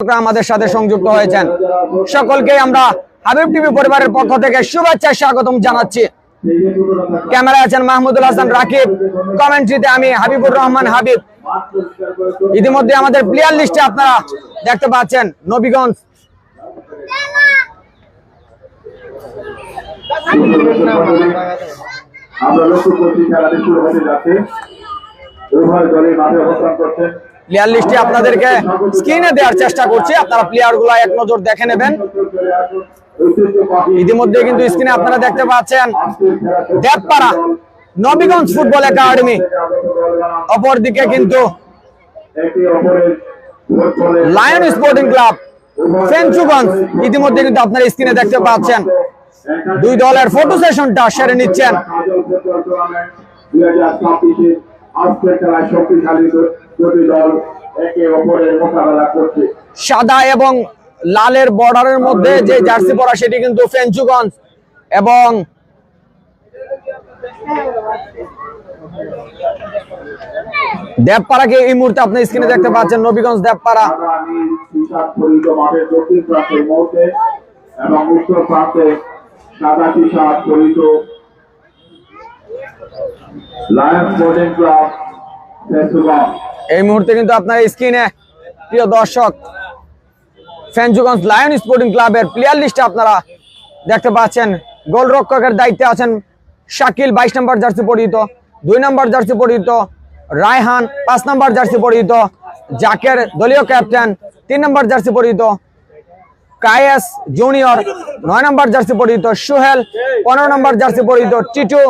আমাদের সাথে সংযুক্ত হয়েছেন সকলকে আমরা হাবিব টিভি পরিবারের পক্ষ থেকে শুভেচ্ছা স্বাগতম জানাচ্ছি। ক্যামেরায় আছেন মাহমুদুল হাসান রাকিব, কমেন্ট্রিতে আমি হাবিবুর রহমান হাবিব। ইতিমধ্যে আমাদের প্লেয়ার লিস্টে আপনারা দেখতে পাচ্ছেন নবীগঞ্জ প্লেয়ার লিস্টে আপনাদেরকে স্ক্রিনে দেওয়ার চেষ্টা করছি, আপনারা প্লেয়ার গুলা এক নজর দেখে নেবেন। ইতিমধ্যে কিন্তু স্ক্রিনে আপনারা দেখতে পাচ্ছেন দেবপাড়া নবীগঞ্জ ফুটবল একাডেমি, অপরদিকে কিন্তু লায়ন স্পোর্টিং ক্লাব ফেঞ্চুগঞ্জ। ইতিমধ্যে কিন্তু আপনারা স্ক্রিনে দেখতে পাচ্ছেন দুই দলের ফটো সেশনটা সেরে নিচ্ছেন। সাদা এবং লালের বর্ডারের মধ্যে যে জার্সি পরা সেটি কিন্তু ফেঞ্চুগঞ্জ এবং দেবপাড়াকে এই মুহূর্তে আপনি স্ক্রিনে দেখতে পাচ্ছেন নবীগঞ্জ দেবপাড়া। এই মুহূর্তে কিন্তু আপনার স্ক্রিনে প্রিয় দর্শক ফেঞ্চুগঞ্জ লায়ন স্পোর্টিং ক্লাবের প্লেয়ার লিস্টে আপনারা দেখতে পাচ্ছেন। গোলরক্ষকের দায়িত্বে আছেন শাকিল 22 নম্বর জার্সি পরিহিত, 2 নম্বর জার্সি পরিহিত রায়হান, 5 নম্বর জার্সি পরিহিত জাকের দলীয় ক্যাপ্টেন, 3 নম্বর জার্সি পরিহিত কায়েস জুনিয়র, 9 নম্বর জার্সি পরিহিত সোহেল, 15 নম্বর জার্সি পরিহিত টিটু,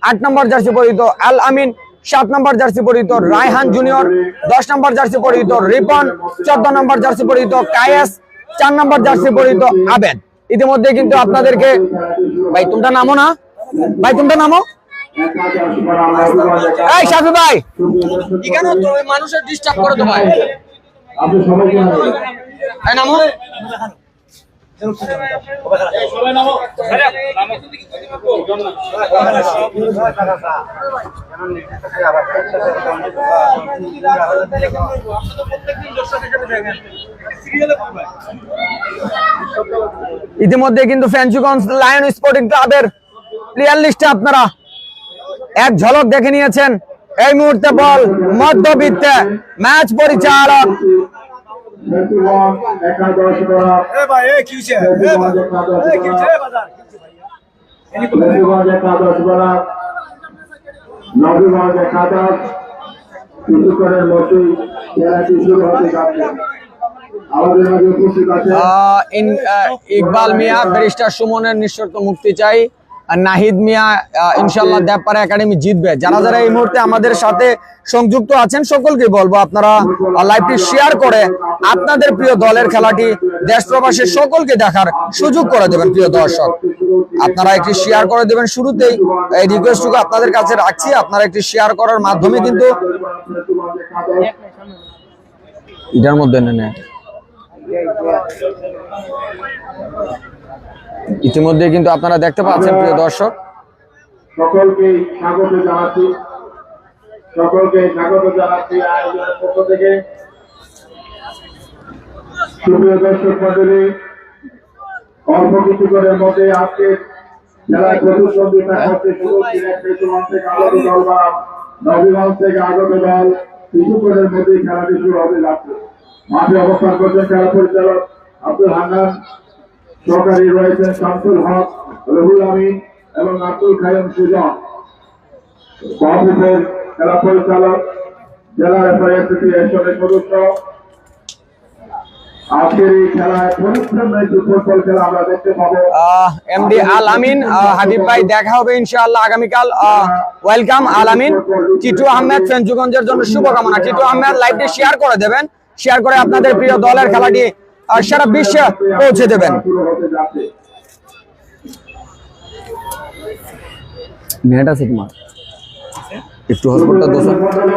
8 নম্বর জার্সি পরিহিত আল আমিন, 7 নম্বর জার্সি পরিহিত রায়হান জুনিয়র, 10 নম্বর জার্সি পরিহিত রিপন, 14 নম্বর জার্সি পরিহিত কায়েস, 4 নম্বর জার্সি পরিহিত আবেদ। ইতিমধ্যে কিন্তু আপনাদেরকে ভাই তোমরা নামো না, ভাই তোমরা নামো, এই শাফি ভাই এখানে তো মানুষের ডিস্টার্ব করে তো ভাই, এই নামো। ইতিমধ্যে কিন্তু ফেঞ্চুগঞ্জ লায়ন স্পোর্টিং ক্লাবের প্লেয়ার লিস্টে আপনারা এক ঝলক দেখে নিয়েছেন। এই মুহূর্তে বল মধ্যবিত্তে ম্যাচ পরিচালক ইকবাল মিয়া, ব্যারিস্টার সুমনের নিঃশর্ত মুক্তি চাই। নাহিদ মিয়া, ইনশাআল্লাহ দেবপাড়া একাডেমি জিতবে। যারা যারা এই মুহূর্তে আমাদের সাথে সংযুক্ত আছেন সকলকে বলবো আপনারা লাইভটি শেয়ার করে আপনাদের প্রিয় দলের খেলাটি দেশ প্রবাসের সকলকে দেখার সুযোগ করে দেবেন। প্রিয় দর্শক আপনারা একটি শেয়ার করে দেবেন। শুরুতেই এই রিকোয়েস্টটুকু আপনাদের কাছে রাখছি, আপনারা একটি শেয়ার করার মাধ্যমে কিন্তু এটার মধ্যে নেন। ইতিমধ্যে কিন্তু আপনারা দেখতে পাচ্ছেন প্রিয় দর্শক সকলকে স্বাগত জানাচ্ছি, সকলকে স্বাগত জানাচ্ছি আয়োজনের পক্ষ থেকে। সুপ্রিয় দর্শক মণ্ডলী, অল্প কিছু করে মধ্যে আজকে জেলায় প্রতিদ্বন্দ্বিতা করতে শুরু থেকে আগত দল বা নবীগঞ্জ থেকে আগত দল কিছুক্ষণের মধ্যেই খেলাটি শুরু হতে যাচ্ছে। মাঠে অবস্থান করছেন খেলা পরিচালক আব্দুল হান্নান, সহকারী রয়েছেন শামসুল হক, রুহুল আমিন এবং আব্দুল খায়ম সুজন। মহাপুরের খেলা পরিচালক জেলা রেফারি অ্যাসোসিয়েশনের সদস্য। আজকের এই খেলায় পরিশ্রম ফুটবল খেলা আমরা দেখতে পাবো। এমডি আল আমিন, হাবিব ভাই দেখা হবে ইনশাআল্লাহ আগামীকাল। ওয়েলকাম আল আমিন। টিটু আহমেদ ফেঞ্চুগঞ্জের জন্য শুভকামনা। টিটু আহমেদ লাইভটি শেয়ার করে দেবেন, শেয়ার করে আপনাদের প্রিয় দলের খেলাটি সারা বিশ্বে পৌঁছে দেবেন। নেট আছে তোমার? একটু হসপিটাল দোষ,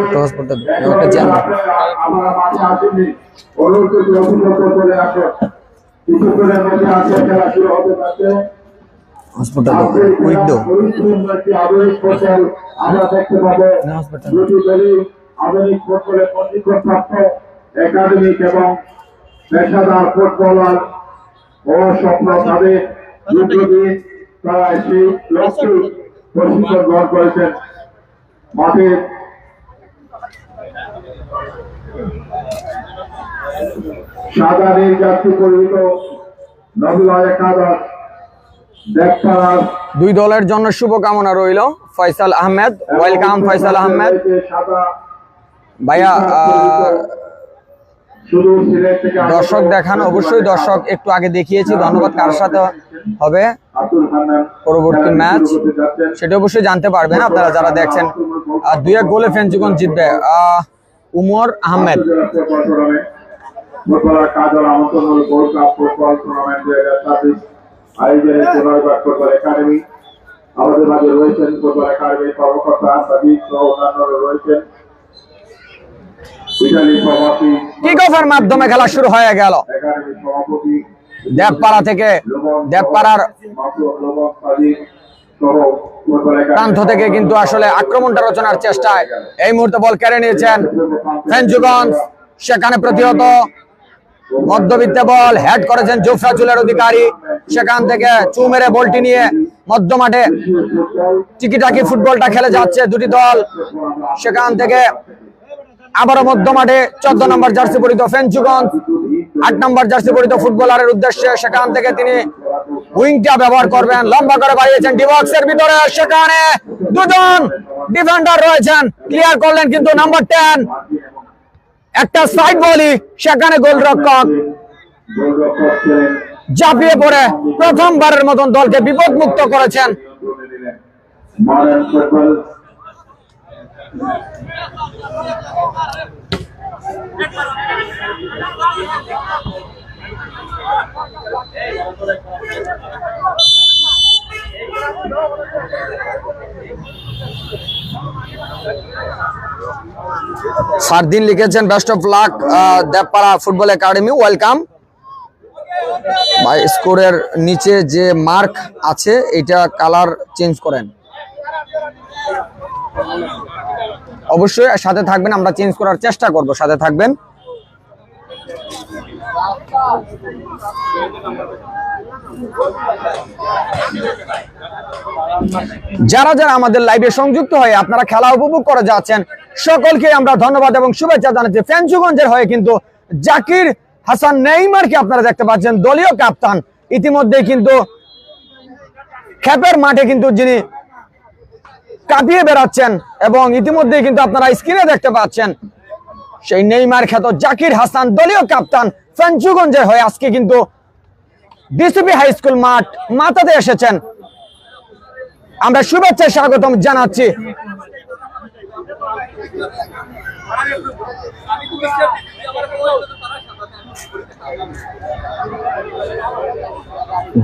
একটু হসপিটাল একটা জ্যাম। আমরা মাঠে আসেনি, অনুরোধ করে অভিযোগ করে আসো। কিছুক্ষণের মধ্যে আজকে খেলা শুরু হতে যাচ্ছে। হসপিটাল কুইক দাও। আমরা দেখতে পাবো দুটি দলই আধুনিক ফুটবলের প্রশিক্ষণপ্রাপ্ত একাডেমিক এবং পেশাদার ফুটবলার ও স্বপ্ন তাদের দীর্ঘদিন তারা সেই লক্ষ্যে প্রশিক্ষণ গ্রহণ করেছেন। মাঠে সাদা নীল জার্সি পরিহিত নবীলা একাদশ দেখপাড়ার দুই দলের জন্য শুভকামনা রইল। ফয়সাল আহমেদ, ওয়েলকাম ফয়সাল আহমেদ সাদা ভাইয়া। শুধু সিলেট থেকে দর্শক দেখান, অবশ্যই দর্শক একটু আগে দেখিয়েছি। ধন্যবাদ। কার সাথে হবে আব্দুল হান্নান পরবর্তী ম্যাচ সেটা অবশ্যই জানতে পারবেন আপনারা যারা দেখছেন। 2-1 গোলে ফেঞ্চুগঞ্জ জিতবে। উমর আহমেদ ফুটবলার কাজল আমন্ত্রণ হল গোল্ড কাপ ফুটবল টুর্নামেন্ট 2026 আয়োজনে সোনারগাঁ ফুটবল একাডেমি। আমাদের মাঝে রয়েছেন ফুটবল একাডেমির কর্মকর্তা সাদিক সহ অন্যান্যরা রয়েছেন। ইতালি সভাপতি কিক অফের মাধ্যমে খেলা শুরু হয়ে গেল। একাডেমির সভাপতি দেবপাড়া থেকে, দেবপাড়ার লবণ সাদিক সহ ফুটবল প্রান্ত থেকে কিন্তু আসলে আক্রমণটা রচনার চেষ্টায় এই মুহূর্তে বল কেড়ে নিয়েছেন ফেঞ্চুগঞ্জ। সেখানে প্রতিহত মধ্যবিত্তে বল হেড করেছেন জোফরাজুলের অধিকারী। সেখান থেকে চু মেরে বলটি নিয়ে মধ্য মাঠে টিকিটাকি ফুটবলটা খেলে যাচ্ছে দুটি দল। সেখান থেকে আবারও মধ্য মাঠে 14 নম্বর জার্সি পরিহিত ফেঞ্চুগঞ্জ 8 নম্বর জার্সি পরিহিত ফুটবলারের উদ্দেশ্যে সেখান থেকে তিনি উইংটা ব্যবহার করবেন। লম্বা করে বাড়িয়েছেন ডিবক্সের ভিতরে। সেখানে দুজন ডিফেন্ডার রয়েছেন, ক্লিয়ার করলেন কিন্তু নাম্বার 10 একটা সাইড বলি। সেখানে গোলরক্ষক ঝাঁপিয়ে পড়ে প্রথমবারের মতন দলকে বিপদমুক্ত করেছেন। মডার্ন ফুটবল সারদিন লিখেছেন best of lakh Debpara football academy, welcome. ভাই স্কোরের নিচে যে মার্ক আছে এটা কালার চেঞ্জ করেন, অবশ্যই সাথে থাকবেন, আমরা চেঞ্জ করার চেষ্টা করব, সাথে থাকবেন। যারা যারা আমাদের লাইভে সংযুক্ত হয়ে আপনারা খেলা উপভোগ করে যাচ্ছেন সকলকে আমরা ধন্যবাদ এবং শুভেচ্ছা জানাচ্ছি। ফেঞ্চুগঞ্জের হয়ে কিন্তু জাকির হাসান নেইমারকে আপনারা দেখতে পাচ্ছেন দলীয় কাপ্তান। ইতিমধ্যে কিন্তু খেপের মাঠে কিন্তু যিনি কাঁপিয়ে বেড়াচ্ছেন এবং ইতিমধ্যে কিন্তু আপনারা স্ক্রিনে দেখতে পাচ্ছেন সেই নেইমার খ্যাত জাকির হাসান দলীয় কাপ্তান ফেঞ্চুগঞ্জের হয়ে আজকে কিন্তু ডিসিপি হাই স্কুল মাঠ মাতাতে এসেছেন। আমরা শুভেচ্ছা স্বাগতম জানাচ্ছি।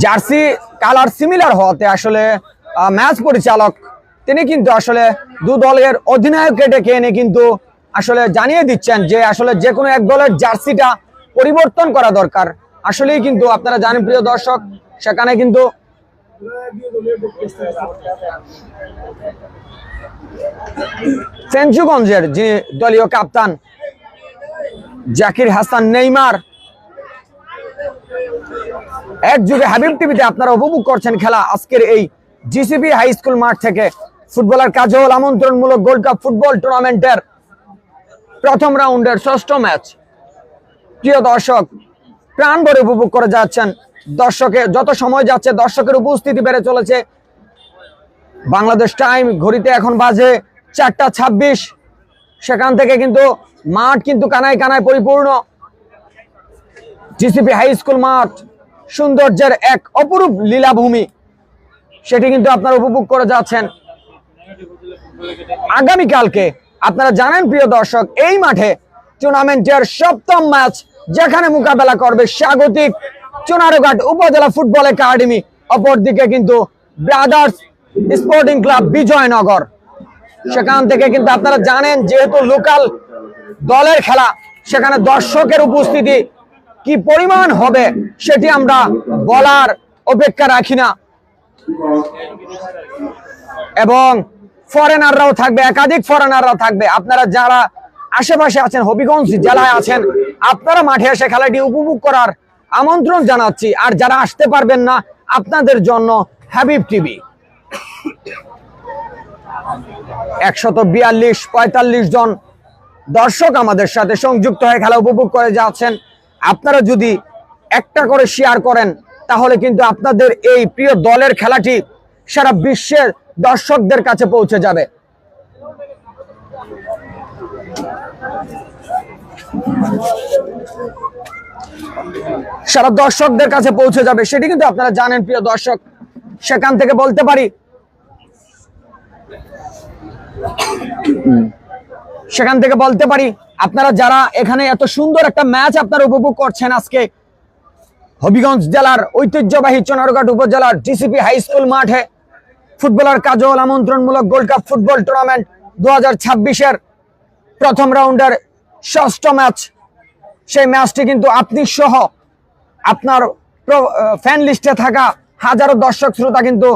জার্সি কালার সিমিলার হওয়াতে আসলে ম্যাচ পরিচালক তিনি কিন্তু আসলে দু দলের অধিনায়ককে ডেকে এনে কিন্তু আসলে জানিয়ে দিচ্ছেন যে আসলে যে কোনো এক দলের জার্সিটা পরিবর্তন করা দরকার। আসলেই কিন্তু আপনারা জানেন প্রিয় দর্শক, সেখানে কিন্তু ফেঞ্চুগঞ্জের যিনি দলীয় কাপ্তান জাকির হাসান নেইমার, এক যুগে হাবিব টিভিতে আপনারা উপভোগ করছেন খেলা আজকের এই জিসিপি হাই স্কুল মাঠ থেকে ফুটবলার কাজল আমন্ত্রণমূলক গোল্ড কাপ ফুটবল টুর্নামেন্টের প্রথম রাউন্ডের 6ষ্ঠ ম্যাচ। প্রিয় দর্শক, প্রাণ ভরে উপভোগ করে যাচ্ছেন। দর্শকের যত সময় যাচ্ছে দর্শকের উপস্থিতি বেড়ে চলেছে। বাংলাদেশ টাইম ঘড়িতে এখন বাজে 4টা 26। সেখান থেকে কিন্তু মাঠ কিন্তু কানায় কানায় পরিপূর্ণ। জিসিপি হাই স্কুল মাঠ সৌন্দর্যের এক অপরূপ লীলাভূমি, সেটি কিন্তু আপনারা উপভোগ করে যাচ্ছেন। আগামীকালকে আপনারা জানেন প্রিয় দর্শক এই মাঠে টুর্নামেন্টের 7ম ম্যাচ, যেখানে মোকাবেলা করবে স্বাগতিক চুনারঘাট উপজেলা ফুটবল একাডেমি, অপরদিকে কিন্তু ব্রাদার্স স্পোর্টিং ক্লাব বিজয়নগর। সেখান থেকে কিন্তু আপনারা জানেন যেহেতু লোকাল দলের খেলা, সেখানে দর্শকের উপস্থিতি কি পরিমাণ হবে সেটি আমরা বলার অপেক্ষা রাখি না। এবং ফরেনাররাও থাকবে, একাধিক ফরেনাররাও থাকবে। আপনারা যারা আশেপাশে আছেন, হবিগঞ্জ জেলায় আছেন, আপনারা মাঠে এসে খেলাটি উপভোগ করার আমন্ত্রণ জানাচ্ছি। আর যারা আসতে পারবেন না, আপনাদের জন্য হাবিব টিভি 142-45 জন দর্শক আমাদের সাথে সংযুক্ত হয়ে খেলা উপভোগ করে যাচ্ছেন। আপনারা যদি একটা করে শেয়ার করেন তাহলে কিন্তু আপনাদের এই প্রিয় দলের খেলাটি সারা বিশ্বের দর্শকদের কাছে পৌঁছে যাবে। সারা দর্শকদের কাছে পৌঁছে যাবে, সেটি কিন্তু আপনারা জানেন প্রিয় দর্শক। সেখান থেকে বলতে পারি আপনারা যারা এখানে এত সুন্দর একটা ম্যাচ আপনারা উপভোগ করছেন আজকে হবিগঞ্জ জেলার ঐতিহ্যবাহী চুনারুঘাট উপজেলার ডিসিপি হাই স্কুল মাঠে ফুটবলার কাজল আমন্ত্রণমূলক গোল্ড কাপ ফুটবল টুর্নামেন্ট 2026-এর প্রথম রাউন্ডের 6ষ্ঠ ম্যাচ। সেই ম্যাচটি কিন্তু আপনি সহ আপনার ফ্যান লিস্টে থাকা হাজারো দর্শক শ্রোতা কিন্তু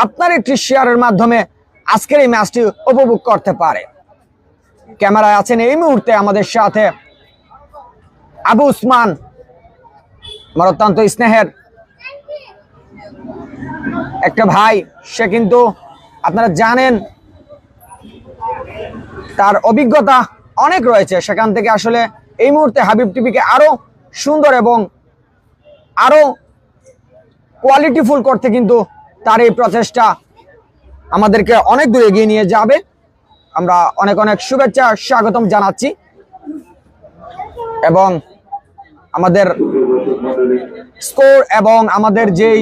আপনার একটি শেয়ারের মাধ্যমে আজকের এই ম্যাচটি উপভোগ করতে পারে। ক্যামেরায় আছেন এই মুহূর্তে আমাদের সাথে আবু উসমান, আমার অত্যন্ত স্নেহের একটা ভাই। সে কিন্তু আপনারা জানেন তার অভিজ্ঞতা অনেক রয়েছে, সেখান থেকে আসলে এই মুহূর্তে হাবিব টিভিকে আরো সুন্দর এবং আরো কোয়ালিটিফুল করতে কিন্তু তার এই প্রচেষ্টা আমাদেরকে অনেক দূর এগিয়ে নিয়ে যাবে। আমরা অনেক অনেক শুভেচ্ছা স্বাগতম জানাচ্ছি এবং আমাদের স্কোর এবং আমাদের যেই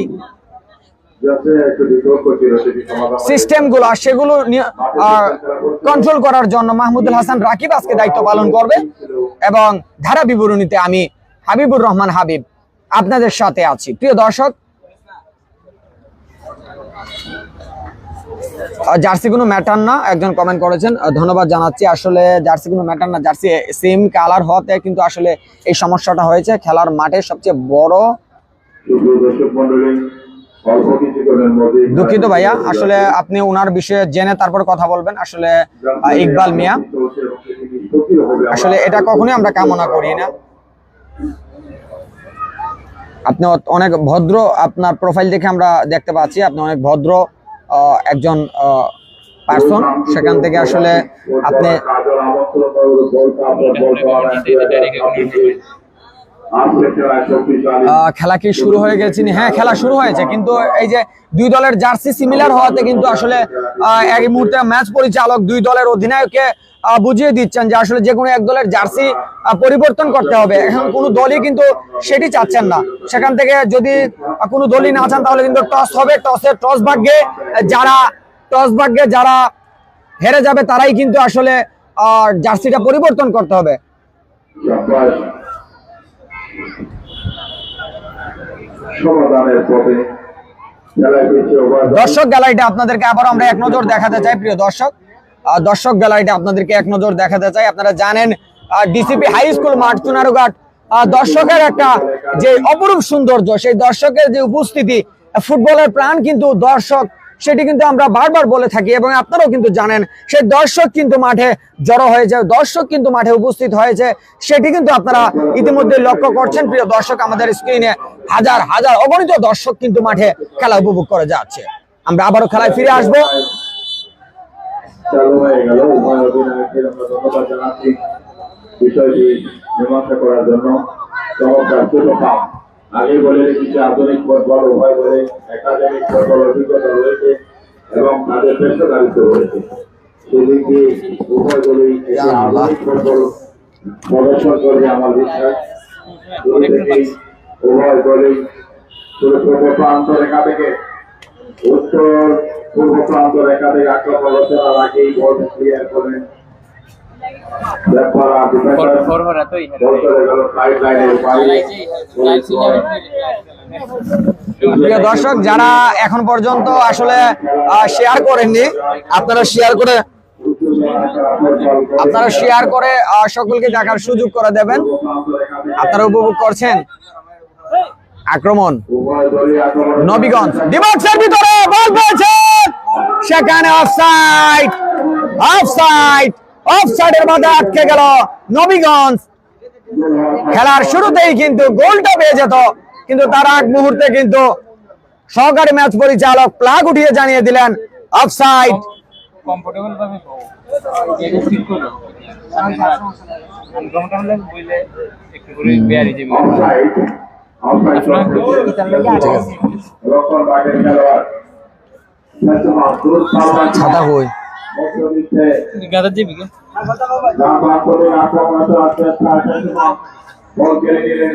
সিস্টেমগুলো সেগুলো কন্ট্রোল করার জন্য মাহমুদুল হাসান রাকিব আজকে দায়িত্ব পালন করবে এবং ধারা বিবরণীতে আমি হাবিবুর রহমান হাবিব আপনাদের সাথে আছি। প্রিয় দর্শক, জার্সি কোনো ম্যাটার না, একজন কমেন্ট করেছেন, ধন্যবাদ জানাচ্ছি। আসলে জার্সি কোনো ম্যাটার না, জার্সি সেম কালার হওয়াতে কিন্তু আসলে এই সমস্যাটা হয়েছে। খেলার মাঠের সবচেয়ে বড় দুঃখিত ভাইয়া, আসলে আপনি ওনার বিষয়ে জেনে তারপর কথা বলবেন। আসলে ইকবাল মিয়া, আসলে এটা কখনোই আমরা কামনা করি না। আপনি অনেক ভদ্র, আপনার প্রোফাইল দেখে আমরা দেখতে পাচ্ছি আপনি অনেক ভদ্র একজন পার্সন। সেখান থেকে আসলে আপনি খেলা কি শুরু হয়ে গেছে? হ্যাঁ, খেলা শুরু হয়েছে, কিন্তু এই যে দুই দলের জার্সি সিমিলার হওয়াতে কিন্তু আসলে এই মুহূর্তে ম্যাচ পরিচালক দুই দলের অধিনায়ককে বুঝিয়ে দিচ্ছেন যে আসলে যে কোনো এক দলের জার্সি পরিবর্তন করতে হবে। এখন কোনো দলই কিন্তু সেটি চাচ্ছেন না। সেখান থেকে যদি কোনো দলই না চান তাহলে কিন্তু টস হবে। টস ভাগ্যে যারা হেরে যাবে তারাই কিন্তু আসলে জার্সিটা পরিবর্তন করতে হবে। দর্শক গ্যালারিটা আপনাদেরকে আবার আমরা এক নজর দেখাতে চাই। প্রিয় দর্শক গ্যালারিটা আপনাদেরকে এক নজর দেখাতে চাই। আপনারা জানেন ডিসিপি হাই স্কুল মাঠ চুনারুঘাট, দর্শকের একটা যে অপরূপ সৌন্দর্য, সেই দর্শকের যে উপস্থিতি, ফুটবলের প্রাণ কিন্তু দর্শক, সেটি কিন্তু আমরা বারবার বলে থাকি এবং আপনারাও কিন্তু জানেন সেই দর্শক কিন্তু মাঠে জড়ো হয়েছে, দর্শক কিন্তু মাঠে উপস্থিত হয়েছে, সেটি কিন্তু আপনারা ইতিমধ্যে লক্ষ্য করছেন। প্রিয় দর্শক, আমাদের স্ক্রিনে হাজার হাজার অগণিত দর্শক কিন্তু মাঠে খেলা উপভোগ করে যাচ্ছে। আমরা আবারও খেলায় ফিরে আসবো। আগে বলে রেখেছে আধুনিক ফুটবল উভয় বলে একাডেমিক ফুটবল অভিজ্ঞতা রয়েছে এবং তাদের পেশাদারিত্ব রয়েছে। সেদিক দিয়ে উভয় বলেই আধুনিক ফুটবল প্রদর্শন করবে আমার বিশ্বাস। উভয় বলেই পূর্ব প্রান্ত রেখা থেকে উত্তর পূর্ব প্রান্ত রেখা থেকে আক্রমণ রচনার আগেই বল ক্লিয়ার করেন দর্শক, যারা এখন পর্যন্ত আসলে শেয়ার করেননি, আপনারা শেয়ার করে সকলকে দেখার সুযোগ করে দেবেন। আপনারা উপভোগ করছেন আক্রমণ নবীগঞ্জ, ডিবক্সের ভিতরে বল পেয়েছেন, সেখানে অফসাইডের মধ্যে আটকে গেল নবীগঞ্জ। খেলার শুরুতেই কিন্তু গোলটা পেয়ে যেত, কিন্তু তার আগ মুহূর্তে কিন্তু সহকারী ম্যাচ পরিচালক প্লাগ উঠিয়ে জানিয়ে দিলেন অফসাইড। কমফোর্টেবল ভাবে এটা ঠিক করো আনকমফোর্টেবল বলে একটু করে বেয়ারি যাবে অফসাইড রক্ষণ ভাগের খেলোয়াড় ছাতা কই গাদা যাবে কি বল কেড়ে নিলেন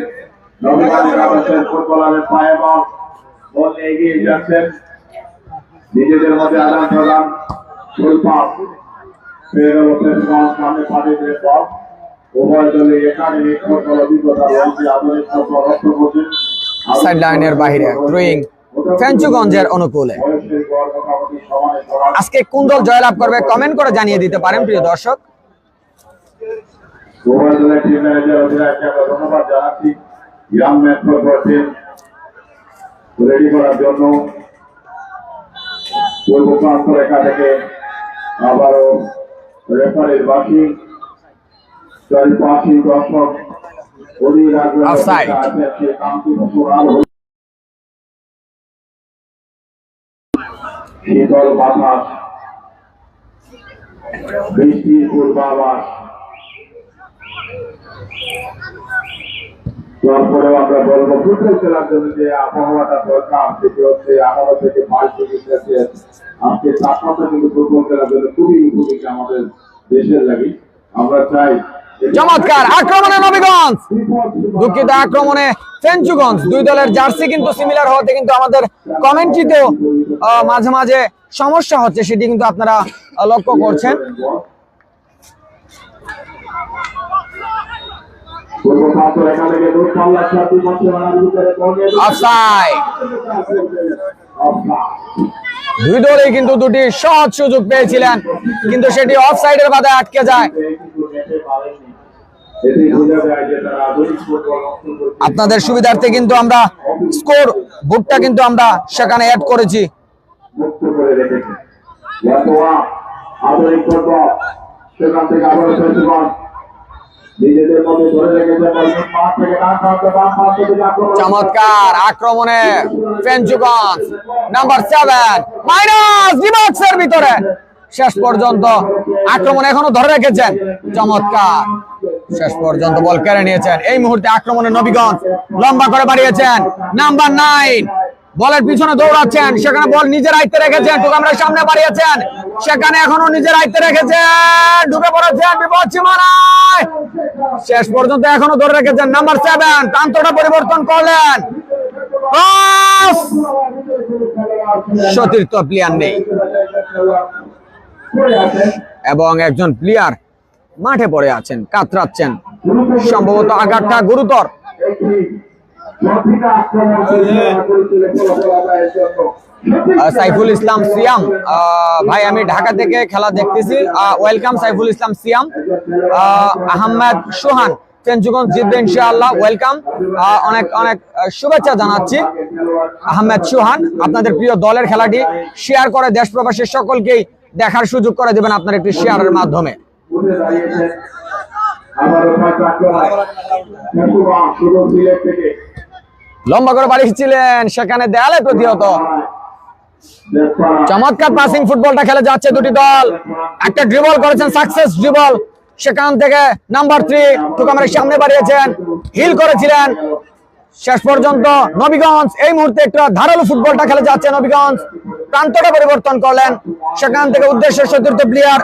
নবীনের আবাসের ফুটবলারের পায়ে বল বল নিয়ে এগিয়ে যাচ্ছেন নিজেদের মধ্যে আদান প্রদান ফুল পাস সামনে পাঠিয়ে দিলেন বল উভয় দলে একাডেমিক ফুটবল অভিজ্ঞতা রয়েছে আধুনিক ফুটবল রক্ত করছেন সাইড লাইনের বাইরে থ্রোয়িং ফেঞ্চুগঞ্জের অনুকূলে। বয়সের গড় মোটামুটি সমানে সমান আজকে কোন দল জয়লাভ করবে কমেন্ট করে জানিয়ে দিতে পারেন প্রিয় দর্শক। উভয় দলের টিম ম্যানেজার অধিনায়ককে আমরা ধন্যবাদ জানাচ্ছি ইয়াং ম্যাচ করছেন রেডি করার জন্য। পূর্ব প্রান্ত রেখা থেকে আবারও রেফারির বাসি চারিপাশে দর্শক অধীর আগ্রহে Offside. আছেন সেই কাঙ্ক্ষিত সুরাল শীতল বাতাস বৃষ্টির পূর্বাভাস তারপরেও আমরা বলবো ফুটবল খেলার জন্য যে আবহাওয়াটা দরকার সেটি হচ্ছে 18 থেকে 22 ডিগ্রি সেলসিয়াস। আজকে তাপমাত্রা কিন্তু ফুটবল খেলার জন্য খুবই উপযোগী আমাদের দেশের লাগি। আমরা চাই চমৎকার আক্রমণে নবীগঞ্জ, দুঃখিত আক্রমণে ফেঞ্চুগঞ্জ। দুই দলের জার্সি কিন্তু সিমিলার হওয়াতে কিন্তু আমাদের কমেন্ট্রিতেও মাঝে মাঝে সমস্যা হচ্ছে, সেটি কিন্তু আপনারা লক্ষ্য করছেন। পূর্ব প্রান্ত রেখা থেকে দূরপাল্লা শট বিপক্ষে মারার ভিতরে অফসাইড। দুই দলই কিন্তু দুটি সহজ সুযোগ পেয়েছিলেন, কিন্তু সেটি অফসাইডের বাধায় আটকে যায়। আপনাদের সুবিধার্থে কিন্তু আমরা স্কোর বুকটা কিন্তু আমরা সেখানে অ্যাড করেছি। মুক্ত করে রেখেছে আধুনিক ফুটবল সেখান থেকে আবার ফেঞ্চুগঞ্জ নিজেদের মধ্যে ধরে রেখেছে মাঠ থেকে ডান প্রান্তে বাম প্রান্ত থেকে আক্রমণ চমৎকার আক্রমণে ফেঞ্চুগঞ্জ নাম্বার 7 মাইনাস ডিবক্সের ভিতরে শেষ পর্যন্ত আক্রমণ এখনো ধরে রেখেছেন। চমৎকার শেষ পর্যন্ত বল কেড়ে নিয়েছেন। এই মুহূর্তে আক্রমণে নবীগঞ্জ লম্বা করে বাড়িয়েছেন নাম্বার 9 বলের পিছনে দৌড়াচ্ছেন, সেখানে বল নিজের আয়ত্তে রেখেছেন। টুকামরা সামনে বাড়িয়েছেন, সেখানে এখনো নিজের আয়ত্তে রেখেছেন, ঢুকে পড়েছেন বিপদ সীমানায়। শেষ পর্যন্ত এখনো ধরে রেখেছেন নাম্বার 7, প্রান্তটা পরিবর্তন করলেন। সতীর্থ প্লেয়ার নেই এবং একজন প্লেয়ার মাঠে পড়ে আছেন, কাতরাচ্ছেন, সম্ভবত আঘাতটা গুরুতর। সাইফুল ইসলাম সিয়াম ভাই, আমি ঢাকা থেকে খেলা দেখতেছি। ওয়েলকাম সাইফুল ইসলাম সিয়াম। আহমেদ সোহান, ফেঞ্চুগঞ্জ জিতবে ইনশাআল্লাহ, ওয়েলকাম। অনেক অনেক শুভেচ্ছা জানাচ্ছি আহমেদ সোহান। আপনাদের প্রিয় দলের খেলাটি শেয়ার করে দেশ প্রবাসীর সকলকেই দেখার সুযোগ করে দেবেন আপনার একটি শেয়ারের মাধ্যমে। লম্বা করে বাড়িয়েছিলেন, সেখানে দেয়ালে প্রতিহত। চমৎকার পাসিং ফুটবলটা খেলে যাচ্ছে দুটি দল। একটা ড্রিবল করেছেন, সাকসেস ড্রিবল, সেখান থেকে নাম্বার 3 টুকামের সামনে বাড়িয়েছেন, হিল করেছিলেন। শেষ পর্যন্ত নবীগঞ্জ এই মুহূর্তে একটা ধারালো ফুটবলটা খেলে যাচ্ছে। নবীগঞ্জ প্রান্তটা পরিবর্তন করলেন, সেখান থেকে উদ্দেশ্য সতীর্থ প্লেয়ার।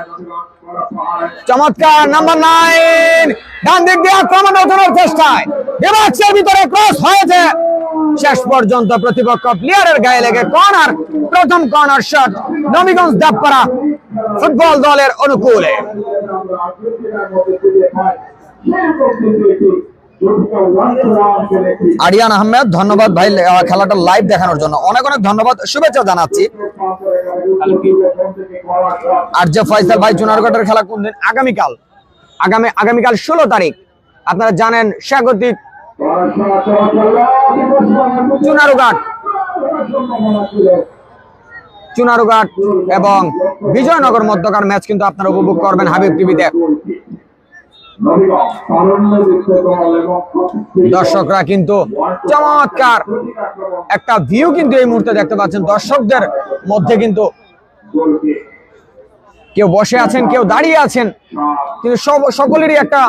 চমৎকার নাম্বার 9 ডান দিক দিয়ে আক্রমণ ওঠানোর চেষ্টায় বিভাগের ভিতরে ক্রস হয়েছে। শেষ পর্যন্ত প্রতিপক্ষ প্লেয়ারের গায়ে লেগে কর্নার, প্রথম কর্নার শট নবীগঞ্জ দাবপাড়া ফুটবল দলের অনুকূলে। আরিয়ান আহমেদ, ধন্যবাদ ভাই খেলাটা লাইভ দেখানোর জন্য, অনেক অনেক ধন্যবাদ, শুভেচ্ছা জানাচ্ছি। আর যে ফয়সাল ভাই, জুনারগড়ের খেলা কোন দিন? আগামীকাল, আগামীকাল 16 তারিখ। আপনারা জানেন স্বাগতিক চুনারুঘাট এবং বিজয়নগর মধ্যকার ম্যাচ কিন্তু আপনারা উপভোগ করবেন হাবিব টিভিতে। নবীগঞ্জ তারুণ্যযুক্ত দল এবং দর্শকরা কিন্তু চমৎকার একটা ভিউ কিন্তু এই মুহূর্তে দেখতে পাচ্ছেন। দর্শকদের মধ্যে কিন্তু গোলকে কেউ বসে আছেন, কেউ দাঁড়িয়ে আছেন, কিন্তু সকলেরই একটা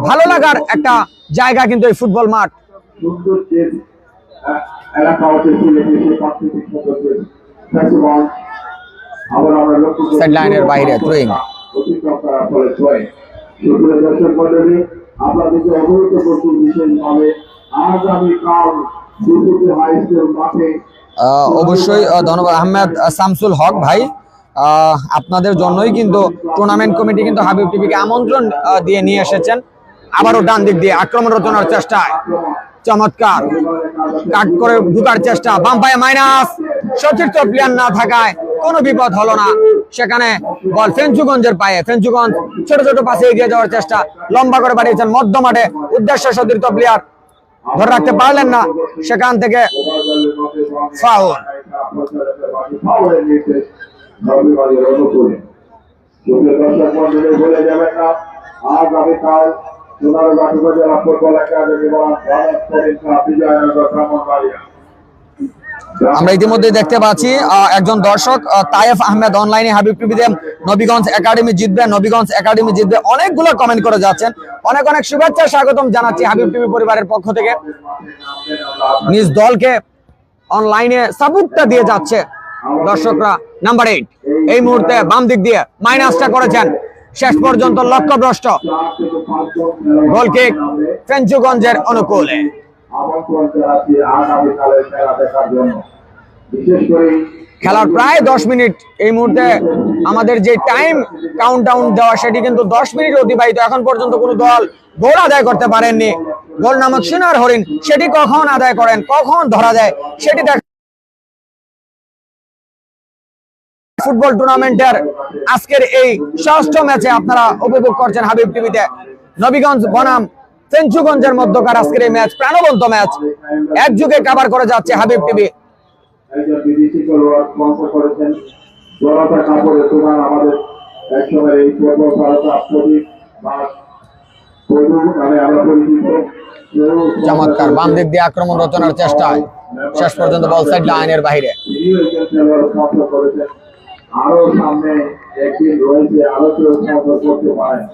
ভালো লাগার একটা জায়গা কিন্তু এই ফুটবল মাঠ। সুন্দর যে এলাকা হচ্ছে সিলেটে সেই প্রাকৃতিক সৌন্দর্যের ফেস্টিভ্যাল আবার আমরা লক্ষ্য করি সাইড লাইনের বাইরে থ্রোয়িং। অতিক্রম করার ফলে ছয় সুপ্রিয় দর্শক মন্ডলী, আপনাদেরকে অবহিত করছি বিশেষভাবে আগামীকাল দুপুরে হাই স্কুল মাঠে অবশ্যই ধন্যবাদ আহমেদ শামসুল হক ভাই, আপনাদের জন্যই কিন্তু টুর্নামেন্ট কমিটি কিন্তু হাবিব টিভিকে আমন্ত্রণ দিয়ে নিয়ে এসেছেন। আবারও ডান দিক দিয়ে আক্রমণ রচনার চেষ্টায় চমৎকার কাট করে ঢুকার চেষ্টা, বাম পায়ে মাইনাস, সতীর্থ প্লেয়ার না থাকায় কোনো বিপদ হলো না। সেখানে বল ফেঞ্চুগঞ্জের পায়ে, ফেঞ্চুগঞ্জ ছোট ছোট পাশে এগিয়ে যাওয়ার চেষ্টা, লম্বা করে বাড়িয়েছেন মধ্য মাঠে, উদ্দেশ্য সতীর্থ প্লেয়ার ধরে রাখতে পারলেন না, সেখান থেকে ফাউল। রবিবারের অনুকূলে সুপ্রিয় দর্শক মন্ডলী, বলে যাবেন না আগামীকাল সোনারগাঁ উপজেলা ফুটবল একাডেমি বিজয়নগর ব্রাহ্মণবাড়িয়া। আমরা ইতিমধ্যে দেখতে পাচ্ছি একজন দর্শক তায়েফ আহমেদ অনলাইনে হাবিব টিভিতে নবীগঞ্জ একাডেমি জিতবে, নবীগঞ্জ একাডেমি জিতবে, অনেকগুলো কমেন্ট করে যাচ্ছেন। অনেক অনেক শুভেচ্ছা স্বাগতম জানাচ্ছি হাবিব টিভি পরিবারের পক্ষ থেকে। নিজ দলকে অনলাইনে সাপোর্টটা দিয়ে যাচ্ছে দর্শকরা। নাম্বার 8 এই মুহূর্তে বাম দিক দিয়ে মাইনাসটা করেছেন, শেষ পর্যন্ত লক্ষ্যভ্রষ্ট। গোল কিক ফেঞ্চুগঞ্জের অনুকূলে। আমন্ত্রণ জানাচ্ছি আগামীকালের খেলা দেখার জন্য। বিশেষ করে খেলার প্রায় 10 মিনিট এই মুহূর্তে আমাদের যে টাইম কাউন্টডাউন দেওয়া সেটি কিন্তু 10 মিনিট অতিবাহিত। এখন পর্যন্ত কোনো দল গোল আদায় করতে পারেননি। গোল নামক সোনার হরিণ সেটি কখন আদায় করেন, কখন ধরা যায় সেটি দেখ। ফুটবল টুর্নামেন্টের আজকের এই ষষ্ঠ ম্যাচে আপনারা উপভোগ করছেন হাবিব টিভিতে। নবীগঞ্জ বনাম ফেঞ্চুগঞ্জের মধ্যকার আজকের এই ম্যাচ প্রাণবন্ত ম্যাচ, এক যুগে কভার করে যাচ্ছে হাবিব টিভি। একজন বিদেশি খেলোয়াড় স্পন্সর করেছেন জনতা কাপড়ের দোকান। আমাদের একসময় এই ফুটবল তারকা প্রদীপ দাস প্রভু নামে আমরা পরিচিত। চমৎকার বাম দিক দিয়ে আক্রমণ রচনার চেষ্টায় শেষ পর্যন্ত বল সাইড লাইনের বাইরে। তিনিও একজন খেলোয়াড় স্পন্সর করেছেন। আরো সামনে একদিন রয়েছে, আরো কেউ স্পন্সর করতে পারেন।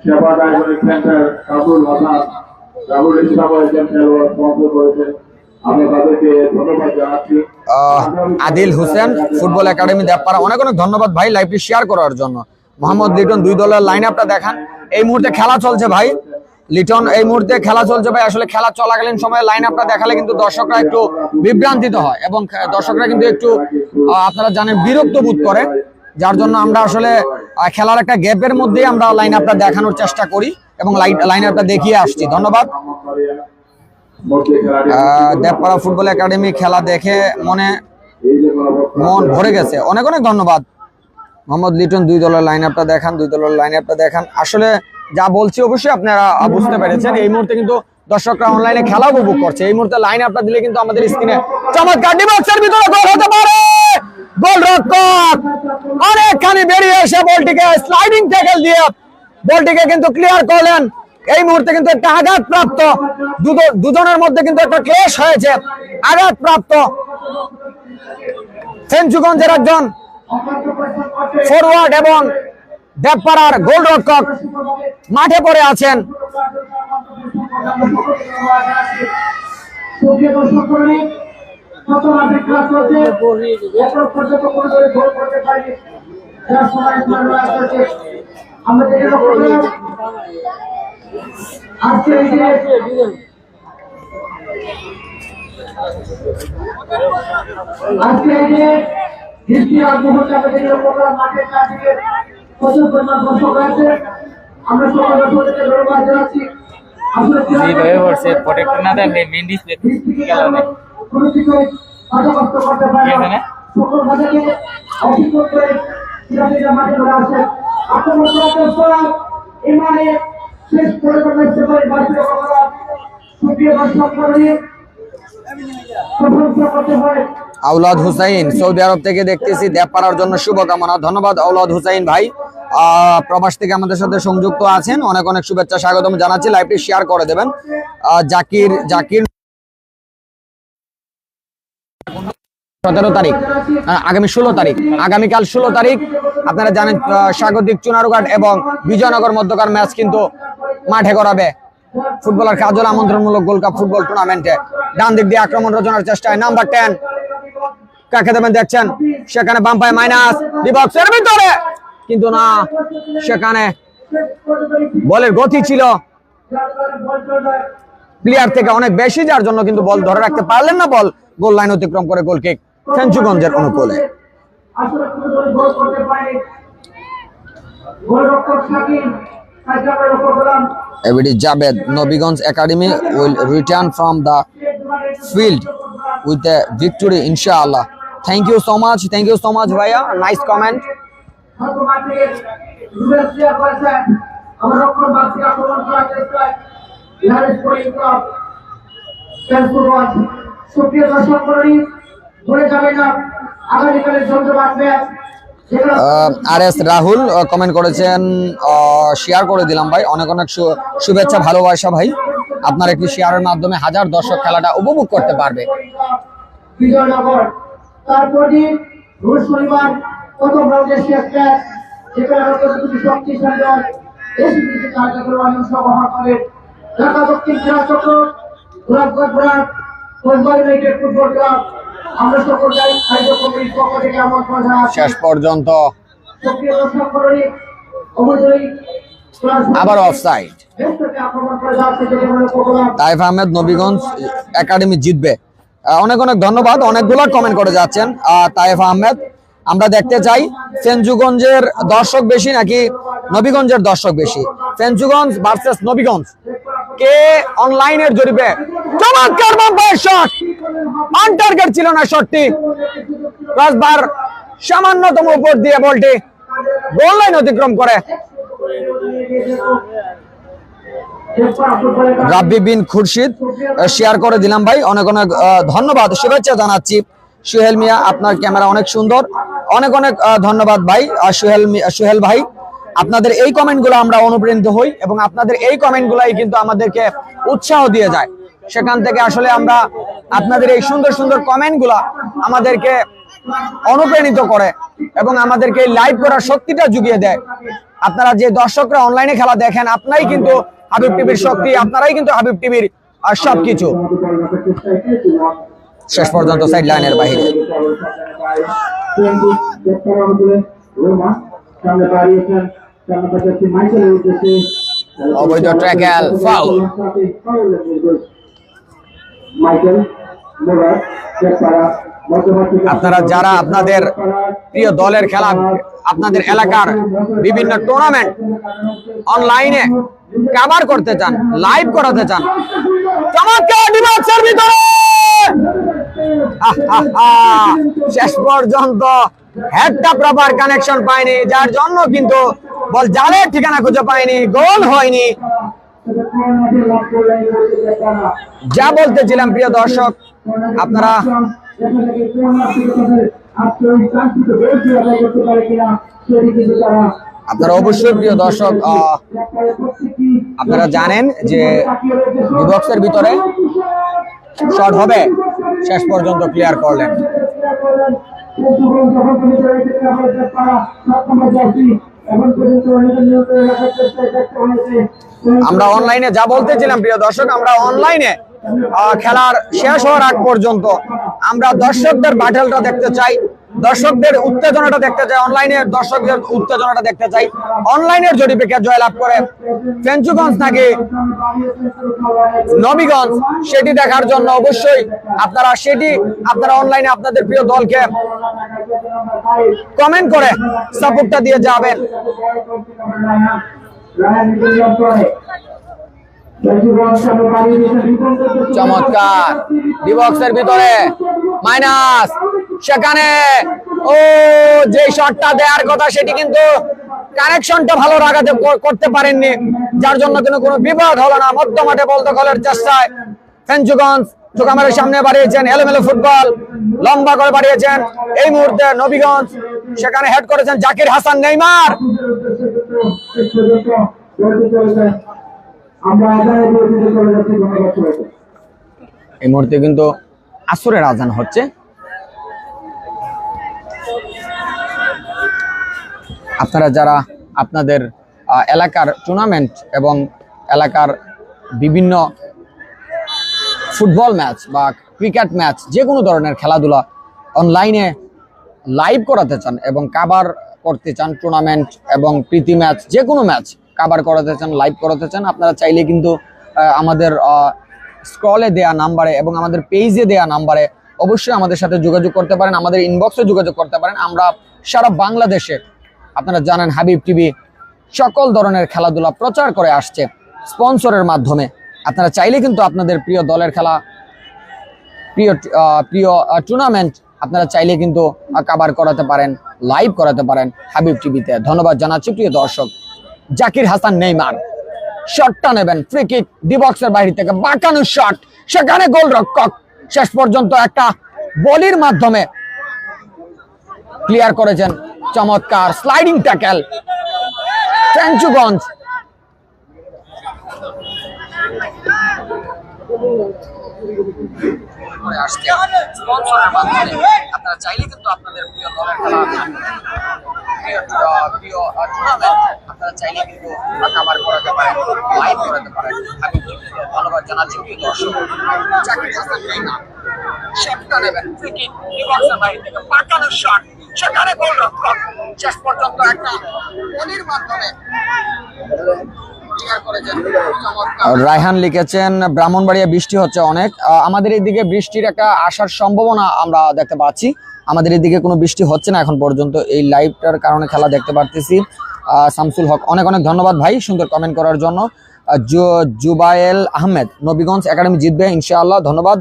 সেবা ডায়াগনস্টিক সেন্টার কাবুল হাসান কাবুল ইসলাম একজন খেলোয়াড় স্পন্সর করেছেন। আমি তাদেরকে ধন্যবাদ জানাচ্ছি। আদিল হোসেন ফুটবল একাডেমি দেবপাড়া, অনেক অনেক ধন্যবাদ ভাই লাইভটি শেয়ার করার জন্য। মোহাম্মদ লিটন দুই দলের লাইন আপটা দেখান। এই মুহূর্তে খেলা চলছে ভাই লিটন, এই মুহূর্তে খেলা চলছে ভাই। আসলে খেলা চলাকালীন সময়ে লাইন আপটা দেখালে কিন্তু দর্শকরা একটু বিভ্রান্তিত হয় এবং দর্শকরা কিন্তু একটু আপনারা জানেন বিরক্ত বোধ করে, যার জন্য আমরা আসলে খেলার একটা গ্যাপের মধ্যেই আমরা লাইন আপটা দেখানোর চেষ্টা করি এবং লাইন আপটা দেখিয়ে আসছি। ধন্যবাদ। দেবপাড়া ফুটবল একাডেমি খেলা দেখে মন ভরে গেছে, অনেক অনেক ধন্যবাদ। মোহাম্মদ লিটন দুই দলের লাইন আপটা দেখান, দুই দলের লাইন আপটা দেখান। আসলে যা বলছি অবশ্যই আপনারা বুঝতে পেরেছেন। এই মুহূর্তে কিন্তু দর্শকরা অনলাইনে খেলা উপভোগ করছে। এই মুহূর্তে লাইন আপটা দিলে কিন্তু আমাদের স্ক্রিনে চমৎকার ডিবক্সের ভিতরে গোল হতে পারে। গোলরক্ষক অনেকখানি বেরিয়ে এসে বলটিকে স্লাইডিং ট্যাকল দিয়ে বলটিকে কিন্তু ক্লিয়ার করলেন। এই মুহূর্তে কিন্তু একটা আঘাতপ্রাপ্ত, দুজনের মধ্যে কিন্তু একটা ক্লেশ হয়েছে। আঘাতপ্রাপ্ত ফেঞ্চুগঞ্জের একজন ফরওয়ার্ড এবং দেবপাড়ার গোলরক্ষক মাঠে পড়ে আছেন। প্রচুর পরিমাণ দর্শক রয়েছে। আমরা সকল দর্শকদেরকে ধন্যবাদ জানাচ্ছি। সকল বাজারে অভিযোগ করে মাঠে ধরে আসেন। এমানে শেষ পরিকল্পনা সুপ্রিয় দর্শক মন্ডলী প্রশংসা করতে হয় আওলাদ হুসাইন সৌদি আরব থেকে দেখতেছি, দেব পাড়ার জন্য শুভকামনা। ধন্যবাদ আওলাদ হুসাইন ভাই, প্রবাস থেকে আমাদের সাথে সংযুক্ত আছেন। অনেক অনেক শুভেচ্ছা স্বাগতম জানাচ্ছি। লাইভটি শেয়ার করে দেবেন। জাকির 17 তারিখ, আগামী 16 তারিখ, আগামীকাল 16 তারিখ আপনারা জানেন স্বাগতিক চুনারুঘাট এবং বিজয়নগর মধ্যকার ম্যাচ কিন্তু মাঠে করাবে ফুটবলার কাজল আমন্ত্রণমূলক গোল্ড কাপ ফুটবল টুর্নামেন্টে। ডান দিক দিয়ে আক্রমণ রচনার চেষ্টায় নাম্বার 10 কাকে দেবেন দেখছেন, সেখানে বাম পায়ে মাইনাস, ডিবক্সের ভিতরে কিন্তু না, সেখানে বলের গতি ছিল প্লেয়ার থেকে অনেক বেশি, যার জন্য কিন্তু বল ধরে রাখতে পারলেন না। বল গোল লাইন অতিক্রম করে গোল কিক ফেঞ্চুগঞ্জের অনুকূলে। ABD Javed, Nabiganj academy will return from the field with a victory inshallah. Thank you so much ভাইয়া, nice comment. আর এস রাহুল কমেন্ট করেছেন, শেয়ার করে দিলাম ভাই। অনেক অনেক শুভেচ্ছা ভালোবাসা ভাই। আপনার একটি শেয়ারের মাধ্যমে হাজার দর্শক খেলাটা উপভোগ করতে পারবে। বিজয়নগর তারপরে শনিবার প্রথম রাউন্ডের শেষ ম্যাচ, যেখানে দুটি শক্তিশালী দল এসিবিসি কার্যক্রম অংশগ্রহণ করে। ঢাকা দক্ষিণ জেলা চক্র, Golapganj branch, football United football club, আমরা সকল আয়োজক কমিটির পক্ষ থেকে আমন্ত্রণ জানাচ্ছি। শেষ পর্যন্ত সক্রিয় দর্শক মণ্ডলী অবশ্যই আবার offside. Taif Ahmed, Nabiganj academy জিতবে। অনেক অনেক ধন্যবাদ, অনেকগুলো কমেন্ট করে যাচ্ছেন। তাইফ আহমেদ, আমরা দেখতে চাই ফেঞ্চুগঞ্জের দর্শক বেশি নাকি নবীগঞ্জের দর্শক বেশি। ফেঞ্চুগঞ্জ ভার্সেস নবীগঞ্জ, কে অনলাইনের জরিপে চমৎকার বাম্পার শট, অন টার্গেট ছিল না শটটি, ক্রসবার সামান্যতম উপর দিয়ে বলটি গোল লাইন অতিক্রম করে। রাব্বি বিন খুরশিদ শেয়ার করে দিলাম ভাই, অনেক অনেক ধন্যবাদ, শুভেচ্ছা জানাচ্ছি। সুহেল মিয়া, আপনার ক্যামেরা অনেক সুন্দর, অনেক অনেক ধন্যবাদ ভাই। সুহেল ভাই, আপনাদের এই কমেন্টগুলো আমরা অনুপ্রাণিত হই এবং আপনাদের এই কমেন্টগুলাই কিন্তু আমাদেরকে উৎসাহ দিয়ে যায়। সেখান থেকে আসলে আমরা আপনাদের এই সুন্দর সুন্দর কমেন্টগুলা আমাদেরকে অনুপ্রাণিত করে এবং আমাদেরকে লাইভ করার শক্তিটা জুগিয়ে দেয়। আপনারা যে দর্শকরা অনলাইনে খেলা দেখেন, আপনারাই কিন্তু হাবিব টিভির শক্তি, আপনারাই কিন্তু হাবিব টিভির সবকিছু। শেষ পর্যন্ত সাইড লাইনের বাইরে অবৈধ ট্র্যাকেল, ফাউল। আপনারা যারা আপনাদের প্রিয় দলের খেলা, আপনাদের এলাকার বিভিন্ন টুর্নামেন্ট অনলাইনে কভার করতে চান, লাইভ করাতে চান, চমৎকার ডিবক্সের ভিতরে শেষ পর্যন্ত হেডটা প্রপার কানেকশন পায়নি, যার জন্য কিন্তু বল জালের ঠিকানা খুঁজে পায়নি, গোল হয়নি। যা বলতেছিলাম প্রিয় দর্শক, আপনারা অবশ্যই প্রিয় দর্শক আপনারা জানেন যে ডিবক্সের ভিতরে শট হবে, শেষ পর্যন্ত ক্লিয়ার করলেন। আমরা অনলাইনে যা বলতেছিলাম প্রিয় দর্শক, আমরা অনলাইনে খেলার শেষ হওয়ার আগ পর্যন্ত আমরা দর্শকদের ব্যাটেলটা দেখতে চাই, দর্শকদের উত্তেজনাটা দেখতে চাই, অনলাইনের দর্শকদের উত্তেজনাটা দেখতে চাই। অনলাইনের জরিপে কে জয়লাভ করে, ফেঞ্চুগঞ্জ নাকি নবীগঞ্জ, সেটি দেখার জন্য অবশ্যই আপনারা অনলাইনে আপনাদের প্রিয় দলকে কমেন্ট করে সাপোর্টটা দিয়ে যাবেন। চমৎকার ডিবক্সের ভিতরে মাইনাস, সেখানে ও যে শটটা দেওয়ার কথা সেটি কিন্তু কানেকশনটা ভালো রাখাতে করতে পারেননি, যার জন্য কিন্তু কোনো বিপদ হলো না। মধ্যমাঠে বল দখলের চেষ্টায় ফেঞ্চুগঞ্জ আমার সামনে বাড়িয়েছেন এলোমেলো ফুটবল, লম্বা করে বাড়িয়েছেন। এই মুহূর্তে নবীগঞ্জ সেখানে হেড করেছেন জাকির হাসান নেইমার। এই মুহূর্তে কিন্তু আসরের আজান হচ্ছে। আপনারা যারা আপনাদের এলাকার টুর্নামেন্ট এবং এলাকার বিভিন্ন ফুটবল ম্যাচ বা ক্রিকেট ম্যাচ যে কোনো ধরনের খেলাধুলা অনলাইনে লাইভ করাতে চান এবং কাভার করতে চান, টুর্নামেন্ট এবং প্রীতি ম্যাচ যে কোনো ম্যাচ কাভার করাতে চান, লাইভ করাতে চান, আপনারা চাইলে কিন্তু আমাদের স্ক্রলে দেয়া নাম্বারে এবং আমাদের পেজে দেয়া নাম্বারে অবশ্যই আমাদের সাথে যোগাযোগ করতে পারেন, আমাদের ইনবক্সে যোগাযোগ করতে পারেন। আমরা সারা বাংলাদেশে, আপনারা জানেন হাবিব টিভি সকল ধরনের খেলাধুলা প্রচার করে আসছে স্পন্সরের মাধ্যমে। আপনারা চাইলে কিন্তু আপনাদের প্রিয় দলের খেলা, প্রিয় টুর্নামেন্ট আপনারা চাইলে কিন্তু কাভার করাতে পারেন, লাইভ করাতে পারেন হাবিব টিভিতে। ধন্যবাদ জানাচ্ছি প্রিয় দর্শক। জাকির হাসান নেইমার শটটা নেবেন, ফ্রি কিক ডি বক্সের বাইরে থেকে বাঁকানো শট, সেখানে গোলরক্ষক শেষ পর্যন্ত একটা বলির মাধ্যমে ক্লিয়ার করেছেন। চমৎকার স্লাইডিং ট্যাকেল ফেঞ্চুগঞ্জ। আপনারা চাইলে কিন্তু আপনাদের প্রিয় দলের খেলা, প্রিয় টুর্নামেন্ট আপনারা চাইলে কিন্তু কাভার করাতে পারেন, লাইভ করাতে পারেন। আমি ধন্যবাদ জানাচ্ছি প্রিয় দর্শক। জাকির হাসান নেইমার শটটা নেবেন, ফ্রি কিক ডি বক্সের বাইরে থেকে বাঁকানো শট, সেখানে গোলরক্ষক শেষ পর্যন্ত একটা বলির মাধ্যমে ক্লিয়ার করেছেন। রায়হান লিখেছেন ব্রাহ্মণবাড়িয়া বৃষ্টি হচ্ছে অনেক। আমাদের এইদিকে বৃষ্টির একটা আসার সম্ভাবনা আমরা দেখতে পাচ্ছি। আমাদের এদিকে কোনো বৃষ্টি হচ্ছে না এখন পর্যন্ত, এই লাইভটার কারণে খেলা দেখতে পারতেছি। শামসুল হক অনেক অনেক ধন্যবাদ ভাই সুন্দর কমেন্ট করার জন্য। জুবায়েল আহমেদ নবীগঞ্জ একাডেমি জিতবে ইনশাআল্লাহ, ধন্যবাদ।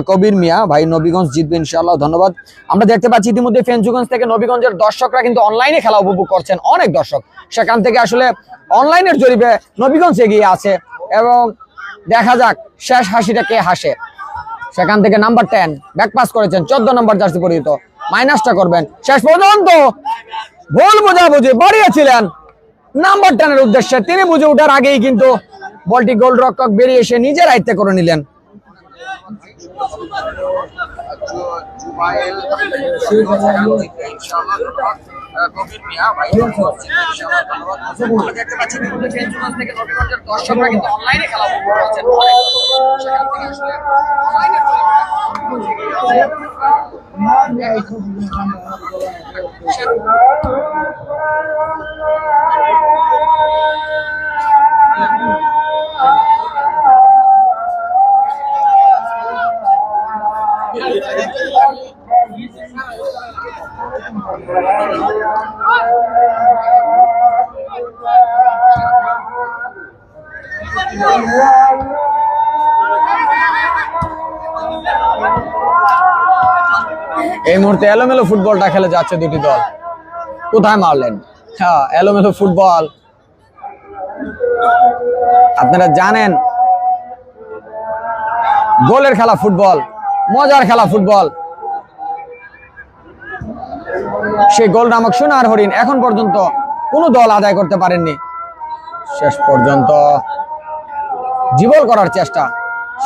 কবির মিয়া ভাই নবীগঞ্জ জিতবে ইনশাআল্লাহ, ধন্যবাদ। আমরা দেখতে পাচ্ছি ইতিমধ্যে ফেঞ্চুগঞ্জ থেকে নবীগঞ্জের দর্শকরা কিন্তু অনলাইনে খেলা উপভোগ করছেন, অনেক দর্শক। সেখান থেকে আসলে অনলাইনের জরিপে নবীগঞ্জ এগিয়ে আছে এবং দেখা যাক শেষ হাসিটা কে হাসে। সেখান থেকে নাম্বার 10 ব্যাক পাস করেছেন, 14 নম্বর জার্সি পরিহিত, মাইনাসটা করবেন। শেষ পর্যন্ত ভুল বোঝাবুঝি বাড়িয়েছিলেন নাম্বার 10 এর উদ্দেশ্যে, তিনি বুঝে ওঠার আগেই কিন্তু বলটি গোলরক্ষক বেরিয়ে এসে নিজের আয়ত্তে করে নিলেন। এই মুহূর্তে এলোমেলো ফুটবলটা খেলে যাচ্ছে দুটি দল। কোথায় মারলেন? হ্যাঁ, এলোমেলো ফুটবল। আপনারা জানেন গোলের খেলা ফুটবল, মজার খেলা ফুটবল। সেই গোল নামক সোনার হরিণ এখন পর্যন্ত কোনো দল আদায় করতে পারেননি। শেষ পর্যন্ত জীবল করার চেষ্টা,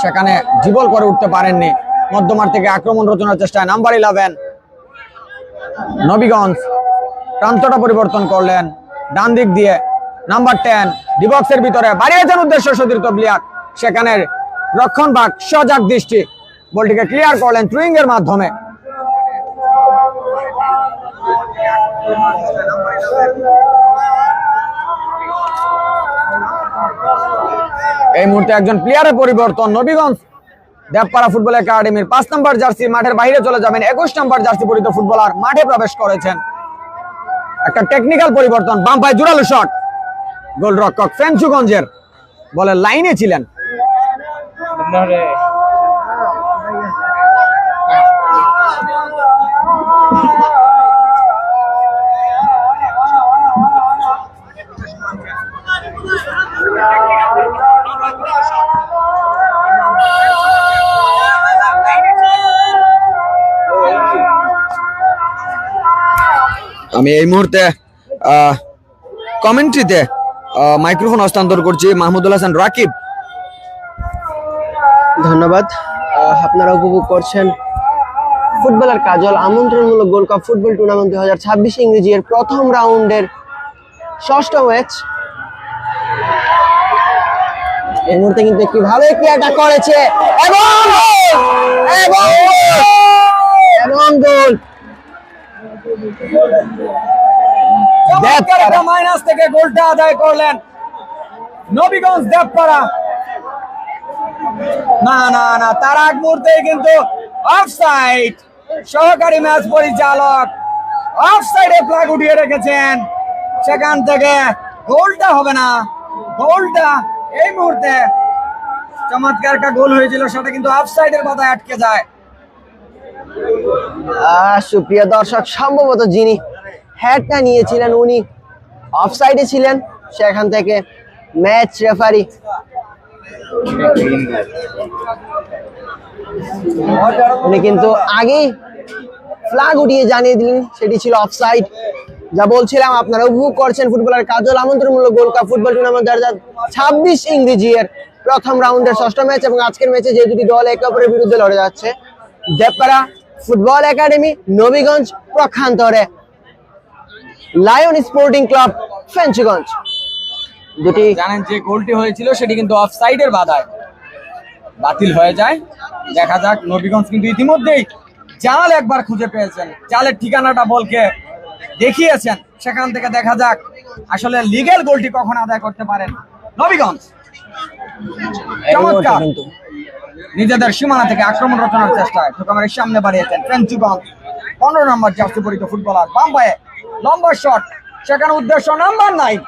সেখানে জীবল করে উঠতে পারেননি। মধ্যমার থেকে আক্রমণ রচনার চেষ্টায় নাম্বার 11 নবীগঞ্জ প্রান্তটা পরিবর্তন করলেন ডান দিক দিয়ে। নাম্বার 10 ডিবক্সের ভিতরে বাড়িয়েছেন উদ্দেশ্য সতীর্থ প্লেয়ার, সেখানে রক্ষণভাগ সজাগ দৃষ্টি বলটিকে ক্লিয়ার করলেন থ্রোয়িং এর মাধ্যমে। এই মুহূর্তে একজন প্লেয়ারের পরিবর্তন। নবীগঞ্জ দেবপাড়া ফুটবল একাডেমির 5 নম্বর জার্সি মাঠের বাইরে চলে যাবেন, 21 নম্বর জার্সি পরিহিত ফুটবলার মাঠে প্রবেশ করেছেন। একটা টেকনিক্যাল পরিবর্তন, বাম পায়ে জোরালো শট, গোলরক্ষক ফেঞ্চুগঞ্জের বলে লাইনে ছিলেন। আমি এই মুহূর্তে কমেন্ট্রিতে মাইক্রোফোন হস্তান্তর করছি মাহমুদুল হাসান রাকিব। ধন্যবাদ। আপনারা উপভোগ করছেন ফুটবলার কাজল আমন্ত্রণমূলক গোল্ড কাপ ফুটবল টুর্নামেন্ট 2026 ইংরেজি এর প্রথম রাউন্ডের ষষ্ঠ ম্যাচ। এই মুহূর্তে কিন্তু একটি ভালো একটি অ্যাটাক করেছে এবং গোল। মাইনাস থেকে গোলটা আদায় করলেন নবীগঞ্জ দেবপাড়া। না না না, তার আগ মুহূর্তে কিন্তু অফসাইড। সহকারী ম্যাচ পরিচালক অফসাইডে ফ্ল্যাগ উঠিয়ে রেখেছেন, সেখান থেকে গোলটা হবে না। গোলটা এই মুহূর্তে চমৎকার একটা গোল হয়েছিল, সেটা কিন্তু অফসাইডের বাধায় আটকে যায়। সুপ্রিয় দর্শক, সম্ভবত যিনি হ্যাটটা নিয়েছিলেন উনি অফসাইডে ছিলেন, সেখান থেকে ম্যাচ রেফারি উনি কিন্তু আগেই ফ্ল্যাগ উঠিয়ে জানিয়ে দিলেন সেটি ছিল অফসাইড। যা বলছিলাম, আপনারা উপভোগ করছেন ফুটবলার কাজল আমন্ত্রণমূলক গোল্ড কাপ ফুটবল টুর্নামেন্ট 2026 ইংরেজি এর প্রথম রাউন্ডের ষষ্ঠ ম্যাচ। এবং আজকের ম্যাচে যে দুটি দল একে অপরের বিরুদ্ধে লড়ে যাচ্ছে, দেবপাড়া ফুটবল একাডেমি নবীগঞ্জ প্রখান্তরে লায়ন স্পোর্টিং ক্লাব ফেঞ্চুগঞ্জ। দুটি জানেন যে গোলটি হয়েছিল সেটি কিন্তু অফসাইডের বাধায় বাতিল হয়ে যায়। দেখা যাক, নবীগঞ্জ কিন্তু ইতিমধ্যেই জাল একবার খুঁজে পেয়েছেন, জালের ঠিকানাটা বলকে দেখিয়েছেন। সেখান থেকে দেখা যাক আসলে লিগ্যাল গোলটি কখন আদায় করতে পারেন নবীগঞ্জ। চমৎকার কিন্তু নিজেদের সীমানা থেকে আক্রমণ রচনার চেষ্টায় ঠোকামারের সামনে বাড়িয়েছেন ফেঞ্চুগঞ্জ 15 নম্বর জার্সি পরিহিত ফুটবলার। বাম পায়ে লম্বা শট, সেখানে উদ্দেশ্য নাম্বার 9,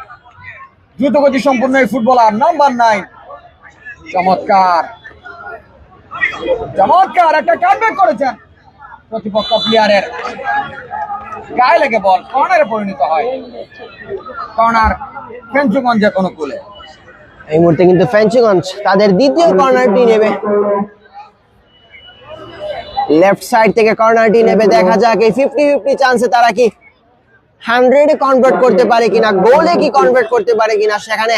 দ্রুতগতি সম্পূর্ণ এই ফুটবলার নাম্বার 9। চমৎকার চমৎকার একটা কাটব্যাক করেছেন, প্রতিপক্ষ প্লেয়ারের গায়ে লেগে বল কর্নারে পরিণত হয়। কর্নার ফেঞ্চুগঞ্জের অনুকূলে। এই মুহূর্তে কিন্তু ফেঞ্চুগঞ্জ তাদের দ্বিতীয় কর্নারটি নেবে, লেফট সাইড থেকে কর্নারটি নেবে। দেখা যাক এই 50-50 চান্সে তারা কি 100-এ কনভার্ট করতে পারে কিনা, গোলে কি কনভার্ট করতে পারে কিনা। সেখানে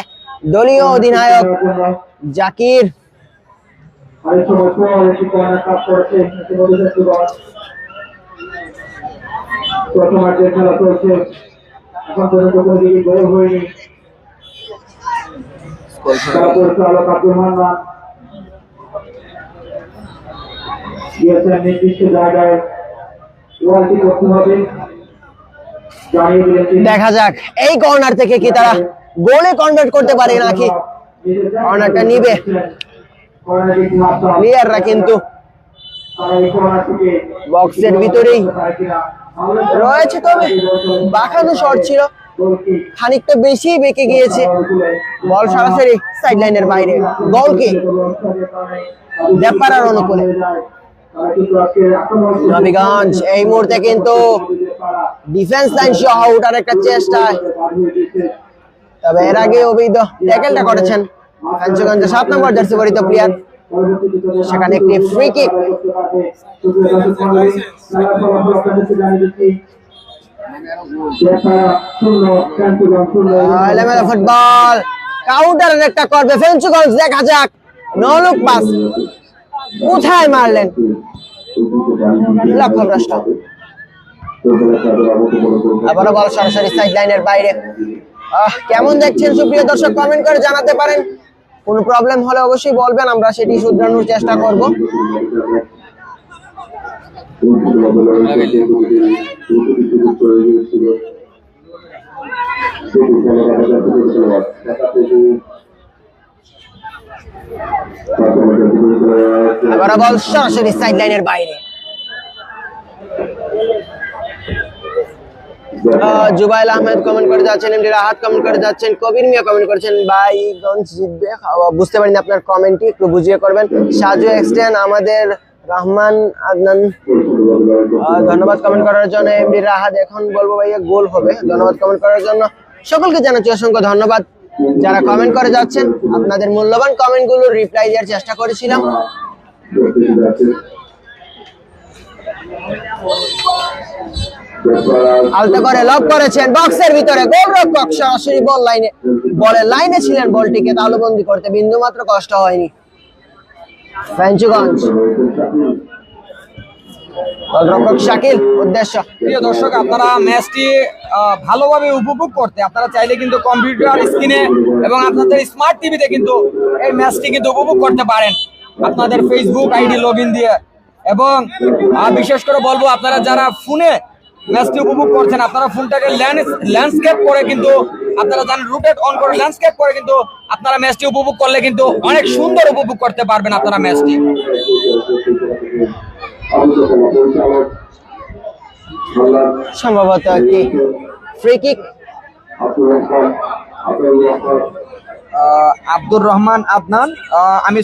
দলীয় অধিনায়ক জাকির প্রথমার্ধের খেলা চলছে, এখন পর্যন্ত কোনো দিকে গোল হয়নি। পরিচালক আব্দুল মান্নান দিয়েছেন নির্দিষ্ট জায়গায় ওয়ালটি করতে হবে, জানিয়ে দিলেন। দেখা যাক এই কর্নার থেকে কি তারা গোলে কনভার্ট করতে পারে নাকি। কর্নারটা নিবে প্লেয়াররা, কিন্তু বক্সের ভিতরেই রয়েছে। তবে বাঁকানো শট ছিল, খানিকটা বেশি বেঁকে গিয়েছে, বল সরাসরি সাইড লাইনের বাইরে। গোল কি দেবপাড়ার অনুকূলে। নবীগঞ্জ এই মুহূর্তে কিন্তু ডিফেন্স লাইন সহ ওঠার একটা চেষ্টা, তবে এর আগে অবৈধ ট্যাকেলটা করেছেন ফেঞ্চুগঞ্জের 7 নম্বর জার্সি পরিহিত প্লেয়ার। সেখানে একটি ফ্রি কিক। ফুটবল কাউন্টারের একটা করবে ফেঞ্চুগঞ্জ। দেখা যাক নলুক পাস কোথায় মারলেন লক্ষ্যভ্রষ্ট। আবারও বল সরাসরি সাইড লাইনের বাইরে। কেমন দেখছেন সুপ্রিয় দর্শক, কমেন্ট করে জানাতে পারেন। কোনো প্রবলেম হলে অবশ্যই বলবেন, আমরা সেটি শুধরানোর চেষ্টা করব। আবার বল সরাসরি সাইড লাইনের বাইরে। জুবাইল আহমেদ কমেন্ট করে যাচ্ছেন, এমডি রাহাত কমেন্ট করে যাচ্ছেন, কবির মিয়া কমেন্ট করেছেন বাইগঞ্জ জিতবে। বুঝতে পারিনি আপনার কমেন্টটি, একটু বুঝিয়ে করবেন। সাজু এক্সটেন, আমাদের রহমান আদনান ধন্যবাদ কমেন্ট করার জন্য। এমডি রাহাত এখন বলবো ভাইয়া গোল হবে। ধন্যবাদ কমেন্ট করার জন্য, সকলকে জানাচ্ছি অসংখ্য ধন্যবাদ যারা কমেন্ট করে যাচ্ছেন। আপনাদের মূল্যবান কমেন্টগুলো রিপ্লাই দেওয়ার চেষ্টা করেছিলাম। আলতো করে লক করেছেন বক্সের ভিতরে, গোলরক্ষক সরাসরি বলের লাইনে ছিলেন, বলটিকে তালুবন্দি করতে বিন্দু মাত্র কষ্ট হয়নি ফেঞ্চুগঞ্জ। গোলরক্ষক শাকিল উদ্দেশ্য। প্রিয় দর্শক, আপনারা ম্যাচটি ভালোভাবে উপভোগ করতে আপনারা চাইলে কিন্তু কম্পিউটার স্ক্রিনে এবং আপনাদের স্মার্ট টিভিতে কিন্তু এই ম্যাচটি কিন্তু উপভোগ করতে পারেন আপনাদের ফেসবুক আইডি লগ ইন দিয়ে। এবং বিশেষ করে বলবো, আপনারা যারা ফোনে ম্যাচটি উপভোগ করছেন, আপনারা ফোনটাকে ল্যান্ডস্কেপ করে কিন্তু আপনারা জানেন রুটেট অন করে ল্যান্ডস্কেপ করে কিন্তু আপনারা ম্যাচটি উপভোগ করলে কিন্তু অনেক সুন্দর উপভোগ করতে পারবেন আপনারা ম্যাচটি। সম্ভবত একটি ফ্রি কিক। আব্দুর রহমান আদনান, আমি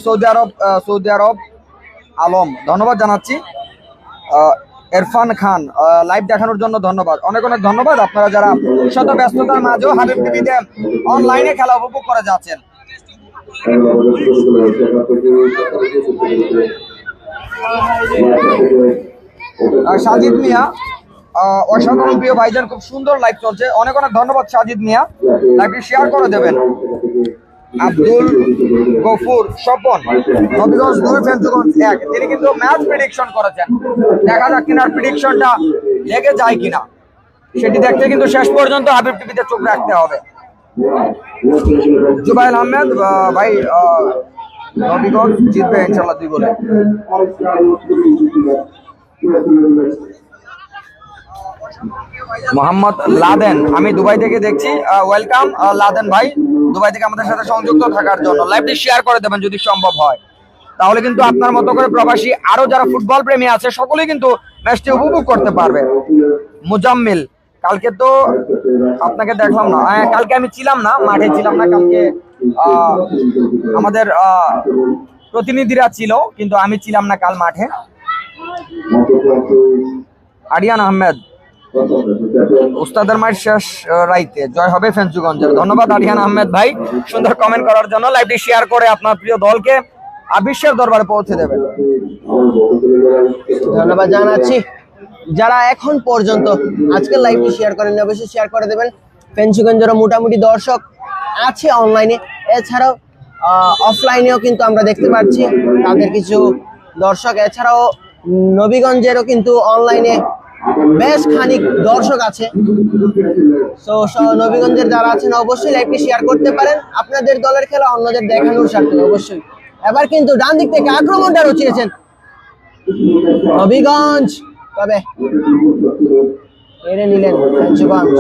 সৌদি আরব আলম, ধন্যবাদ জানাচ্ছি। ইরফান খান, লাইভ দেখানোর জন্য ধন্যবাদ, অনেক অনেক ধন্যবাদ। আপনারা যারা শত ব্যস্ততার মাঝেও হাবিব টিভিতে অনলাইনে খেলা উপভোগ করে যাচ্ছেন। সাজিদ মিয়া, অসাধারণ প্রিয় ভাইজান, খুব সুন্দর লাইভ চলছে, অনেক অনেক ধন্যবাদ সাজিদ মিয়া, লাইভটি শেয়ার করে দেবেন। আব্দুল গফুর স্বপন, নবীগঞ্জ 2 ফেঞ্চুগঞ্জ 1, তিনি কিন্তু ম্যাচ প্রেডিকশন করেছেন। দেখা যাক কিনা প্রেডিকশনটা লেগে যায় কিনা, সেটি দেখতে কিন্তু শেষ পর্যন্ত হাবিব টিভিতে চোখ রাখতে হবে। জুবাইল আহমেদ ভাই, নবীগঞ্জ জিতবে ইনশাল্লাহ 2 গোলে। মোহাম্মদ লাদেন, আমি দুবাই থেকে দেখছি, ওয়েলকাম লাদেন ভাই, দুবাই থেকে আমাদের সাথে সংযুক্ত থাকার জন্য। লাইভটি শেয়ার করে দেবেন যদি সম্ভব হয়, তাহলে কিন্তু আপনার মতো করে প্রবাসী আরো যারা ফুটবল প্রেমী আছে সকলেই কিন্তু ম্যাচটি উপভোগ করতে পারবে। মুজাম্মিল, কালকে তো আপনাকে দেখলাম না, কালকে আমি ছিলাম না, মাঠে ছিলাম না, কালকে আমাদের প্রতিনিধিরা ছিল, কিন্তু আমি ছিলাম না কাল মাঠে। আরিয়ান আহমেদ, উস্তাদের মায়ের শেষ রাইতে জয় হবে ফেঞ্চুগঞ্জের, ধন্যবাদ আরিয়ান আহমেদ ভাই সুন্দর কমেন্ট করার জন্য। লাইভটি শেয়ার করে আপনার প্রিয় দলকে বিশ্বের দরবারে পৌঁছে দেবেন। ধন্যবাদ জানাচ্ছি যারা এখন পর্যন্ত আজকের লাইভটি শেয়ার করেন, অবশ্যই শেয়ার করে দেবেন। ফেঞ্চুগঞ্জেরও মোটামুটি দর্শক আছে অনলাইনে, এছাড়াও অফলাইনেও কিন্তু আমরা দেখতে পাচ্ছি তাদের কিছু দর্শক, এছাড়াও নবীগঞ্জেরও কিন্তু অনলাইনে বেশ খানিক দর্শক আছে। তো নবীগঞ্জের যারা আছেন অবশ্যই লাইভটি শেয়ার করতে পারেন আপনাদের দলের খেলা অন্যদের দেখানোর স্বার্থে অবশ্যই। এবার কিন্তু ডান দিক থেকে আক্রমণটা রচিয়েছেন নবীগঞ্জ, তবে কেড়ে নিলেন ফেঞ্চুগঞ্জ।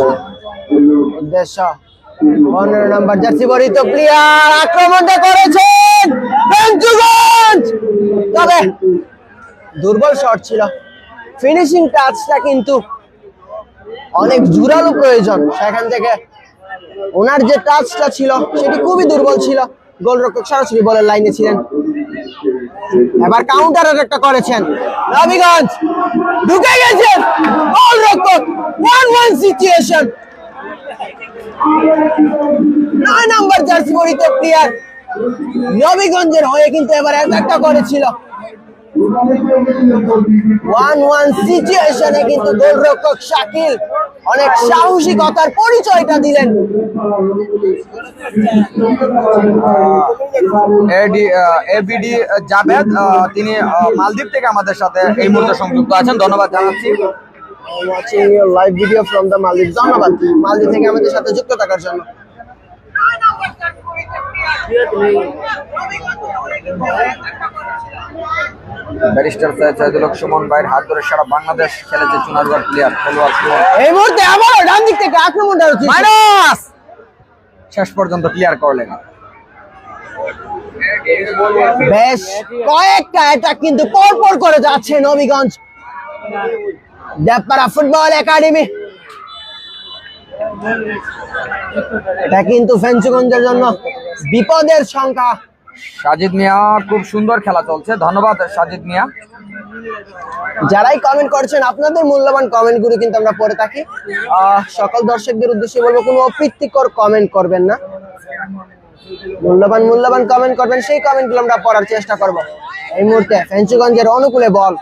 উদ্দেশ্য 15 নম্বর জার্সি পরিহিত প্লেয়ার আক্রমণটা করেছেন ফেঞ্চুগঞ্জ, তবে দুর্বল শট ছিল, ফিনিশিং টাচটা কিন্তু অনেক জোরালো প্রয়োজন, সেখান থেকে ওনার যে টাচটা ছিল সেটি খুবই দুর্বল ছিল। গোলরক্ষক সরাসরি বলের লাইনে ছিলেন। এবার কাউন্টার একটা করেছেন নবীগঞ্জ, ঢুকে গেছেন গোলরক্ষক, 1-1 সিচুয়েশন। 9 নম্বর জার্সি পরিহিত প্লেয়ার নবীগঞ্জের হয়ে কিন্তু এবার একটা করেছিল। 1-1 সিচুয়েশনে কিন্তু গোলরক্ষক শাকিল অনেক সাহসিকতার পরিচয়টা দিলেন। এবিডি জাভেদ, তিনি মালদ্বীপ থেকে আমাদের সাথে এই মুহূর্তে সংযুক্ত আছেন, ধন্যবাদ জানাচ্ছি। Watching your live video from the মালদ্বীপ, ধন্যবাদ মালদ্বীপ থেকে আমাদের সাথে যুক্ত থাকার জন্য। ব্যারিস্টার সাইদুল হক সুমন ভাইয়ের হাত ধরে সারা বাংলাদেশ খেলেছে চুনারগড় প্লেয়ার খেলোয়াড় সুমন। এই মুহূর্তে আবারও ডান দিক থেকে আক্রমণটা হচ্ছে, মাইনাস শেষ পর্যন্ত ক্লিয়ার করলেন। বেশ কয়েকটা অ্যাটাক কিন্তু পরপর করে যাচ্ছে নবীগঞ্জ দেবপাড়া ফুটবল একাডেমি। এটা কিন্তু ফেঞ্চুগঞ্জের জন্য বিপদের সংখ্যা। সাজিদ মিয়া, খুব সুন্দর খেলা চলছে, ধন্যবাদ সাজিদ মিয়া। যারাই কমেন্ট করছেন আপনাদের মূল্যবান কমেন্টগুলো কিন্তু আমরা পড়ে থাকি। সকল দর্শকদের উদ্দেশ্যে বলবো কোনো অপ্রীতিকর কমেন্ট করবেন না, মূল্যবান কমেন্ট করবেন, সেই কমেন্টগুলো আমরা পড়ার চেষ্টা করব। এই মুহূর্তে ফেঞ্চুগঞ্জের অনুকূলে বল,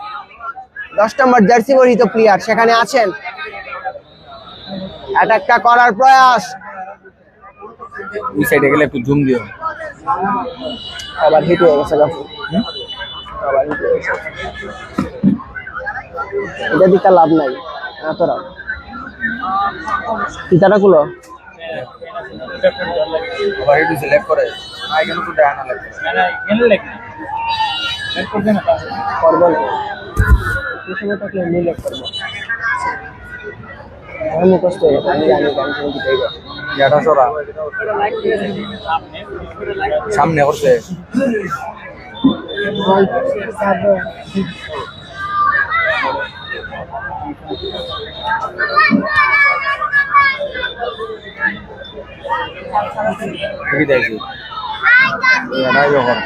10 নম্বর জার্সি পরিহিত প্লেয়ার সেখানে আছেন অ্যাটাকটা করার প্রয়াস, ওই সাইডে গেলে একটু জুম দিও। আবার হিট হয়ে গেছে গাফু, আবার হিট হয়ে গেছে। এটা দিকে লাভ নাই এতটা পিতাটা গুলো আবার একটু সিলেক্ট করে আই কেন তো দেখানো লাগবে না গেলে লাগে লেট করবে না করবো না এই সময়টাকে নিলে করবো। আমার মুখস্থ হয়ে গেছে, আমি জানি গান শুনে দিতেই গেছে। এটা সরা সামনে করছে ঠিকই দেখছি এটাই যখন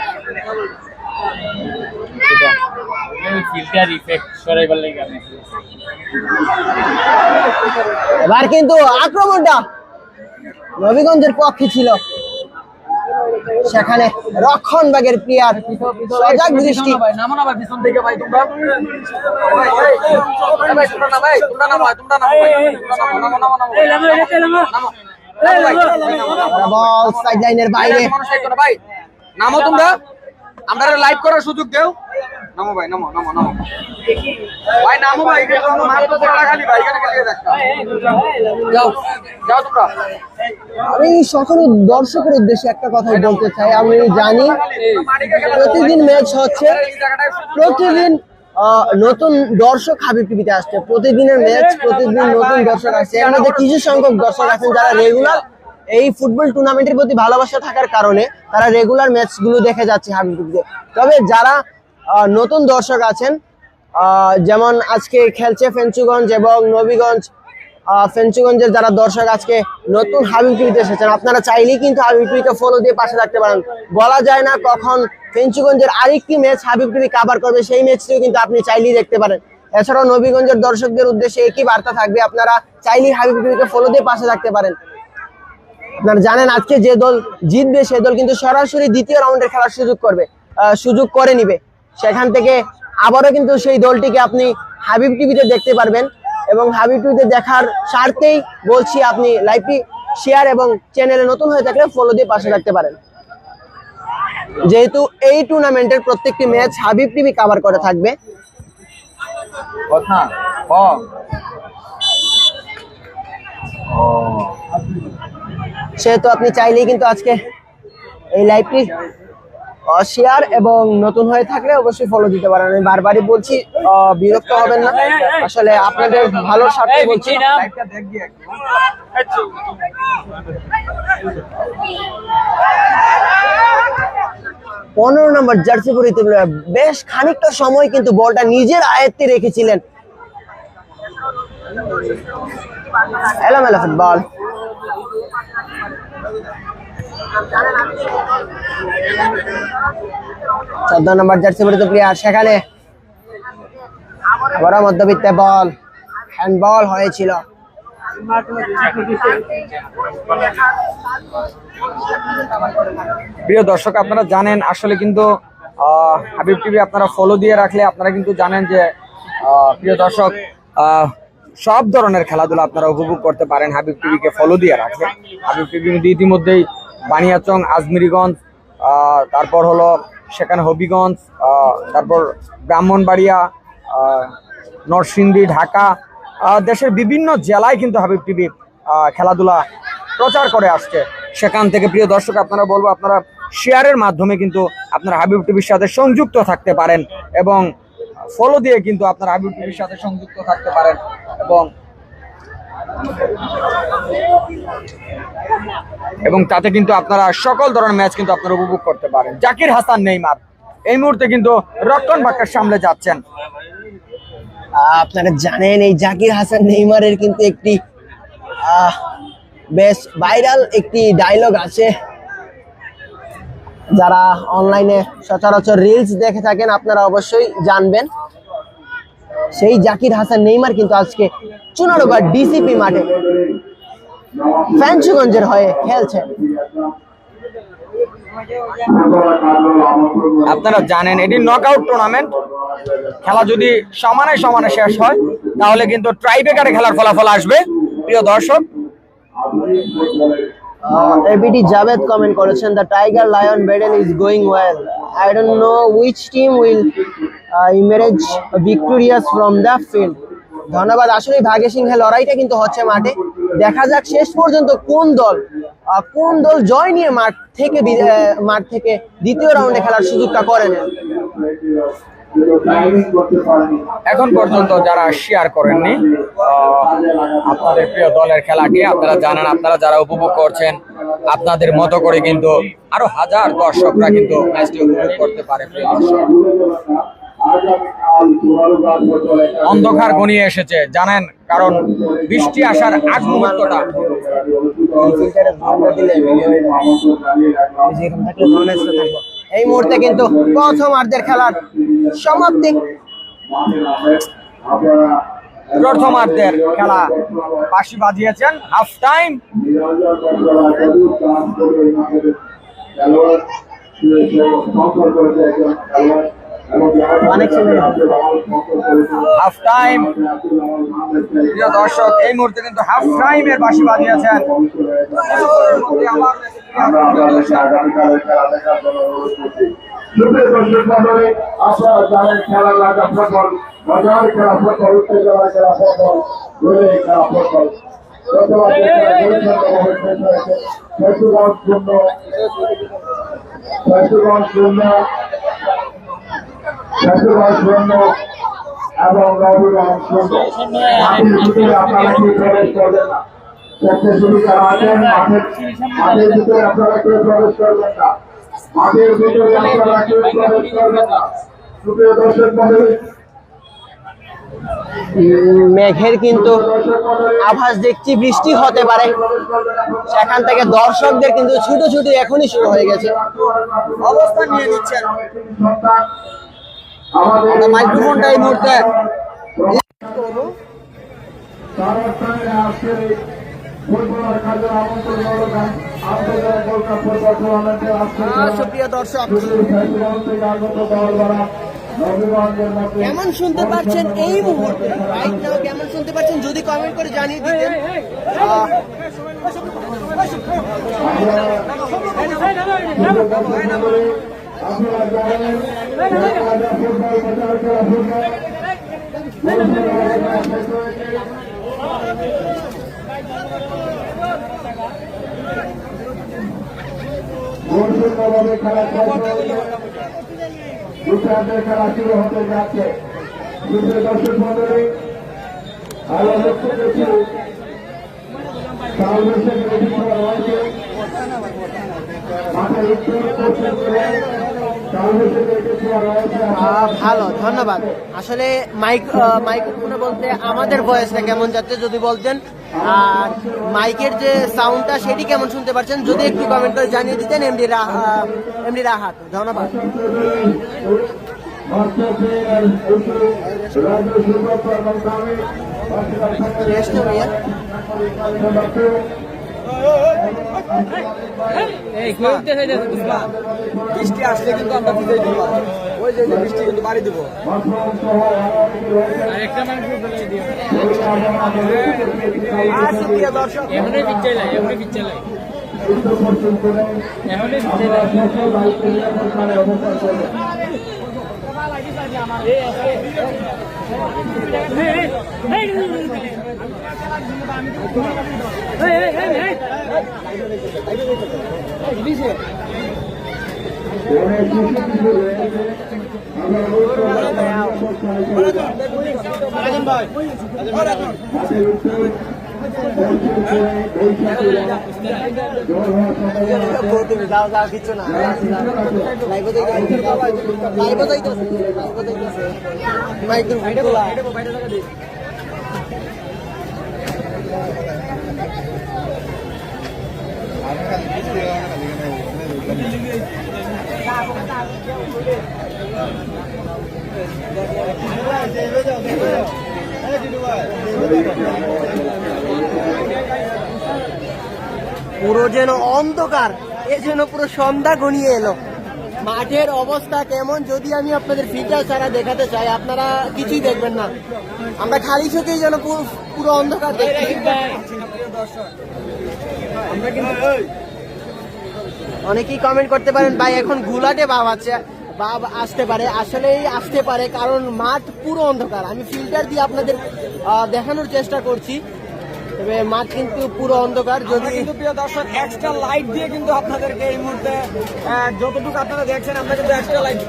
ফিল্টার ইফেক্ট সরাইবার লাগে আমি এবার কিন্তু আক্রমণটা নবীগঞ্জের পক্ষে ছিল, সেখানে রক্ষণভাগের প্লেয়ার সজাগ দৃষ্টি। নামো না ভাই পিছন থেকে ভাই তোমরা ভাই তোমরা না ভাই তোমরা নামো তোমরা নামো ভাই নামো নামো নামো এই লামো এটা লামো বল সাইড লাইনের বাইরে, ভাই নামো তোমরা, আমরা লাইভ করার সুযোগ দেও। নামো ভাই নামো নামো নামো ভাই নামো ভাই মাত্র তোরা খালি ভাই এখানে খেলে দেখা যাও যাও তোমরা। আমি সকল দর্শকের উদ্দেশ্যে একটা কথাই বলতে চাই, আমি জানি প্রতিদিন ম্যাচ হচ্ছে, প্রতিদিন নতুন দর্শক হাবিব টিভিতে আসছে, প্রতিদিনের ম্যাচ প্রতিদিন নতুন দর্শক আসছে। এর মধ্যে কিছু সংখ্যক দর্শক আছেন যারা রেগুলার এই ফুটবল টুর্নামেন্টের প্রতি ভালোবাসা থাকার কারণে তারা রেগুলার ম্যাচগুলো দেখে যাচ্ছে হাবিব টিভিতে। তবে যারা নতুন দর্শক আছেন, যেমন আজকে খেলছে ফেঞ্চুগঞ্জ এবং নবীগঞ্জ, ফেঞ্চুগঞ্জের যারা দর্শক আজকে নতুন হাবিব টিভিতে এসেছেন, আপনারা চাইলেই কিন্তু হাবিব টিভিকে ফলো দিয়ে পাশে থাকতে পারেন। বলা যায় না কখন ফেঞ্চুগঞ্জের আরেকটি ম্যাচ হাবিব টিভি কভার করবে, সেই ম্যাচটিও কিন্তু আপনি চাইলেই দেখতে পারেন। এছাড়াও নবীগঞ্জের দর্শকদের উদ্দেশ্যে একই বার্তা থাকবে, আপনারা চাইলেই হাবিব টিভিকে ফলো দিয়ে পাশে থাকতে পারেন। আপনারা জানেন আজকে যে দল জিতবে সে দল কিন্তু সরাসরি দ্বিতীয় রাউন্ডের খেলার সুযোগ করে নিবে, সেখান থেকে আবারও কিন্তু সেই দলটিকে আপনি হাবিব টিভিতে দেখতে পারবেন। এবং হাবিব টিভিতে দেখার স্বার্থেই বলছি, আপনি লাইভটি শেয়ার এবং চ্যানেলে নতুন হয়ে থাকলে ফলো দিয়ে পাশে রাখতে পারেন। যেহেতু এই টুর্নামেন্টের প্রত্যেকটি ম্যাচ হাবিব টিভি কভার করে থাকবে, কথা সেহেতু আপনি চাইলেই কিন্তু আজকে এই লাইভটি শেয়ার এবং নতুন হয়ে থাকলে অবশ্যই ফলো দিতে পারেন। আমি বারবারই বলছি, বিরক্ত হবেন না, আসলে আপনাদের ভালো স্বার্থে বলছি। 15 নম্বর জার্সি পরিহিত বেশ খানিকটা সময় কিন্তু বলটা নিজের আয়ত্তে রেখেছিলেন। এলোমেলো ফুটবল, 14 নম্বর জার্সি পরিহিত প্লেয়ার, সেখানে বড় মধ্যবিত্তে বল, হ্যান্ডবল হয়েছিল। প্রিয় দর্শক, আপনারা জানেন আসলে কিন্তু হাবিব টিভি আপনারা ফলো দিয়ে রাখলে আপনারা কিন্তু জানেন যে প্রিয় দর্শক সব ধরনের খেলাধুলা আপনারা উপভোগ করতে পারেন হাবিব টিভিকে ফলো দিয়ে রাখলে। হাবিব টিভি কিন্তু ইতিমধ্যেই বানিয়াচং, আজমিরিগঞ্জ, তারপর হলো সেখানে হবিগঞ্জ, তারপর ব্রাহ্মণবাড়িয়া, নরসিংদী, ঢাকা, দেশের বিভিন্ন জেলায় কিন্তু হাবিব টিভি খেলাধুলা প্রচার করে আসছে। সেখান থেকে প্রিয় দর্শক আপনারা বলবো, আপনারা শেয়ারের মাধ্যমে কিন্তু আপনারা হাবিব টিভির সাথে সংযুক্ত থাকতে পারেন এবং ফলো দিয়ে কিন্তু আপনারা হাবিব টিভির সাথে সংযুক্ত থাকতে পারেন এবং তাতে কিন্তু আপনারা সকল ধরনের ম্যাচ কিন্তু আপনারা উপভোগ করতে পারেন। জাকির হাসান নেইমার এই মুহূর্তে কিন্তু রক্ষণ ভাগের সামনে যাচ্ছেন। আপনারা জানেন এই জাকির হাসান নেইমারের কিন্তু একটি বেশ ভাইরাল একটি ডায়লগ আছে, যারা অনলাইনে সচরাচর রিলস দেখে থাকেন আপনারা অবশ্যই জানবেন। সেই জাকির হাসান নেইমার কিন্তু আজকে চুনারুঘাট ডিসিপি মাঠে ফেঞ্চুগঞ্জের হয়ে খেলছে। আপনারা জানেন এটি নকআউট টুর্নামেন্ট, খেলা যদি সমানে সমানে শেষ হয় তাহলে কিন্তু ট্রাইব্রেকারে খেলার ফলাফল আসবে। প্রিয় দর্শক, এবিটি জাভেদ কমেন্ট করেছেন, the tiger lion battle is going well, I don't know which team will emerge victorious from the field. ধন্যবাদ। আসলে ভাগ্য সিংহে লড়াইটা কিন্তু হচ্ছে মাঠে, দেখা যাক শেষ পর্যন্ত কোন দল জয় নিয়ে মাঠ থেকে দ্বিতীয় রাউন্ডে খেলার সুযোগটা করে নেন। এখন পর্যন্ত যারা শেয়ার করেননি আপনাদের প্রিয় দলের খেলাটি, আপনারা জানেন, আপনারা যারা উপভোগ করছেন আপনাদের মতো করে কিন্তু আরো হাজার দর্শকরা কিন্তু ম্যাচটি উপভোগ করতে পারে। প্রিয় দর্শক, অন্ধকার ঘনিয়ে এসেছে জানেন, কারণ বৃষ্টি আসার আগ মুহূর্তটা। এই মুহূর্তে কিন্তু প্রথমার্ধের খেলার সমাপ্তি। প্রথমার্ধের খেলা বাঁশি বাজিয়েছেন, হাফ টাইম। Half time. প্রিয় দর্শক, এই মুহূর্তে কিন্তু হাফ টাইমের বাঁশি বাজিয়েছেন। আপনারা জানেন খেলা লাগা ফুটবল, মজার খেলা ফুটবল, উত্তেজনা খেলা ফুটবল, দূরে খেলা ফুটবল। এবং রবিগঞ্জ শূন্য। মাঠের ভিতরে আপনারা কেউ প্রবেশ করবেন না। স্বেচ্ছাসেবী যারা আছেন মাঠের ভিতরে আপনারা কেউ প্রবেশ করবেন না। মাঠের ভিতরে আপনারা কেউ প্রবেশ করবেন না। সুপ্রিয় দর্শক মণ্ডলী, মেঘের কিন্তু আভাস দেখছি, বৃষ্টি হতে পারে। সেখান থেকে দর্শকদের কিন্তু ছুটোছুটি এখনই শুরু হয়ে গেছে, অবস্থান নিয়ে নিচ্ছেন। আমরা মাইক্রোফোনটা এই মুহূর্তে সুপ্রিয় দর্শক, কেমন শুনতে পাচ্ছেন এই মুহূর্তে, রাইট নাও কেমন শুনতে পাচ্ছেন যদি কমেন্ট করে জানিয়ে দিতেন। খেলা শুরু হতে যাচ্ছে। দর্শক মন্ডলী, আরো লক্ষ্য করছি ভালো, ধন্যবাদ। আসলে মাইক্রোফোনে বলতে আমাদের ভয়েসটা কেমন যাচ্ছে যদি বলতেন, আর মাইকের যে সাউন্ডটা সেটি কেমন শুনতে পাচ্ছেন যদি একটু কমেন্ট করে জানিয়ে দিতেন। এমডি রাহাত, ধন্যবাদ। বৃষ্টি আসলে কিন্তু আমরা ভিজে দিব, ওই যে বৃষ্টি কিন্তু বাড়ি দিব। কিছু না, পুরো যেন অন্ধকার, এ যেন পুরো সন্ধ্যা ঘনিয়ে এলো। মাঠের অবস্থা কেমন যদি আমি আপনাদের ফিচার ছাড়া দেখাতে চাই, আপনারা কিছুই দেখবেন না। আমরা খালি চোখেই যেন পুরো অন্ধকার দেখছি। অনেকেই কমেন্ট করতে পারেন ভাই এখন ঘোলাটে ভাব আছে, ভাব আসতে পারে, আসলেই আসতে পারে, কারণ মাঠ পুরো অন্ধকার। আমি ফিল্টার দিয়ে আপনাদের দেখানোর চেষ্টা করছি, তবে মাঠ কিন্তু পুরো অন্ধকার। যদি কিন্তু প্রিয় দর্শক এক্সট্রা লাইট দিয়ে কিন্তু আপনাদেরকে এই মুহূর্তে যতটুকু আপনারা দেখছেন আমরা কিন্তু এক্সট্রা লাইট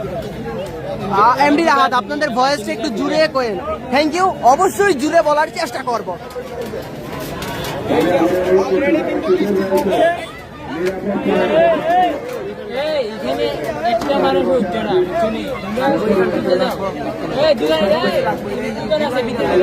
এমডি রাহাত আপনাদের ভয়েসটা একটু জুড়ে করেন। থ্যাংক ইউ, অবশ্যই জুড়ে বলার চেষ্টা করব। এখানে একটা মানুষ উঠছে না, শুনি এই দুজন আছে ভিতরে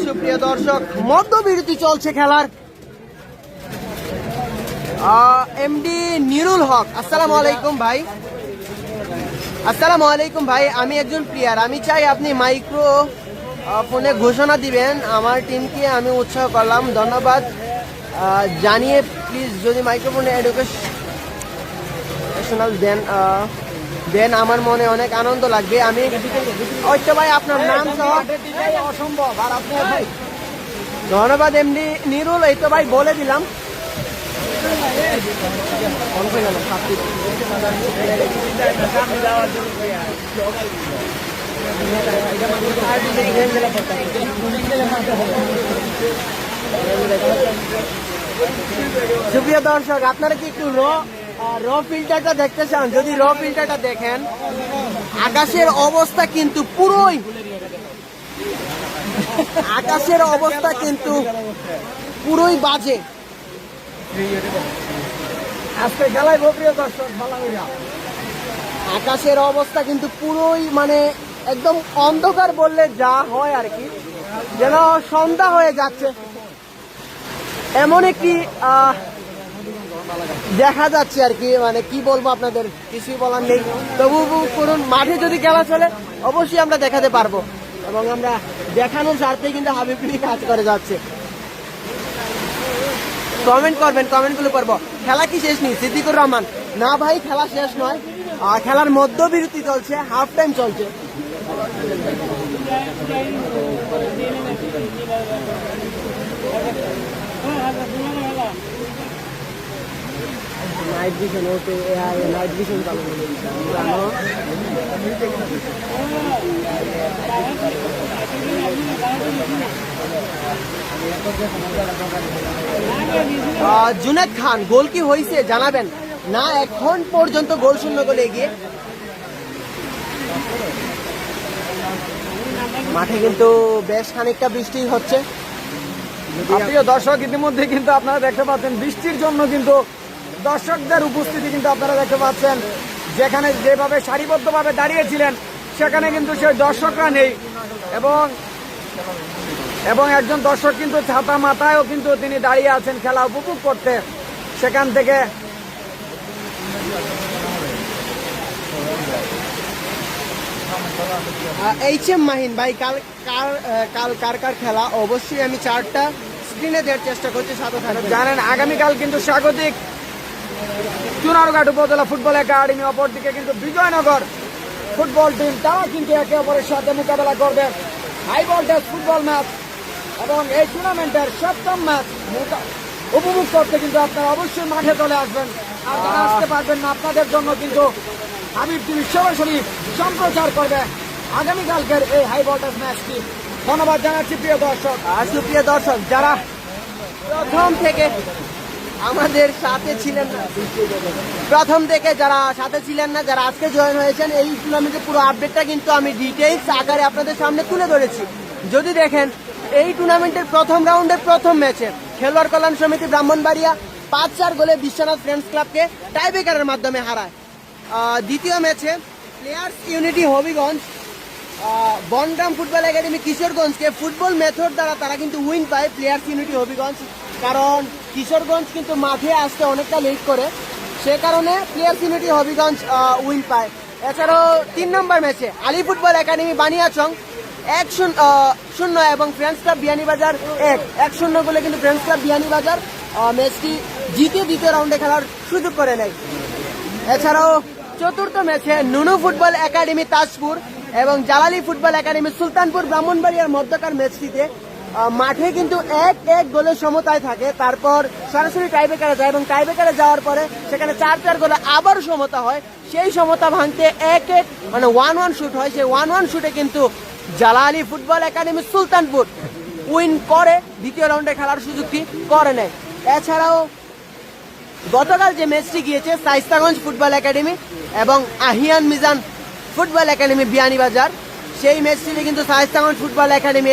সুপ্রিয় দর্শক, মধ্যবিরতি চলছে খেলার। এমডি নিরুল হক, আসসালামু আলাইকুম ভাই। আসসালামু আলাইকুম ভাই, আমি একজন প্লেয়ার, আমি চাই আপনি মাইক্রো ফোনে ঘোষণা দিবেন, আমার টিমকে আমি উৎসাহ করলাম, ধন্যবাদ জানিয়ে প্লিজ যদি মাইক্রোফোনে এডুকেশনাল দেন আমার মনে অনেক আনন্দ লাগবে। আমি ওইটা ভাই আপনার নাম সহ অসম্ভব আর আপনি ধন্যবাদ এমডি নিরুল, এই তো ভাই বলে দিলাম। সুপ্রিয় দর্শক, আপনারা কি একটু র ফিল্টারটা দেখতে চান? যদি র ফিল্টারটা দেখেন, আকাশের অবস্থা কিন্তু পুরোই, আকাশের অবস্থা কিন্তু পুরোই বাজে। আজকে খেলায় প্রিয় দর্শক ভালো আকাশের অবস্থা কিন্তু পুরোই মানে একদম অন্ধকার বললে যা হয় আর কি, যেন সন্ধ্যা হয়ে যাচ্ছে এমন একটি দেখা যাচ্ছে আর কি। মানে কি বলবো আপনাদের, কিছুই বলার নেই। তবু করুন, মাঠে যদি খেলা চলে অবশ্যই আমরা দেখাতে পারবো, এবং আমরা দেখানোর স্বার্থে কিন্তু হাবিব টিভি কাজ করে যাচ্ছে। কমেন্ট করবেন, কমেন্টগুলো করবো। খেলা কি শেষ নেই? সিদ্দিকুর রহমান, না ভাই খেলা শেষ নয়, খেলার মধ্যবিরতি চলছে, হাফ টাইম চলছে। नाइट विजन होते नाइट विजन चालू जुनेद खान गोल की হইছে জানাবেন না, এখন পর্যন্ত গোল শূন্য গোলে এগিয়ে। মাঠে কিন্তু বেশ খানিকটা বৃষ্টি হচ্ছে। প্রিয় দর্শক, ইতিমধ্যে কিন্তু আপনারা দেখতে পাচ্ছেন বৃষ্টির জন্য কিন্তু দর্শকদের উপস্থিতি কিন্তু আপনারা দেখতে পাচ্ছেন। যেখানে যেভাবে সারিবদ্ধভাবে দাঁড়িয়েছিলেন সেখানে কিন্তু সেই দর্শকরা নেই, এবং একজন দর্শক কিন্তু ছাতা মাথায়ও কিন্তু তিনি দাঁড়িয়ে আছেন খেলা উপভোগ করতে। সেখান থেকে এইচএম মাহিন ভাই, কার খেলা অবশ্যই আমি চারটা স্ক্রিনে দেওয়ার চেষ্টা করছি। জানেন আগামীকাল কিন্তু স্বাগতিক চুনারঘাট উপজেলা ফুটবল একাডেমি, অপরদিকে কিন্তু বিজয়নগর ফুটবল টিম, তারা কিন্তু একে অপরের সাথে মোকাবেলা করবে। হাই ভোল্টেজ ফুটবল ম্যাচ এবং এই টুর্নামেন্টের 7ম ম্যাচ উপভোগ করতে কিন্তু আপনারা অবশ্যই মাঠে চলে আসবেন। আর যারা আসতে পারবেন না, আপনাদের জন্য কিন্তু হাবিব টিভি সরাসরি সম্প্রচার করবে আগামীকালকের এই হাই ভোল্টেজ ম্যাচটি। ধন্যবাদ জানাচ্ছি প্রিয় দর্শক। সুপ্রিয় দর্শক, যারা প্রথম থেকে আমাদের সাথে ছিলেন না, যারা আজকে জয়েন হয়েছেন, এই টুর্নামেন্টের পুরো আপডেটটা কিন্তু আমি ডিটেইলস আকারে আপনাদের সামনে তুলে ধরেছি। যদি দেখেন এই টুর্নামেন্টের প্রথম রাউন্ডের প্রথম ম্যাচে খেলোয়াড় কল্যাণ সমিতি ব্রাহ্মণবাড়িয়া 5-4 গোলে বিশ্বনাথ ফ্রেন্ডস ক্লাবকে টাইব্রেকারের মাধ্যমে হারায়। দ্বিতীয় ম্যাচে প্লেয়ার্স ইউনিটি হবিগঞ্জ বনগ্রাম ফুটবল একাডেমি কিশোরগঞ্জকে ফুটবল মেথড দ্বারা তারা কিন্তু উইন পায় প্লেয়ার্স ইউনিটি হবিগঞ্জ, কারণ কিশোরগঞ্জ কিন্তু মাঠে আসতে অনেকটা লেট করে, সে কারণে প্লেয়ার্স ইউনিটি হবিগঞ্জ উইন পায়। এছাড়াও 3 নম্বর ম্যাচে আলী ফুটবল একাডেমি বানিয়াচং 1-0 এবং ফ্রেন্ডস ক্লাব বিয়ানীবাজার 1-0 বলে কিন্তু ফ্রেন্ডস ক্লাব বিয়ানীবাজার ম্যাচটি জিতে দ্বিতীয় রাউন্ডে খেলার সুযোগ করে নেয়। এছাড়াও চতুর্থ ম্যাচে নুনু ফুটবল একাডেমি তাজপুর এবং জালালি ফুটবল একাডেমি সুলতানপুর ব্রাহ্মণবাড়িয়ার মধ্যকার ম্যাচটিতে মাঠে কিন্তু 1-1 গোলের সমতায় থাকে, তারপর সরাসরি টাইব্রেকারে যায় এবং টাইব্রেকারে যাওয়ার পরে সেখানে 4-4 গোলে আবার সমতা হয়। সেই সমতা ভাঙতে 1-1 মানে 1-1 শুট হয়, সেই 1-1 শুটে কিন্তু জালালি ফুটবল একাডেমি সুলতানপুর উইন করে দ্বিতীয় রাউন্ডে খেলার সুযোগটি করে নেয়। এছাড়াও গতকাল যে ম্যাচটি গিয়েছে শাইস্তাগঞ্জ ফুটবল একাডেমি এবং আহিয়ান মিজান ফুটবল একাডেমি বিয়ানীবাজার, সেই ম্যাচটিতে কিন্তু শাইস্তাগঞ্জ ফুটবল একাডেমি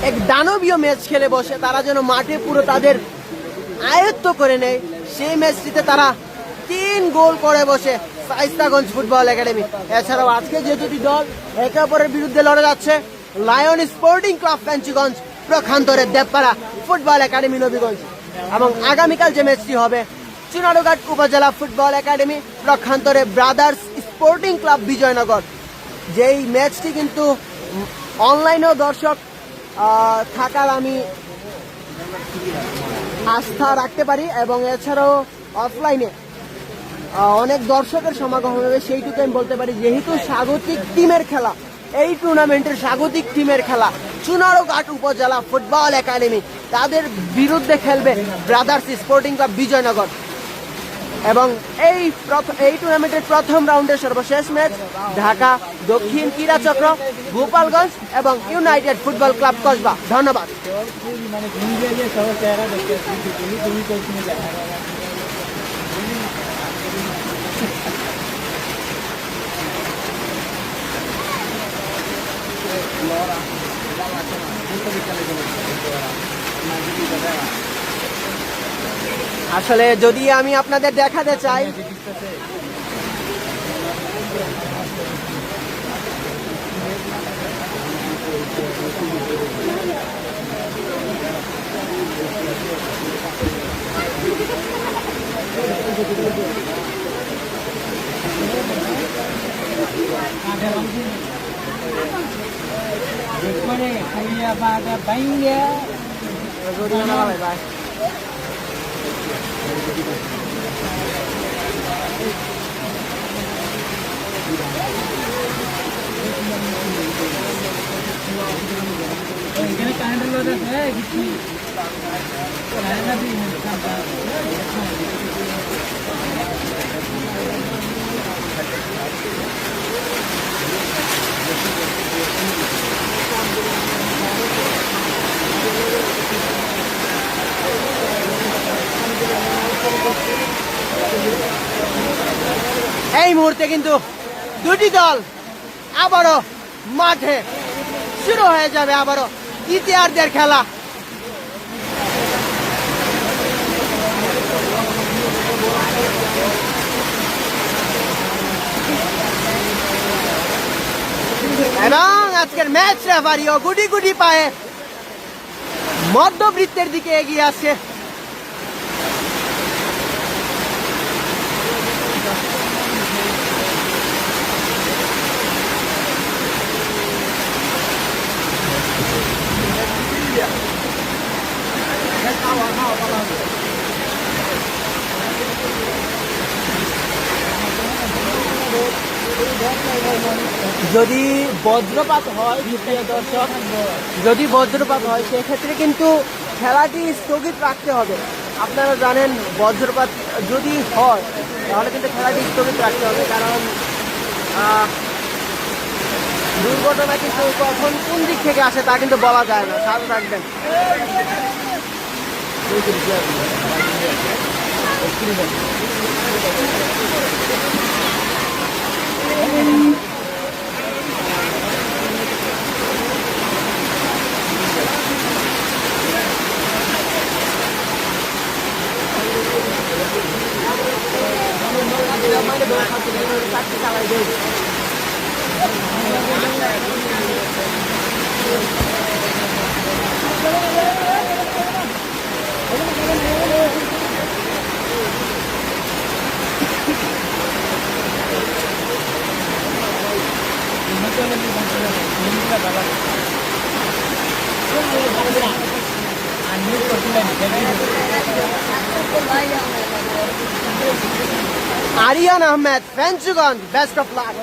এক দানবীয় ম্যাচ খেলে বসে, তারা যেন মাঠে পুরো তাদের আয়ত্ত করে নেয়। সেই ম্যাচটিতে তারা 3 গোল করে বসে শাইস্তাগঞ্জ ফুটবল একাডেমি। এছাড়াও আজকে যে দুটি দল একে অপরের বিরুদ্ধে লড়ে যাচ্ছে, লায়ন স্পোর্টিং ক্লাব ফেঞ্চুগঞ্জ প্রখান্তরের দেবপাড়া ফুটবল একাডেমি নবীগঞ্জ, এবং আগামীকাল যে ম্যাচটি হবে চুনারুঘাট উপজেলা ফুটবল একাডেমি প্রখান্তরে ব্রাদার্স স্পোর্টিং ক্লাব বিজয়নগর। যেই ম্যাচটি কিন্তু অনলাইনেও দর্শক থাকার আমি আস্থা রাখতে পারি, এবং এছাড়াও অফলাইনে অনেক দর্শকের সমাগম হবে সেইটুকু আমি বলতে পারি, যেহেতু স্বাগতিক টিমের খেলা, এই টুর্নামেন্টের স্বাগতিক টিমের খেলা চুনারুঘাট উপজেলা ফুটবল একাডেমি, তাদের বিরুদ্ধে খেলবে ব্রাদার্স স্পোর্টিং ক্লাব বিজয়নগর। এবং এই টুর্নামেন্টের প্রথম রাউন্ডের সর্বশেষ ম্যাচ ঢাকা দক্ষিণ ক্রীড়াচক্র গোপালগঞ্জ এবং ইউনাইটেড ফুটবল ক্লাব কসবা। ধন্যবাদ। মানে সবার চেহারা দেখতে তুমি আসলে যদি আমি আপনাদের দেখাতে চাই, এখানে কারেন্টের লোড আছে কিছু এই মুহূর্তে কিন্তু দুটি দল আবারও মাঠে শুরু হয়ে যাবে, আবারও দ্বিতীয়ার্ধের খেলা। এবং আজকের ম্যাচ রেফারিও গুটি গুটি পায়ে মধ্যবৃত্তের দিকে এগিয়ে আসছে। যদি বজ্রপাত হয়, প্রিয় দর্শক, যদি বজ্রপাত হয় সেক্ষেত্রে কিন্তু খেলাটি স্থগিত রাখতে হবে। আপনারা জানেন বজ্রপাত যদি হয় তাহলে কিন্তু খেলাটি স্থগিত রাখতে হবে, কারণ দুর্ঘটনা কিন্তু কখন কোন দিক থেকে আসে তা কিন্তু বলা যায় না। সাথে থাকবেন। Ariyan Ahmed, Fenchuganj, best of luck.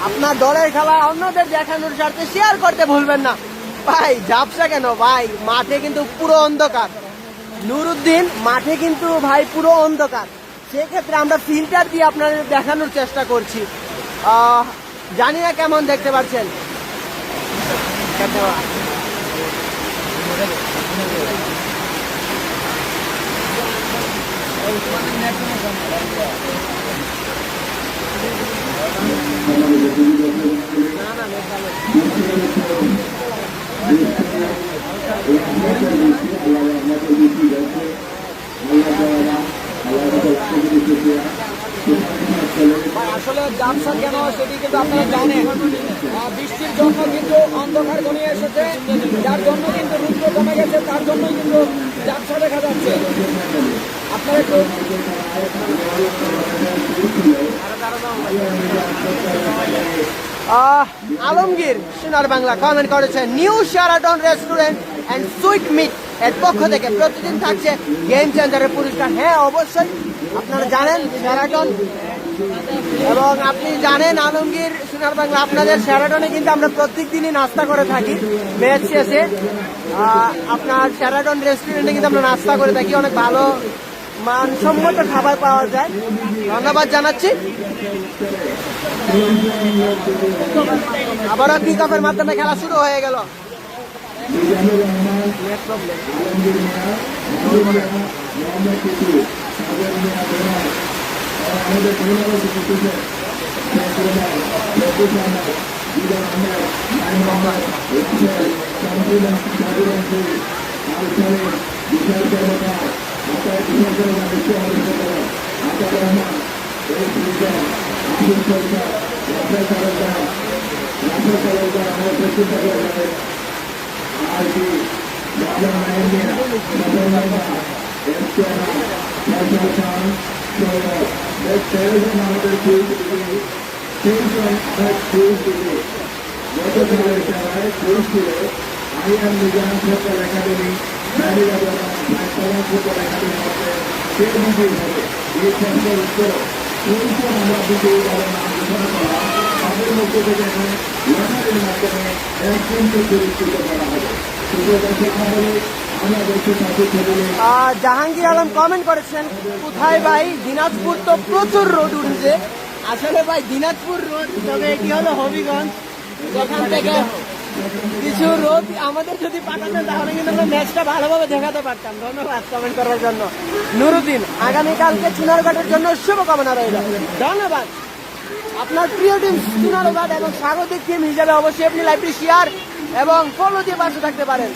আপনার দলের খেলা অন্যদের দেখানোর স্বার্থে শেয়ার করতে ভুলবেন না। ভাই ঝাপসা কেন ভাই, মাঠে কিন্তু পুরো অন্ধকার। নুরুদ্দিন, মাঠে কিন্তু ভাই পুরো অন্ধকার, সেক্ষেত্রে আমরা ফিল্টার দিয়ে আপনাদের দেখানোর চেষ্টা করছি। জানি না কেমন দেখতে পাচ্ছেন। আসলে জামসা কেন সেটি কিন্তু আপনারা জানেন, বৃষ্টির জন্য কিন্তু অন্ধকার ঘনিয়ে এসেছে, যার জন্য কিন্তু রুদ্র কমে গেছে, তার জন্যই কিন্তু জামসা দেখা যাচ্ছে। আপনারা একটু আলমগীর সোনার বাংলা কমেন্ট করেছে, new Sheraton restaurant and sweet meat এর পক্ষ থেকে প্রতিদিন থাকছে গেম চেঞ্জারের পুরস্কার। হ্যাঁ অবশ্যই, আপনারা জানেন শেরাটন, এবং আপনি জানেন আলমগীর সোনার বাংলা, আপনাদের শেরাটনে কিন্তু আমরা প্রত্যেক দিনই নাস্তা করে থাকি। ম্যাচ শেষে আপনার শেরাটন রেস্টুরেন্টে কিন্তু আমরা নাস্তা করে থাকি, অনেক ভালো মানসম্মত খাবার পাওয়া যায়। ধন্যবাদ জানাচ্ছি। আবারও কিক অফের মাধ্যমে খেলা শুরু হয়ে গেল। জাহাঙ্গীর আলম কমেন্ট করেছেন, কোথায় ভাই দিনাজপুর তো প্রচুর রোদ উঠেছে। আসলে ভাই দিনাজপুর রোদ, তবে এটি হলো হবিগঞ্জ, যেখান থেকে কিছু রোদ আমাদের যদি পাঠাতেন তাহলে কিন্তু আমরা ম্যাচটা ভালোভাবে দেখাতে পারতাম। ধন্যবাদ কমেন্ট করার জন্য। নুরুদ্দিন, আগামীকালকে চুনারঘাটের জন্য শুভকামনা রইল। ধন্যবাদ। আপনার প্রিয় টিম চুনারঘাট এবং স্বাগতিক টিম হিসেবে অবশ্যই আপনি লাইভটি শেয়ার এবং ফলো দিয়ে পাশে থাকতে পারেন।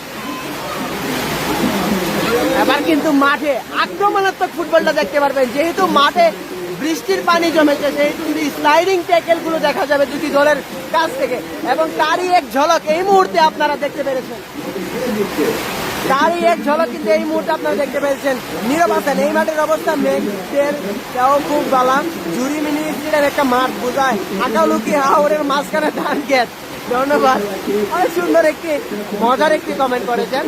এবার কিন্তু মাঠে আক্রমণাত্মক ফুটবলটা দেখতে পারবেন, যেহেতু মাঠে বৃষ্টির পানি জমেছে, সেহেতু স্লাইডিং ট্যাকেল গুলো দেখা যাবে দুটি দলের কাছ থেকে, এবং তারই এক ঝলক এই মুহূর্তে আপনারা দেখতে পেরেছেন। তারই এক ঝলক কিন্তু এই মুহূর্তে আপনারা দেখতে পেয়েছেন। নীরব হাসান, এই মাঠের অবস্থা মেঘের তাও খুব বালাম, জুরি মিনি স্টেডিয়াম একটা মাঠ বোঝায়, আকালুকি হাওরের মাঝখানে ধান ক্ষেত। ধন্যবাদ, অনেক সুন্দর একটি মজার একটি কমেন্ট করেছেন।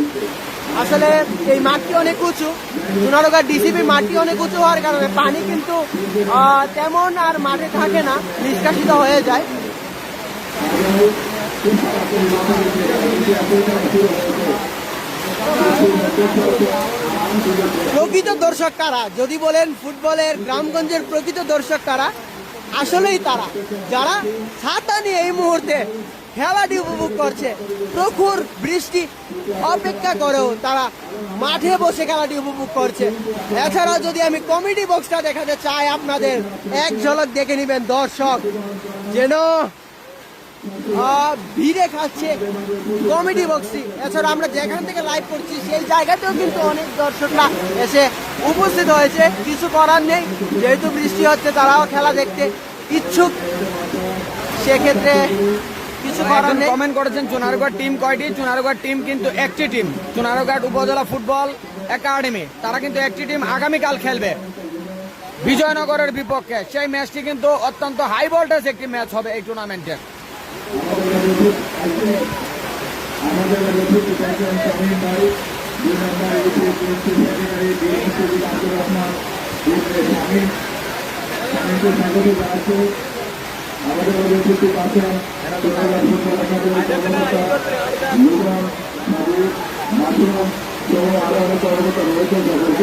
আসলে এই মাঠটি অনেক উঁচু, চুনারঘাট ডিসিপি মাঠটি অনেক উঁচু হওয়ার কারণে পানি কিন্তু তেমন আর মাঠে থাকে না, নিষ্কাশিত হয়ে যায়। প্রকৃত দর্শক কারা যদি বলেন, ফুটবলের গ্রামগঞ্জের প্রকৃত দর্শক কারা? আসলেই তারা যারা ছাতা নিয়ে এই মুহূর্তে খেলাটি উপভোগ করছে, প্রখর বৃষ্টি অপেক্ষা করেও তারা মাঠে বসে খেলাটি উপভোগ করছে। এছাড়াও যদি আমি কমেডি বক্সটা দেখাতে চাই আপনাদের, এক ঝলক দেখে নেবেন দর্শক যেন ভিড়ে খাচ্ছে কমেডি বক্সি। এছাড়া আমরা যেখান থেকে লাইভ করছি সেই জায়গাতেও কিন্তু অনেক দর্শকরা এসে উপস্থিত হয়েছে। কিছু করার নেই, যেহেতু বৃষ্টি হচ্ছে, তারাও খেলা দেখতে ইচ্ছুক। সেক্ষেত্রে কিছু করার নেই। কমেন্ট করেছেন চুনারুঘাট টিম কয়টি? চুনারুঘাট টিম কিন্তু একটি টিম, চুনারুঘাট উপজেলা ফুটবল একাডেমি। তারা কিন্তু একটি টিম আগামীকাল খেলবে বিজয়নগরের বিপক্ষে। সেই ম্যাচটি কিন্তু অত্যন্ত হাই ভোল্টেজ একটি ম্যাচ হবে এই টুর্নামেন্টের।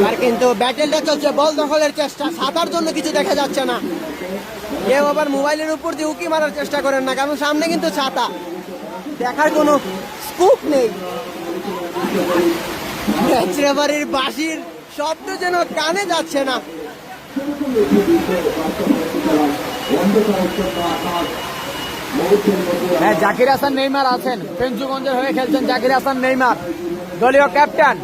আর কিন্তু ব্যাটেলটা চলছে, বল দখলের চেষ্টা, ছাতার জন্য কিছু দেখা যাচ্ছে না। কেউ আবার মোবাইলের উপর দিয়ে উকি মারার চেষ্টা করেন না, কারণ সামনে কিন্তু ছাতা, দেখার কোনো স্কুপ নেই। ম্যাচ রেফারির বাঁশির শব্দ যেন কানে যাচ্ছে না। হ্যাঁ, জাকির হাসান নেইমার আছেন, ফেঞ্চুগঞ্জের হয়ে খেলছেন জাকির হাসান নেইমার, দলীয় ক্যাপ্টেন।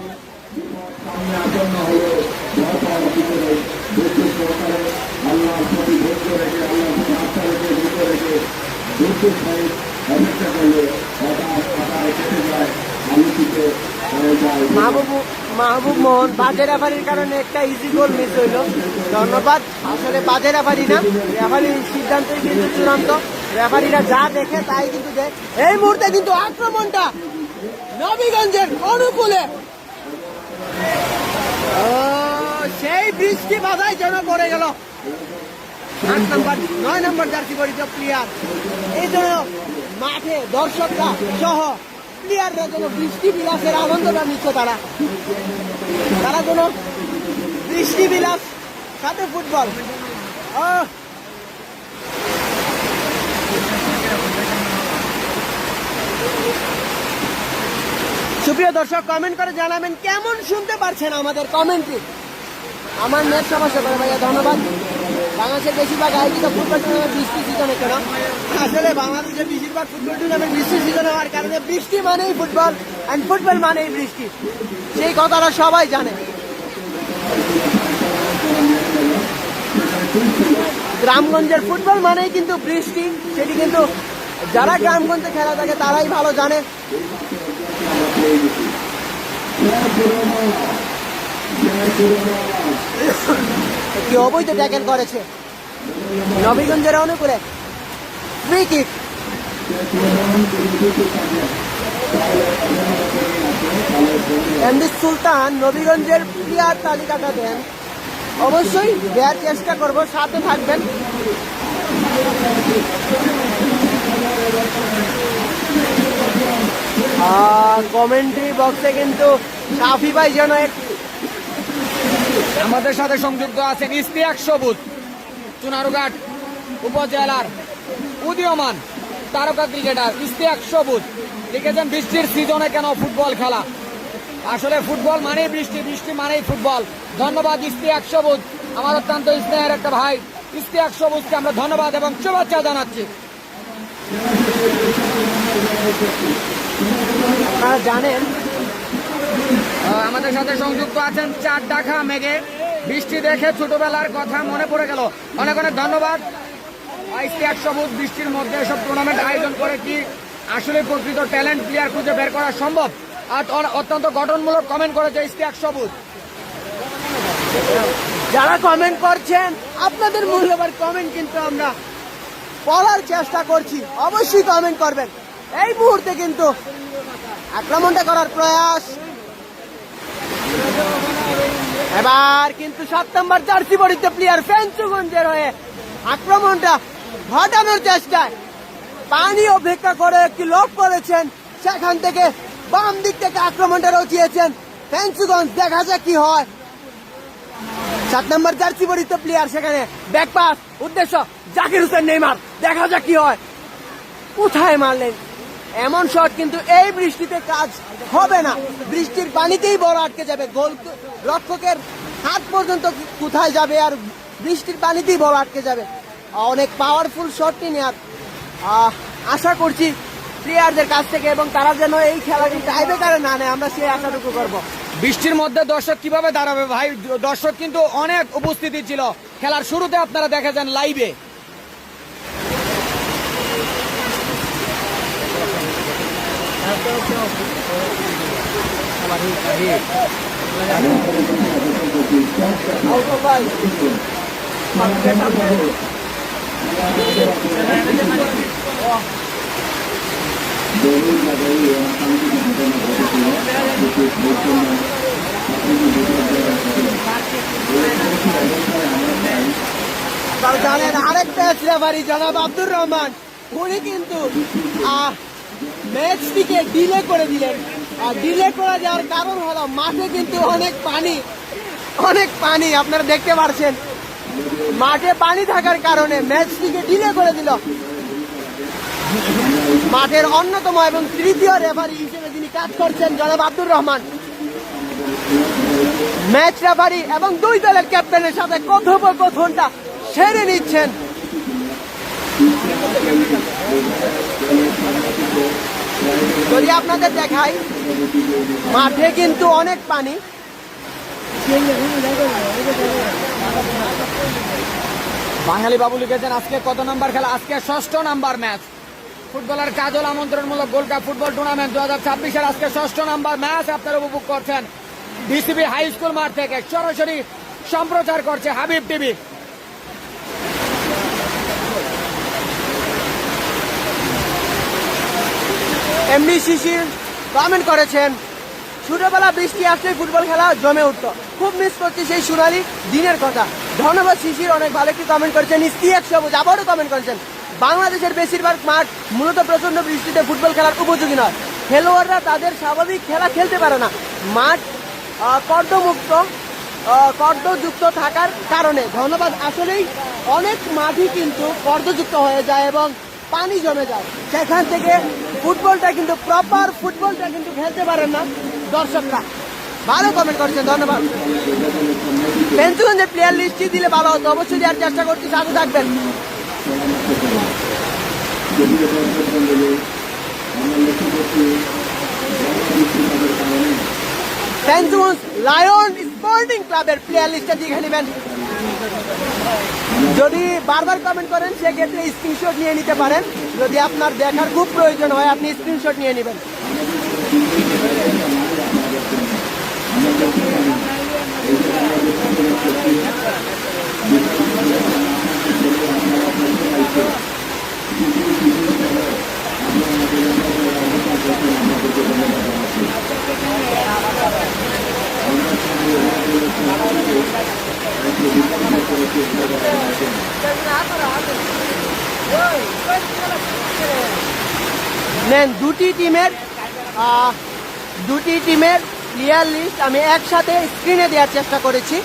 মাহবুব মোহন বাজে রেফারির কারণে একটা ইজি গোল মিস হইল। ধন্যবাদ। আসলে বাজে রেফারি না, রেফারির সিদ্ধান্তই কিন্তু চূড়ান্ত। রেফারিরা যা দেখে তাই কিন্তু দেয়। এই মুহূর্তে কিন্তু আক্রমণটা নবীগঞ্জের অনুকূলে, সেই বৃষ্টি বাধায় যেন পড়ে গেল 9 নম্বর জার্সি পরিচিত প্লেয়ার। এই জন্য মাঠে দর্শকরা সহ প্লেয়াররা যেন বৃষ্টি বিলাসের আনন্দটা নিচ্ছে। তারা যেন বৃষ্টি বিলাস সাথে ফুটবল। সুপ্রিয় দর্শক, কমেন্ট করে জানাবেন কেমন শুনতে পারছেন আমাদের কমেন্টটি। আমার নেট সমস্যা করে ভাইয়া, ধন্যবাদ। বাংলাদেশের বেশিরভাগ আয়োজিত ফুটবল টুর্নামেন্ট বৃষ্টি সিজনে কেন? আসলে বাংলাদেশের বেশিরভাগ ফুটবল টুর্নামেন্ট বৃষ্টি সিজনে হওয়ার কারণে বৃষ্টি মানেই ফুটবল, অ্যান্ড ফুটবল মানেই বৃষ্টি, সেই কথাটা সবাই জানে। গ্রামগঞ্জের ফুটবল মানেই কিন্তু বৃষ্টি, সেটি কিন্তু যারা গ্রামগঞ্জে খেলা থাকে তারাই ভালো জানে। একটি অবৈধ ট্যাকেল করেছে নবীগঞ্জের অনুকূলে। Free kick. এমডি সুলতান নবীগঞ্জের প্লেয়ার তালিকাটা দেন, অবশ্যই দেওয়ার চেষ্টা করব, সাথে থাকবেন। কমেন্ট্রি বক্সে কিন্তু সাফি ভাই যেন আমাদের সাথে সংযুক্ত আছেন ইশতিয়াক সবুজ, চুনারুঘাট উপজেলার উদীয়মান তারকা ক্রিকেটার ইশতিয়াক সবুজ লিখেছেন, বৃষ্টির সিজনে কেন ফুটবল খেলা? আসলে ফুটবল মানেই বৃষ্টি, বৃষ্টি মানেই ফুটবল। ধন্যবাদ ইশতিয়াক সবুজ, আমার অত্যন্ত স্নেহের একটা ভাই ইশতিয়াক সবুজকে আমরা ধন্যবাদ এবং শুভেচ্ছা জানাচ্ছি। আপনারা জানেন আমাদের সাথে সংযুক্ত আছেন চার ডাকা মেঘে, বৃষ্টি দেখে ছোটবেলার কথা মনে পড়ে গেল। অনেক অনেক ধন্যবাদ ইশতিয়াক সবুজ। বৃষ্টির মধ্যে এসব টুর্নামেন্ট আয়োজন করে কি আসলে প্রকৃত ট্যালেন্ট প্লেয়ার খুঁজে বের করা সম্ভব? আর অত্যন্ত গঠনমূলক কমেন্ট করেছে ইশতিয়াক সবুজ। যারা কমেন্ট করছেন আপনাদের মূল্যবান কমেন্ট কিন্তু আমরা পড়ার চেষ্টা করছি, অবশ্যই কমেন্ট করবেন। এই মুহূর্তে কিন্তু আক্রমণটা করার প্রয়াস, এবার কিন্তু 7 নম্বর জার্সি পরিচিত প্লেয়ার ফেঞ্চুগঞ্জের হয়ে আক্রমণটা ঘটানোর চেষ্টায় পানি অপেক্ষা করে একটি লক করেছেন, সেখান থেকে বাম দিক থেকে আক্রমণটা রচিয়েছেন ফেঞ্চুগঞ্জ। দেখা যাক কি হয়। 7 নম্বর জার্সি পরিচিত প্লেয়ার, সেখানে ব্যাক পাস, উদ্দেশ্য জাকির হোসেন নেইমার। দেখা যাক কি হয়। কোথায় মারলেন এমন শট, কিন্তু এই বৃষ্টিতে কাজ হবে না, বৃষ্টির পানিতেই বল আটকে যাবে। গোল রক্ষকের হাত পর্যন্ত কোথায় যাবে, আর বৃষ্টির পানিতেই বল আটকে যাবে। অনেক পাওয়ারফুল শটটি নেওয়ার আশা করছি প্লেয়ারদের কাছ থেকে, এবং তারা যেন এই খেলাটি টাইব্রেকারে না নেয়, আমরা সেই আশাটুকু করবো। বৃষ্টির মধ্যে দর্শক কিভাবে দাঁড়াবে ভাই? দর্শক কিন্তু অনেক উপস্থিতি ছিল খেলার শুরুতে, আপনারা দেখেছেন লাইভে। আপনারা জানেন আরেক ম্যাচ রেফারি জনাব আব্দুর রহমান উনি কিন্তু ম্যাচটিকে ডিলে করে দিলেন। আর ডিলে করে যাওয়ার কারণ হলো মাঠে কিন্তু অনেক পানি আপনারা দেখতে পাচ্ছেন। মাঠে পানি থাকার কারণে ম্যাচটিকে ডিলে করে দিল। মাঠের অন্যতম এবং তৃতীয় রেফারি হিসেবে যিনি কাজ করছেন জনাব আব্দুর রহমান, ম্যাচ রেফারি এবং দুই দলের ক্যাপ্টেনের সাথে কথোপকথনটা সেরে নিচ্ছেন। যদি আপনাদের দেখাই মাঠে কিন্তু অনেক পানি। বাঙালি বাবু লিখেছেন আজকে কত নাম্বার খেলা? আজকে 6ষ্ঠ নাম্বার ম্যাচ ফুটবলার কাজল আমন্ত্রণমূলক গোল্ড কাপ ফুটবল টুর্নামেন্ট 2026-এর আজকে 6ষ্ঠ নাম্বার ম্যাচ আপনারা উপভোগ করছেন বিসিবি হাই স্কুল মাঠ থেকে। সরাসরি সম্প্রচার করছে হাবিব টিভি। এমনি শিশির কমেন্ট করেছেন ছোটবেলা বৃষ্টি আসলে ফুটবল খেলা জমে উঠতো, খুব মিস করছি সেই সোনালী দিনের কথা। ধন্যবাদ শিশির, অনেক ভালো একটি কমেন্ট করেছেন। ইস্তিয়াক সবুজ আবারও কমেন্ট করেছেন বাংলাদেশের বেশিরভাগ মাঠ মূলত প্রচন্ড বৃষ্টিতে ফুটবল খেলার উপযোগী নয়, খেলোয়াড়রা তাদের স্বাভাবিক খেলা খেলতে পারে না মাঠ কর্দযুক্ত থাকার কারণে। ধন্যবাদ। আসলেই অনেক মাঠই কিন্তু কর্দযুক্ত হয়ে যায় এবং পানি জমে যায়, সেখান থেকে ফুটবলটা কিন্তু প্রপার ফুটবলটা কিন্তু খেলতে পারেন না দর্শকরা। ভালো কমেন্ট করছেন, ধন্যবাদ। ফেঞ্চুগঞ্জের প্লেয়ার লিস্টটি দিলে ভালো হতো, অবশ্যই দেওয়ার চেষ্টা করছি, সাথে থাকবেন। ফেঞ্চুগঞ্জ লায়ন স্পোর্টিং ক্লাবের প্লেয়ার লিস্টটা দেখে নেবেন। যদি বারবার কমেন্ট করেন সেক্ষেত্রে স্ক্রিনশট নিয়ে নিতে পারেন। যদি আপনার দেখার খুব প্রয়োজন হয় আপনি স্ক্রিনশট নিয়ে নেবেন। নেন দুটি টিমের প্লেয়ার লিস্ট আমি একসাথে স্ক্রিনে দেওয়ার চেষ্টা করেছি।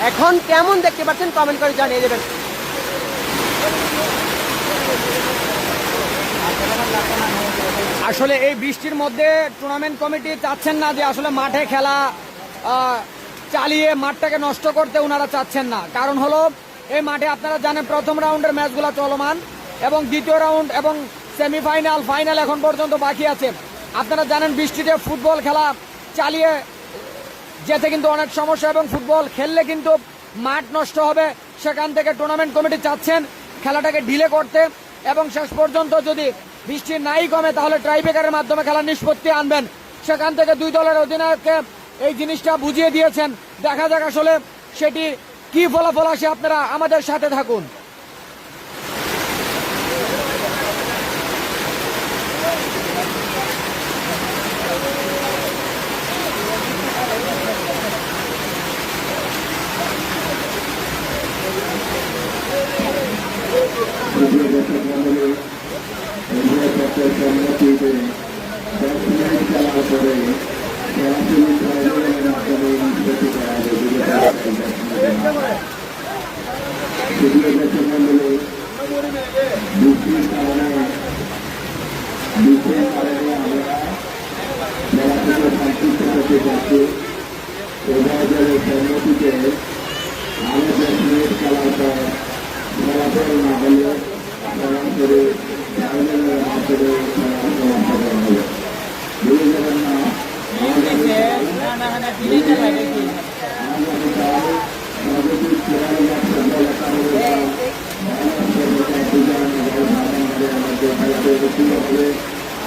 এখন কেমন দেখতে পাচ্ছেন কমেন্ট করে জানিয়ে দেবেন। আসলে এই বৃষ্টির মধ্যে টুর্নামেন্ট কমিটি চাচ্ছেন না যে আসলে মাঠে খেলা চালিয়ে মাঠটাকে নষ্ট করতে ওনারা চাচ্ছেন না। কারণ হলো এই মাঠে আপনারা জানেন প্রথম রাউন্ডের ম্যাচগুলো চলমান এবং দ্বিতীয় রাউন্ড এবং সেমিফাইনাল ফাইনাল এখন পর্যন্ত বাকি আছে। আপনারা জানেন বৃষ্টিতে ফুটবল খেলা চালিয়ে যেতে কিন্তু অনেক সমস্যা এবং ফুটবল খেললে কিন্তু মাঠ নষ্ট হবে। সেখান থেকে টুর্নামেন্ট কমিটি চাচ্ছেন খেলাটাকে ঢিলে করতে এবং শেষ পর্যন্ত যদি বৃষ্টি নাই কমে তাহলে ট্রাইব্রেকারের মাধ্যমে খেলার নিষ্পত্তি আনবেন। সেখান থেকে দুই দলের অধিনায়ককে এই জিনিসটা বুঝিয়ে দিয়েছেন। দেখা যাক আসলে সেটি কি ফলাফল আসে। আপনারা আমাদের সাথে থাকুন।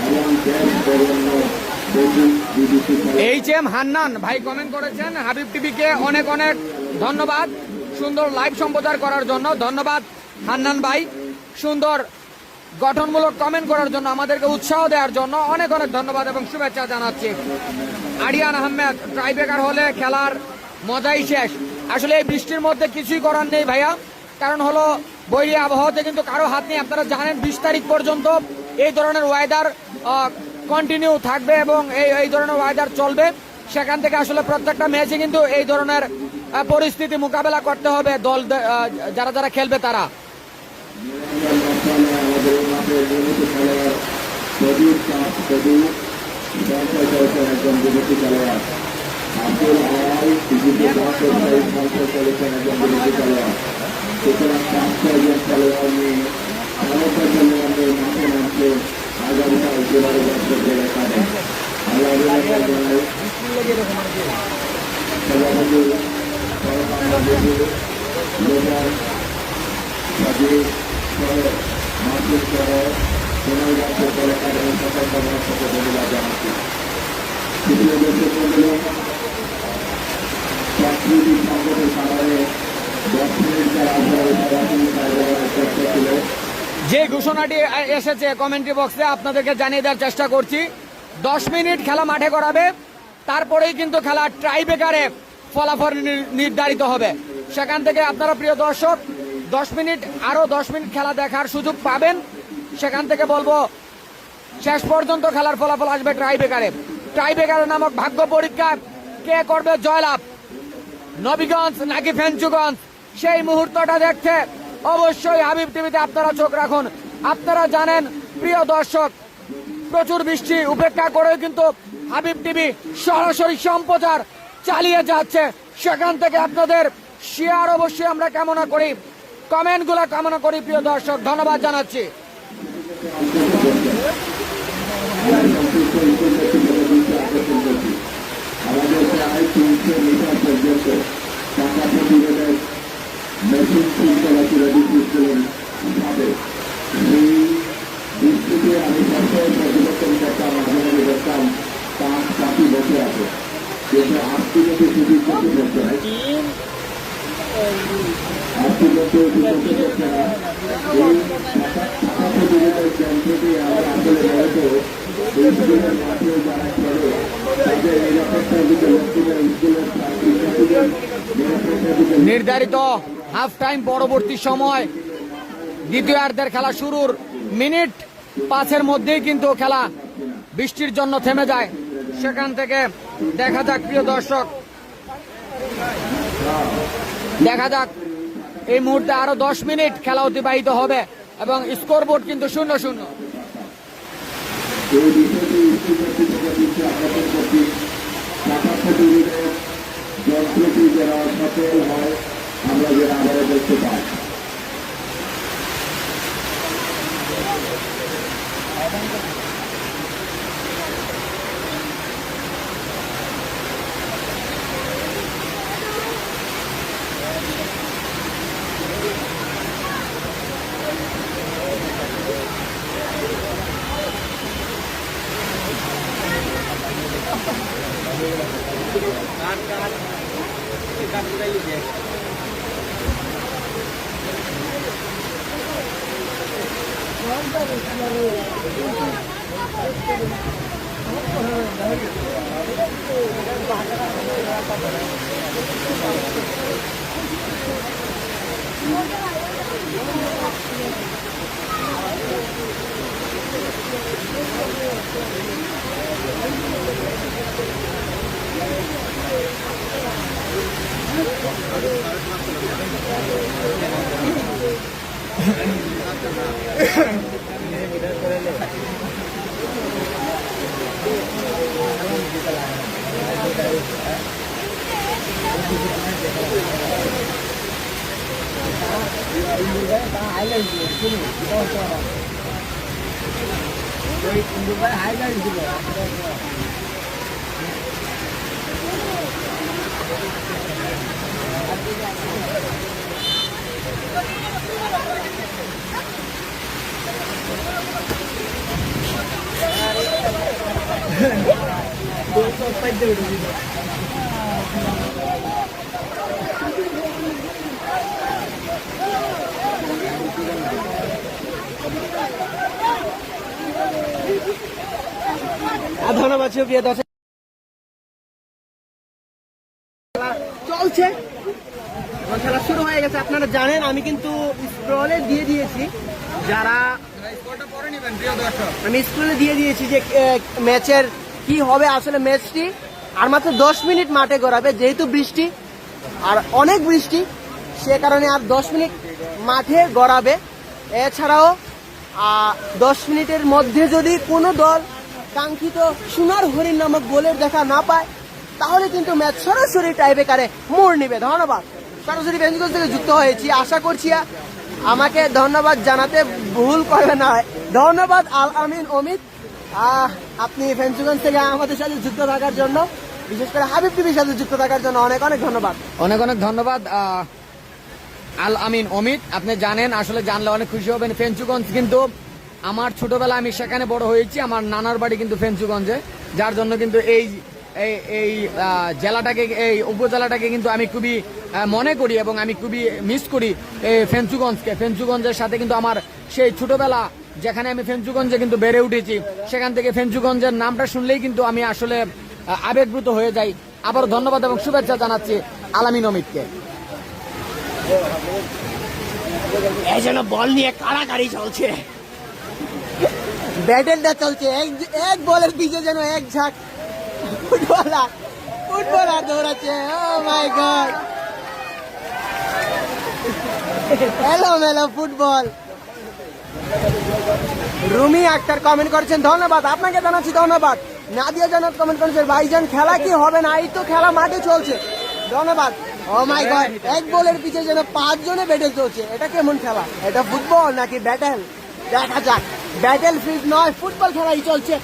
এবং এইচ এম হান্নান ভাই কমেন্ট করেছেন হাবিব টিভিকে অনেক অনেক ধন্যবাদ সুন্দর লাইভ সম্প্রচার করার জন্য। ধন্যবাদ হান্নান ভাই, সুন্দর গঠনমূলক কমেন্ট করার জন্য, আমাদেরকে উৎসাহ দেওয়ার জন্য অনেক অনেক ধন্যবাদ এবং শুভেচ্ছা জানাচ্ছি। আরিয়ান আহমেদ, ট্রাইব্রেকার হলে খেলার মজাই শেষ। আসলে এই বৃষ্টির মধ্যে কিছুই করার নেই ভাইয়া, কারণ হলো বৈরী আবহাওয়াতে কিন্তু কারো হাত নেই। আপনারা জানেন 20 তারিখ পর্যন্ত এই ধরনের ওয়েদার কন্টিনিউ থাকবে এবং এই ধরনের ওয়েদার চলবে। সেখান থেকে আসলে প্রত্যেকটা ম্যাচে কিন্তু এই ধরনের পরিস্থিতি মোকাবেলা করতে হবে দল যারা যারা খেলবে তারা। যে ঘোষণাটি এসেছে কমেন্ট্রি বক্সে আপনাদেরকে জানিয়ে দেওয়ার চেষ্টা করছি, 10 মিনিট খেলা মাঠে করাবে, তারপরেই কিন্তু খেলা ট্রাইব্রেকারে ফলাফল নির্ধারিত হবে। সেখান থেকে আপনারা প্রিয় দর্শক 10 মিনিট আরো 10 মিনিট খেলা দেখার সুযোগ পাবেন। সেখান থেকে বলবো শেষ পর্যন্ত খেলার ফলাফল আসবে ট্রাইব্রেকারে। ট্রাইব্রেকার নামক ভাগ্য পরীক্ষা কে করবে জয়লাভ, নবীগঞ্জ নাকি ফেঞ্চুগঞ্জ, সেই মুহূর্তটা দেখতে অবশ্যই হাবিব টিভিতে আপনারা চোখ রাখুন। আপনারা জানেন প্রিয় দর্শক, প্রচুর বৃষ্টি উপেক্ষা করেও কিন্তু হাবিব টিভি সরাসরি সম্প্রচার চালিয়ে যাচ্ছে। সেখান থেকে আপনাদের শেয়ার অবশ্যই আমরা কামনা করি, কমেন্টগুলো কামনা করি। প্রিয় দর্শক ধন্যবাদ জানাচ্ছি। আমাদের প্রায় 300 মিটার পর্যন্ত টাকা প্রতিরোধের মেশিন চলাচলের ভাবে এই দৃষ্টিতে আমি সবসময় পর্যবেক্ষণ করতাম, মাঝে মাঝে দেখতাম পাঁচ পাখি বসে আছে, কিন্তু আজকে যদি ছুটির চোখে বসে হয় আজকে যত বসে বসে না এই টাকা প্রতিরোধের জ্ঞান থেকে আমরা আসলে হয়তো এই স্কুলের মাঠেও যারা খেলে তাদের নিরাপত্তার দিকে লক্ষ্য করে স্কুলের নির্ধারিত হাফ টাইম পরবর্তী সময় দ্বিতীয়ার্ধের খেলা শুরুর মিনিট 5-এর মধ্যেই কিন্তু খেলা বৃষ্টির জন্য থেমে যায়। সেখান থেকে দেখা যাক প্রিয় দর্শক, দেখা যাক এই মুহূর্তে আরো 10 মিনিট খেলা অতিবাহিত হবে এবং স্কোরবোর্ড কিন্তু 0-0। এই বিষয়টি স্কুল কর্তৃপক্ষ দিচ্ছে আবেদন করছি, টাকা প্রতিরোধের যন্ত্রটি যারা সফল হয় আমরা যেন আবারও দেখতে পাই। ধন্যবাদ সুপ্রিয় দর্শক, চলছে খেলা শুরু হয়ে গেছে। আপনারা জানেন আমি কিন্তু স্ক্রলে দিয়ে দিয়েছি, যারা আমি স্ক্রলে দিয়ে দিয়েছি যে ম্যাচের কি হবে। আসলে ম্যাচটি আর মাত্র 10 মিনিট মাঠে গড়াবে, যেহেতু বৃষ্টি আর অনেক বৃষ্টি, সে কারণে আর 10 মিনিট মাঠে গড়াবে। এছাড়াও 10 মিনিটের মধ্যে যদি কোনো দল কাঙ্ক্ষিত সোনার হরিণ নামক গোলের দেখা না পায়, তাহলে কিন্তু ম্যাচ সরাসরি টাইব্রেকারে মোড় নেবে। ধন্যবাদ। সরাসরি ফেঞ্চুগঞ্জ থেকে যুক্ত হয়েছি, আশা করছি আমাকে ধন্যবাদ জানাতে ভুল করবে না। ধন্যবাদ আল আমিন অমিত, আপনি ফেঞ্চুগঞ্জ থেকে আমাদের সাথে যুক্ত থাকার জন্য, বিশেষ করে হাবিব টিভির সাথে যুক্ত থাকার জন্য অনেক অনেক ধন্যবাদ। অনেক অনেক ধন্যবাদ আল আমিন অমিত। আপনি জানেন, আসলে জানলে অনেক খুশি হবেন, ফেঞ্চুগঞ্জ কিন্তু আমার ছোটবেলা আমি সেখানে বড় হয়েছি। আমার নানার বাড়ি কিন্তু ফেঞ্চুগঞ্জে, যার জন্য কিন্তু এই এই জেলাটাকে, এই উপজেলাটাকে কিন্তু আমি খুবই মনে করি এবং আমি খুবই মিস করি এই ফেঞ্চুগঞ্জকে। ফেঞ্চুগঞ্জের সাথে কিন্তু আমার সেই ছোটবেলা, যেখানে আমি ফেঞ্চুগঞ্জে কিন্তু বেড়ে উঠেছি, সেখান থেকে ফেঞ্চুগঞ্জের নামটা শুনলেই কিন্তু আমি আসলে আবেগপ্রুত হয়ে যাই। আবারও ধন্যবাদ এবং শুভেচ্ছা জানাচ্ছি আলামিন অমিতকে। এই জন্য বল নিয়ে কাড়াকাড়ি চলছে, ব্যাটেলটা চলছে, এক বলের পিছে যেন এক ঝাঁক ফুটবলার দৌড়াচ্ছে। ও মাই গড, এলোমেলো ফুটবল। রুমি আক্তার কমেন্ট করেছেন, ধন্যবাদ আপনাকে জানাচ্ছি, ধন্যবাদ। নাদিয়া জানাত কমেন্ট করেছেন, ভাইজান খেলা কি হবে না, এই তো খেলা মাঠে চলছে, ধন্যবাদ। ও মাই গড, এক বলের পিছে যেন 5 জনে ব্যাটেল চলছে, এটা কেমন খেলা? এটা ফুটবল নাকি ব্যাটেল? দেখা যাক। ব্যাটেল ফিল্ড নয়, ফুটবল খেলাই চলছে।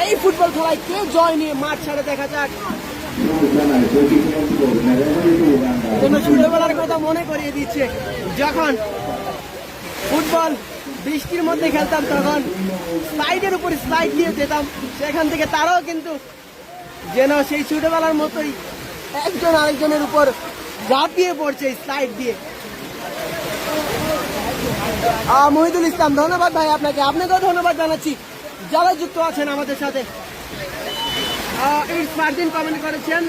এই ফুটবল খেলায় কে জয় নিয়ে মাঠ ছাড়ে, দেখা যাক। ছোটবেলার কথা মনে করিয়ে দিচ্ছে, যখন ফুটবল বৃষ্টির মধ্যে খেলতাম, তখন স্লাইডের উপর স্লাইড দিয়ে যেতাম, সেখান থেকে তারাও কিন্তু যেন সেই ছোটবেলার মতোই একজন আরেকজনের উপর ঝাঁপিয়ে পড়ছে স্লাইড দিয়ে। মহিদুল ইসলাম, ধন্যবাদ ভাই আপনাকে, আপনাকেও ধন্যবাদ জানাচ্ছি যারা যুক্ত আছেন আমাদের সাথে। ফারদিন কমেন্ট করেছেন,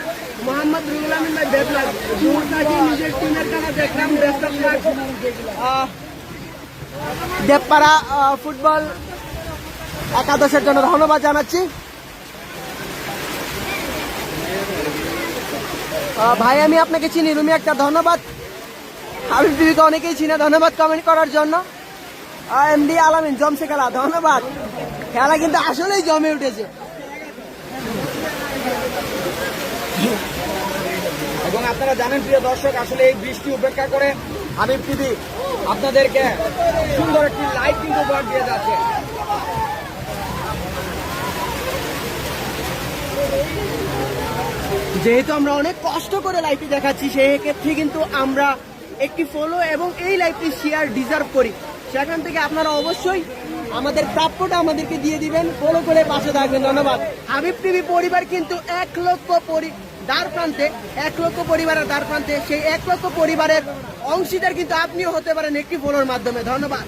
মোহাম্মদ রুহুল আমিন ভাই বেদলার নিজের টিমের খেলা দেখলাম, দেবপাড়া ফুটবল একাদশের জন্য ধন্যবাদ জানাচ্ছি। ভাই আমি আপনাকে চিনি, রুমি একটা ধন্যবাদ। হাবিব টিভিকে অনেকেই চিনে, ধন্যবাদ কমেন্ট করার জন্য। এমডি আলামিন, জমছে খেলা, ধন্যবাদ। খেলা কিন্তু আসলেই জমে উঠেছে। এবং আপনারা জানেন প্রিয় দর্শক, আসলে এই বৃষ্টি উপেক্ষা করে হাবিব টিভি আপনাদেরকে সুন্দর একটি লাইভ কিন্তু উপহার দিয়ে যাচ্ছে। যেহেতু আমরা অনেক কষ্ট করে লাইভটি দেখাচ্ছি, সেই ক্ষেত্রে কিন্তু আমরা একটি ফলো এবং এই লাইভটি শেয়ার ডিজার্ভ করি। সেখান থেকে আপনারা অবশ্যই আমাদের প্রাপ্যটা আমাদেরকে দিয়ে দিবেন, ফলো করে পাশে থাকবেন, ধন্যবাদ। হাবিব টিভি পরিবার কিন্তু 1 লক্ষ দ্বার প্রান্তে, 1 লক্ষ পরিবারের দ্বার প্রান্তে, সেই 1 লক্ষ পরিবারের অংশীদার কিন্তু আপনিও হতে পারেন একটি ফলোর মাধ্যমে, ধন্যবাদ।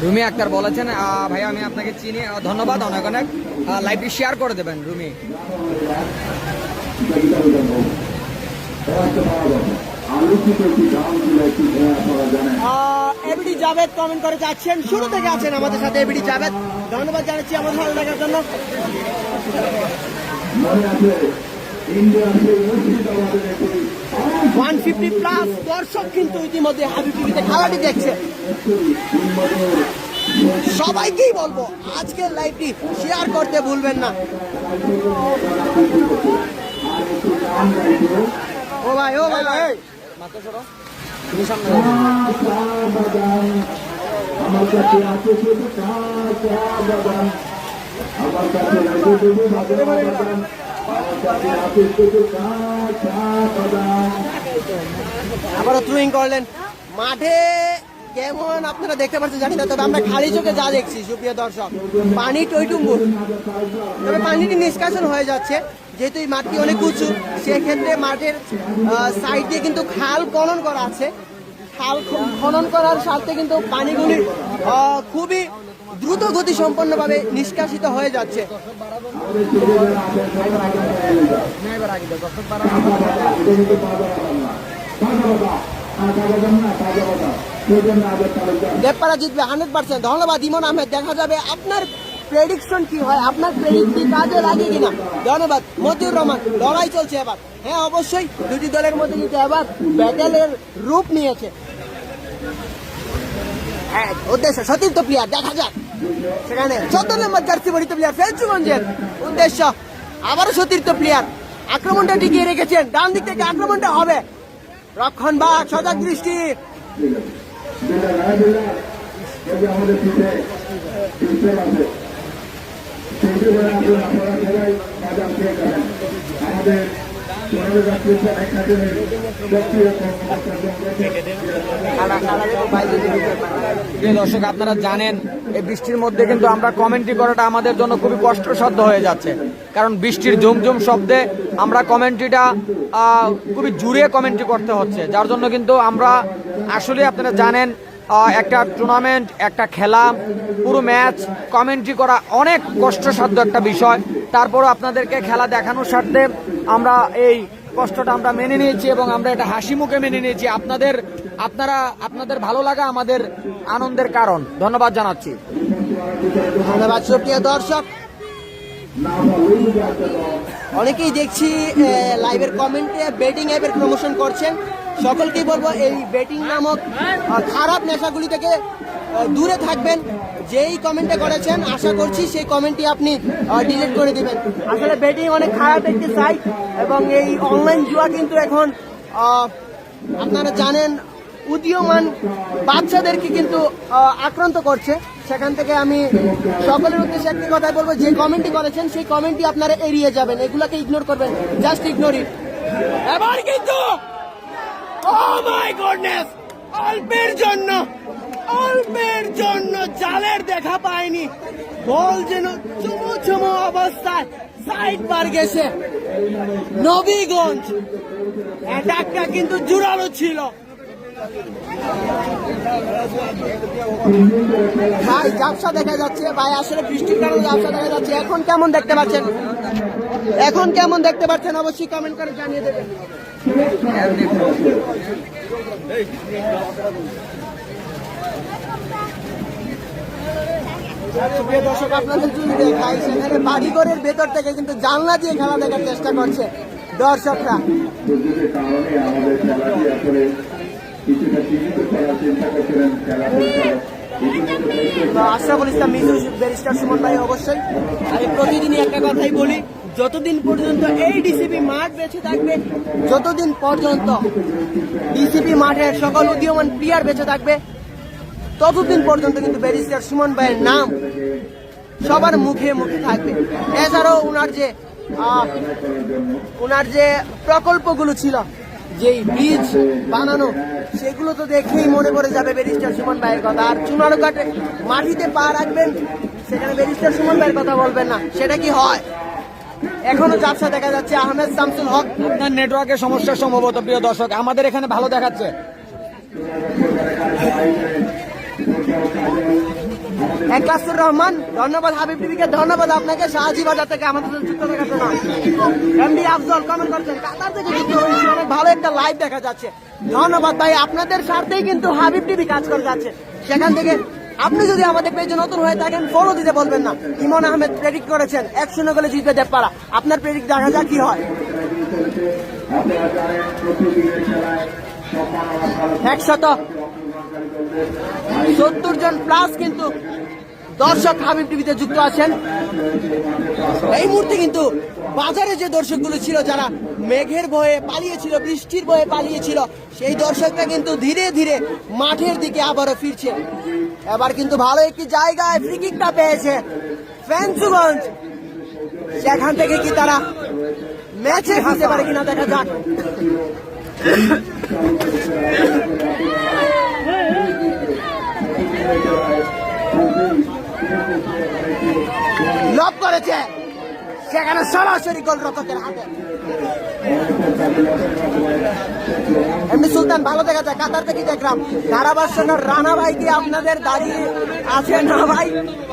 রুমি আক্তার বলেছেন, ভাই আমি আপনাকে চিনি, ধন্যবাদ, অনেক অনেক। লাইভটি শেয়ার করে দেবেন রুমি। এবিডি জাভেদ কমেন্ট করে যাচ্ছেন, শুরু থেকে আছেন আমাদের সাথে এবিডি জাভেদ, ধন্যবাদ জানাচ্ছি আমাদের ভালো লাগার জন্য। 150+ দর্শক কিন্তু ইতিমধ্যে হাবিব টিভিতে খেলাটি দেখছে। সবাইকেই বলবো আজকের লাইভটি শেয়ার করতে ভুলবেন না। ও ভাই, ও ভাই, মাত্র সরো, তুমি সামনে। আমার কাছে আছে শুধু কাঁচা বাদাম, আমার কাছে আছে শুধু ভাজা বাদাম, আমার কাছে আছে শুধু কাঁচা বাদাম। আবারও থ্রোয়িং করলেন, মাঠে কেমন আপনারা দেখতে পাচ্ছেন জানি না, তবে আমরা খালি চোখে যা দেখছি সুপ্রিয় দর্শক, পানি টইটুম্বুর। তবে পানিটি নিষ্কাশন হয়ে যাচ্ছে যেহেতু এই মাঠটি অনেক উঁচু, সেক্ষেত্রে মাঠের সাইড দিয়ে কিন্তু খাল খনন করা আছে। খাল খনন করার সাথে কিন্তু পানিগুলি খুবই দ্রুত গতি সম্পন্নভাবে নিষ্কাশিত হয়ে যাচ্ছে। দেবপাড়া জিতবে 100%। ধন্যবাদ ইমন আহমেদ। দেখা যাবে আপনার প্রেডিকশন কি হয়, আপনার প্রেডিক্ট কি কাজে লাগে কিনা। ধন্যবাদ মতিউর রহমান। লড়াই চলছে এবার, হ্যাঁ অবশ্যই দুটি দলের মধ্যে কিন্তু এবার ব্যাটেলের রূপ নিয়েছে। হ্যাঁ উদ্দেশ্য সতীর্থ প্লেয়ার, দেখা যাক সেখানে 14 নম্বর জার্সি পরিহিত প্লেয়ার ফেঞ্চুগঞ্জের উদ্দেশ্য আবারও সতীর্থ প্লেয়ার আক্রমণটা টিকিয়ে রেখেছেন। ডান দিক থেকে আক্রমণটা হবে, রক্ষণ বা সজাগ দৃষ্টি। আমাদের পিঠে আমাদের প্রিয় দর্শক, আপনারা জানেন এই বৃষ্টির মধ্যে কিন্তু আমরা কমেন্ট্রি করাটা আমাদের জন্য খুবই কষ্টসাধ্য হয়ে যাচ্ছে, কারণ বৃষ্টির ঝুমঝুম শব্দে আমরা কমেন্ট্রিটা খুবই জুড়ে কমেন্ট্রি করতে হচ্ছে, যার জন্য কিন্তু আমরা আসলে আপনারা জানেন একটা টুর্নামেন্ট, একটা খেলা, পুরো ম্যাচ কমেন্ট্রি করা অনেক কষ্টসাধ্য একটা বিষয়। তারপরও আপনাদেরকে খেলা দেখানোর স্বার্থে আমরা এই কষ্টটা আমরা মেনে নিয়েছি এবং আমরা এটা হাসি মুখে মেনে নিয়েছি। আপনাদের ভালো লাগা আমাদের আনন্দের কারণ। ধন্যবাদ জানাচ্ছি। ধন্যবাদ সুপ্রিয় দর্শক। অনেকেই দেখছি লাইভের কমেন্টে বেটিং অ্যাপের প্রমোশন করছেন। সকলকেই বলবো এই বেটিং নামক খারাপ নেশাগুলি থেকে দূরে থাকবেন। যেই কমেন্টে করেছেন আশা করছি সেই কমেন্টটি আপনি ডিলিট করে দিবেন। আসলে বেটিং অনেক খারাপ একটি সাইট এবং এই অনলাইন জুয়া কিন্তু এখন আপনারা জানেন উদীয়মান বাচ্চাদেরকে কিন্তু আক্রান্ত করছে। সেখান থেকে আমি সকলের উদ্দেশ্যে একটি কথাই বলবো, যে কমেন্টটি করেছেন সেই কমেন্টটি আপনারা এড়িয়ে যাবেন, এগুলাকে ইগনোর করবেন, জাস্ট ইগনোর ইট। এবার কিন্তু oh my goodness, অল্পের জন্য জালের দেখা পায়নি, বল যেন চুমো অবস্থায় সাইড পার গেছে। নবীগঞ্জ অ্যাটাকটা কিন্তু জোরালো ছিল। ভাই ঝাপসা দেখা যাচ্ছে, ভাই আসলে বৃষ্টির কারণে ঝাপসা দেখা যাচ্ছে। এখন কেমন দেখতে পাচ্ছেন অবশ্যই কমেন্ট করে জানিয়ে দেবেন। প্রিয় দর্শক, আপনাদের যদি দেখাই সেখানে বাড়িঘরের ভেতর থেকে কিন্তু জানলা দিয়ে খেলা দেখার চেষ্টা করছে দর্শকরা। আশরাফুল ইসলাম মিজু, ব্যারিস্টার সুমন ভাই, অবশ্যই আমি প্রতিদিনই একটা কথাই বলি, যতদিন পর্যন্ত এই ডিসিপি মাঠ বেঁচে থাকবে, যতদিন পর্যন্ত ডিসিপি মাঠের সকল উদীয়মান প্লেয়ার বেঁচে থাকবে, ততদিন পর্যন্ত কিন্তু ব্যারিস্টার সুমন ভাইয়ের নাম সবার মুখে মুখে থাকবে। এছাড়াও ওনার যে প্রকল্পগুলো ছিল, যেই ব্রিজ বানানো, সেগুলো তো দেখেই মনে পড়ে যাবে ব্যারিস্টার সুমন ভাইয়ের কথা। আর চুনারুঘাটে মাটিতে পা রাখবেন, সেখানে ব্যারিস্টার সুমন ভাইয়ের কথা বলবেন না, সেটা কি হয়? এখনো ঝাপসা দেখা যাচ্ছে। আহমেদ শামসুল হক, আপনার নেটওয়ার্কের সমস্যা সম্ভবত প্রিয় দর্শক, আমাদের এখানে ভালো দেখাচ্ছে। একাসুর রহমান, ধন্যবাদ হাবিব টিভিকে, ধন্যবাদ আপনাকে শাহজি বাজার থেকে আমাদের সাথে যুক্ত থাকার জন্য। এমডি আফজল কমেন্ট করছেন কাতার থেকে যুক্ত হয়েছে, অনেক ভালো একটা লাইভ দেখা যাচ্ছে। ধন্যবাদ ভাই, আপনাদের স্বার্থেই কিন্তু হাবিব টিভি কাজ করে যাচ্ছে। সেখান থেকে আপনি যদি আমাদের পেজে নতুন হয়ে থাকেন ফলো দিতে বলবেন না। ইমন আহমেদ প্রেডিক্ট করেছেন 1-0 গোলে জিতবে দেবপাড়া। আপনার প্রেডিক্ট দেখা যাক কি হয়। 170 জন প্লাস কিন্তু দর্শক হাবিব টিভিতে যুক্ত আছেন। এই মুহূর্তে কিন্তু বাজারে যে দর্শকগুলো ছিল, যারা মেঘের ভয়ে পালিয়েছিল, বৃষ্টির ভয়ে পালিয়েছিল, সেই দর্শকরা কিন্তু ধীরে ধীরে মাঠের দিকে আবারও ফিরছে। এবার কিন্তু ভালো একটি জায়গায় ফ্রি কিকটা পেয়েছে ফেঞ্চুগঞ্জ। সেখান থেকে কি তারা ম্যাচে ফিরতে পারে কিনা দেখা যাক। লব করেছে, সেখানে সরাসরি গোলরক্ষকের হাতে। এমনি সুলতান ভালো দেখা যায়, কাতার থেকে দেখলাম ধারাভাষ্যকার রানা ভাই কি আপনাদের দাঁড়িয়ে আছে না ভাই?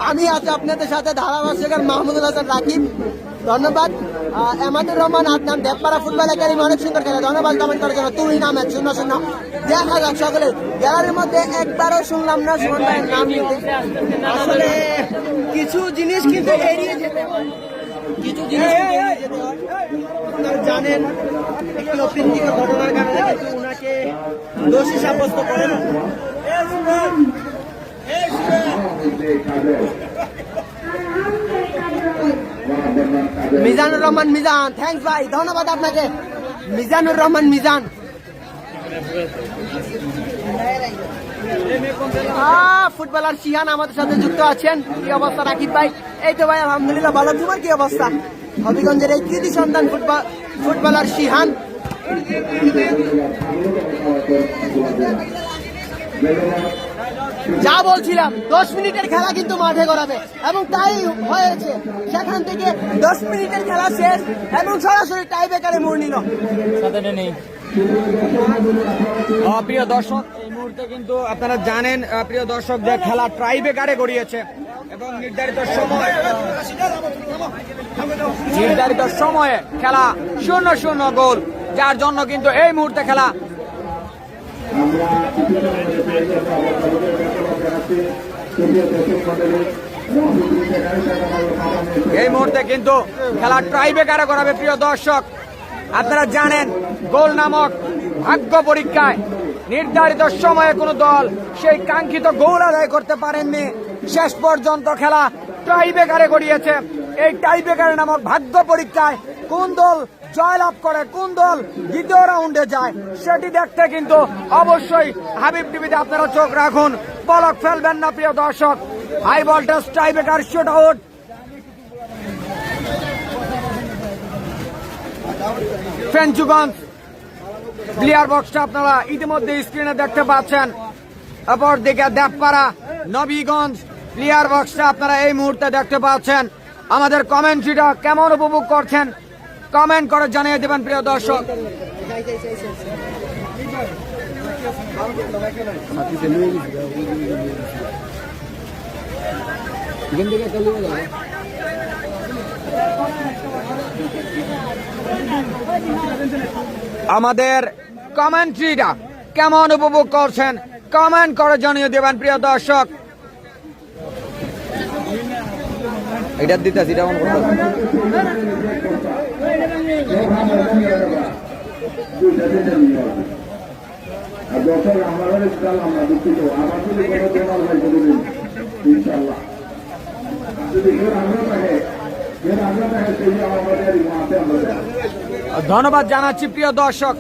আমি আছি আপনাদের সাথে ধারাভাষ্যকার মাহমুদুল হাসান রাকিব। ধন্যবাদ। এমাদুর রহমান আদনান, দেবপাড়া ফুটবল একাডেমি, অনেক সুন্দর খেলা। ধন্যবাদ কমেন্ট করার জন্য। তুই নাম 1-0-0 দেখা যাক সকলে। গ্যালারির মধ্যে একবারও শুনলাম না সুমন ভাইয়ের নাম নিতে। আসলে কিছু জিনিস কিন্তু এড়িয়ে যেতে হয়, কিছু জিনিস কিন্তু এড়িয়ে যেতে হয়। আপনারা জানেন একটি অপ্রীতিকর ঘটনার কারণে কিন্তু উনাকে দোষী সাব্যস্ত করেন। মিজানুর রহমান মিজান, থ্যাংকস ভাই, ধন্যবাদ আপনাকে মিজানুর রহমান মিজান। ফুটবলার শিহান আমাদের সাথে যুক্ত আছেন। কি অবস্থা রাকিব ভাই? এই তো ভাই আলহামদুলিল্লাহ ভালো। তোমার কি অবস্থা? হবিগঞ্জের এই কৃতি সন্তান ফুটবলার শিহান। যা বলছিলাম 10 মিনিটের খেলা কিন্তু মাঠে গড়াবে এবং তাই হয়েছে। সেখান থেকে 10 মিনিটের খেলা শেষ এবং সরাসরি টাই ব্রেকারে মোড় নিল। প্রিয় দর্শক, এই মুহূর্তে কিন্তু আপনারা জানেন প্রিয় দর্শক যে খেলা টাই ব্রেকারে গড়িয়েছে এবং নির্ধারিত সময়ে খেলা 0-0 গোল, যার জন্য কিন্তু এই মুহূর্তে খেলা কিন্তু খেলা টাই ব্রেকারে করাবে। প্রিয় দর্শক, আপনারা জানেন গোল নামক ভাগ্য পরীক্ষায় নির্ধারিত সময়ে কোনো দল সেই কাঙ্ক্ষিত গোল আদায় করতে পারেননি। শেষ পর্যন্ত খেলা টাই ব্রেকারে গড়িয়েছে। এই টাই ব্রেকার নামক ভাগ্য পরীক্ষায় কোন দল জয়লাভ করে, কোন দল দ্বিতীয় রাউন্ডে যায়, সেটি দেখতে কিন্তু অবশ্যই হাবিব টিভিতে আপনারা চোখ রাখুন। পলক ফেলবেন না প্রিয় দর্শক। High voltage tie breaker shoot out. Fenchuganj player বক্সটা আপনারা ইতিমধ্যে স্ক্রিনে দেখতে পাচ্ছেন। অপরদিকে দেবপাড়া নবীগঞ্জ প্লেয়ার বক্সটা আপনারা এই মুহূর্তে দেখতে পাচ্ছেন। আমাদের কমেন্ট্রিটা কেমন উপভোগ করছেন কমেন্ট করে জানিয়ে দেবেন প্রিয় দর্শক। আমাদের কমেন্ট্রিটা কেমন উপভোগ করছেন কমেন্ট করে জানিয়ে দেবেন প্রিয় দর্শক। এটা দিতেছি, এটা অন করতে ধন্যবাদ জানাচ্ছি প্রিয় দর্শক।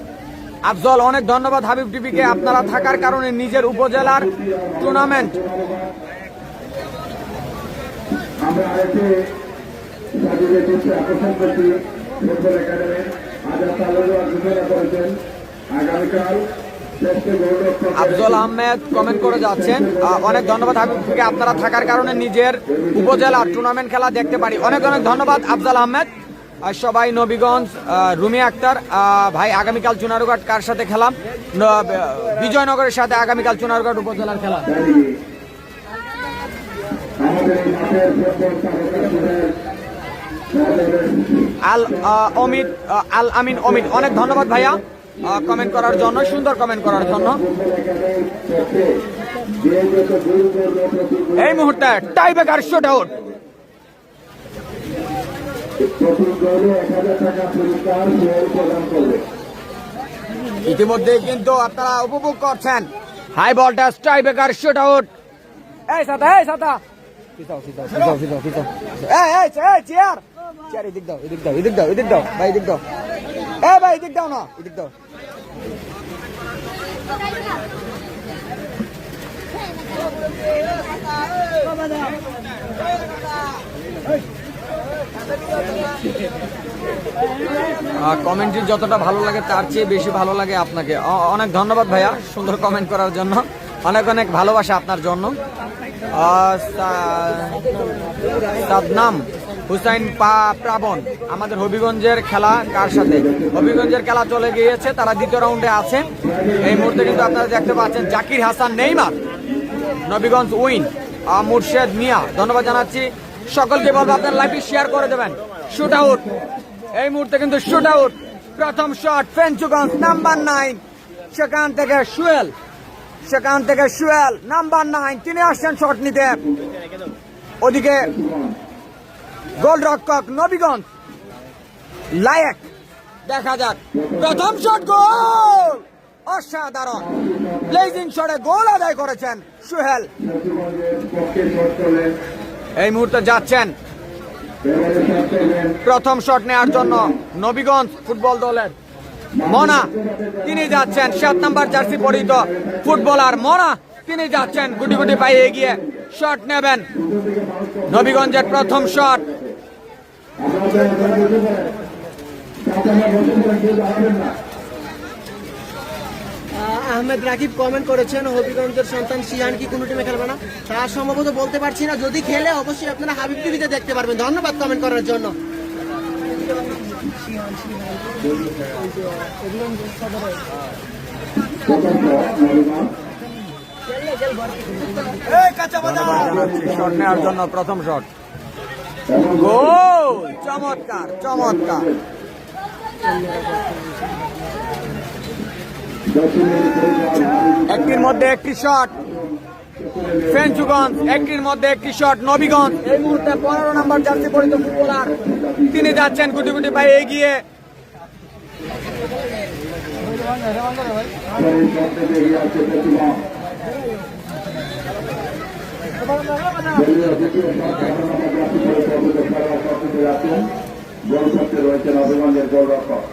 আফজল, অনেক ধন্যবাদ হাবিব টিভিকে, আপনারা থাকার কারণে নিজের উপজেলার টুর্নামেন্ট আমরা আরেকটি আকর্ষণ করছি। ফুটবল একাডেমি ঘোষণা করেছেন আগামীকাল আফজল আহমেদ কমেন্ট করে যাচ্ছেন। অনেক ধন্যবাদ হাবিব টিভিকে, আপনারা থাকার কারণে নিজের উপজেলার টুর্নামেন্ট খেলা দেখতে পারি। অনেক অনেক ধন্যবাদ আফজল আহমেদ। সবাই নবীগঞ্জ রুমি আক্তার ভাই, আগামীকাল চুনারুঘাট কার সাথে খেলাম? বিজয়নগরের সাথে আগামীকাল চুনারুঘাট উপজেলার খেলা। আল আমিন অমিত, অনেক ধন্যবাদ ভাইয়া কমেন্ট করার জন্য, সুন্দর কমেন্ট করার জন্য। এই মুহূর্তে টাই ব্রেকার শুট আউট। ইতিমধ্যে কিন্তু আপনারা উপভোগ করছেন high voltage tie breaker shoot out. এই সাথা চেয়ার এদিক দাও, এদিক দাও, এদিক দাও, এদিক দাও ভাই, এদিক দাও, ভাই এদিক দাও না, এদিক দাও। কমেন্টটি যতটা ভালো লাগে তার চেয়ে বেশি ভালো লাগে আপনাকে। অনেক ধন্যবাদ ভাইয়া সুন্দর কমেন্ট করার জন্য, অনেক অনেক ভালোবাসা আপনার জন্য। সাদনাম হুসাইন প্রাবণ। আমাদের হবিগঞ্জের খেলা কার সাথে? হবিগঞ্জের খেলা চলে গিয়েছে, তারা দ্বিতীয় রাউন্ডে আছে। এই মুহূর্তে কিন্তু আপনারা দেখতে পাচ্ছেন জাকির হাসান নেইমার, নবীগঞ্জ উইন। মুর্শেদ মিয়া, ধন্যবাদ জানাচ্ছি সকলকে। বলবো আপনার লাইভটি শেয়ার করে দেবেন। শুট আউট, এই মুহূর্তে কিন্তু শুট আউট। প্রথম শট ফেঞ্চুগঞ্জ, নাম্বার 9, সেখান থেকে সুয়েল নাম্বার 9, তিনি আসছেন শট নিতে। ওদিকে গোলরক্ষক নবীগঞ্জ লায়েক, দেখা যাক প্রথম শট, গোল! অসাধারণ ব্লেজিং শটে গোল আদায় করেছেন সুহেল। এই মুহূর্তে যাচ্ছেন প্রথম শট নেওয়ার জন্য নবীগঞ্জ ফুটবল দলের মনা, তিনি যাচ্ছেন 7 নাম্বার জার্সি পরিহিত ফুটবলার মনা, তিনি যাচ্ছেন গুটি গুটি পায়ে এগিয়ে শট নেবেন। নবীগঞ্জের প্রথম শট। আহমেদ রাকিব কমেন্ট করেছেন হবিগঞ্জের সন্তান শিহান কি কোনো টিমে খেলবে না? তা সম্ভবত বলতে পারছি না, যদি খেলে অবশ্যই আপনারা হাবিব টিভিতে দেখতে পারবেন। ধন্যবাদ কমেন্ট করার জন্য। শট নেওয়ার জন্য প্রথম শট, গোল! চমৎকার চমৎকার। একটির মধ্যে একটি শট ফেঞ্চুগঞ্জ, একটির মধ্যে একটি শট নবীগঞ্জ। এই মুহূর্তে 15 নম্বর জার্সি পরিহিত ফুটবলার, তিনি যাচ্ছেন গুটি গুটি পায়ে এগিয়ে। রয়েছেন নবীগঞ্জের গোলরক্ষক।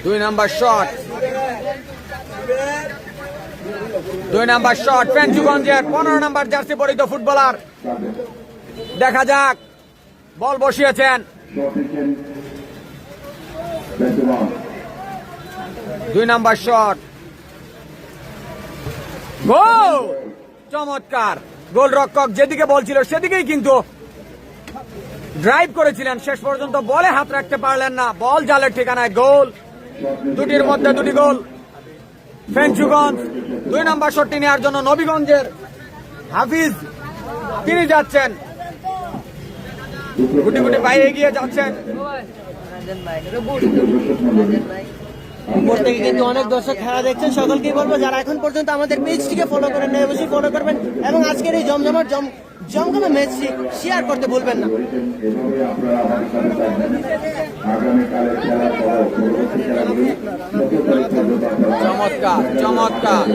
2 নাম্বার শট, 2 নাম্বার শট ফেঞ্চুগঞ্জের 15 নাম্বার জার্সি পরিহিত ফুটবলার, দেখা যাক বল বসিয়েছেন। 2 নাম্বার শট, গোল! চমৎকার। গোলরক্ষক যেদিকে বলছিল সেদিকেই কিন্তু ড্রাইভ করেছিলেন, শেষ পর্যন্ত বলে হাত রাখতে পারলেন না, বল জালের ঠিকানায় গোল। দুটির মধ্যে দুটি গোল ফেঞ্চুগঞ্জ। 2 নাম্বার শটটি নেওয়ার জন্য নবীগঞ্জের হাফিজ, তিনি যাচ্ছেন গুটি গুটি পায়ে এগিয়ে যাচ্ছেন। উপর থেকে কিন্তু অনেক দর্শক খেলা দেখছেন, সকলকেই বলবো যারা এখন পর্যন্ত আমাদের পেজটিকে ফলো করেন না অবশ্যই ফলো করবেন এবং আজকের এই জমজমা ম্যাচটি শেয়ার করতে ভুলবেন না। চমৎকার চমৎকার।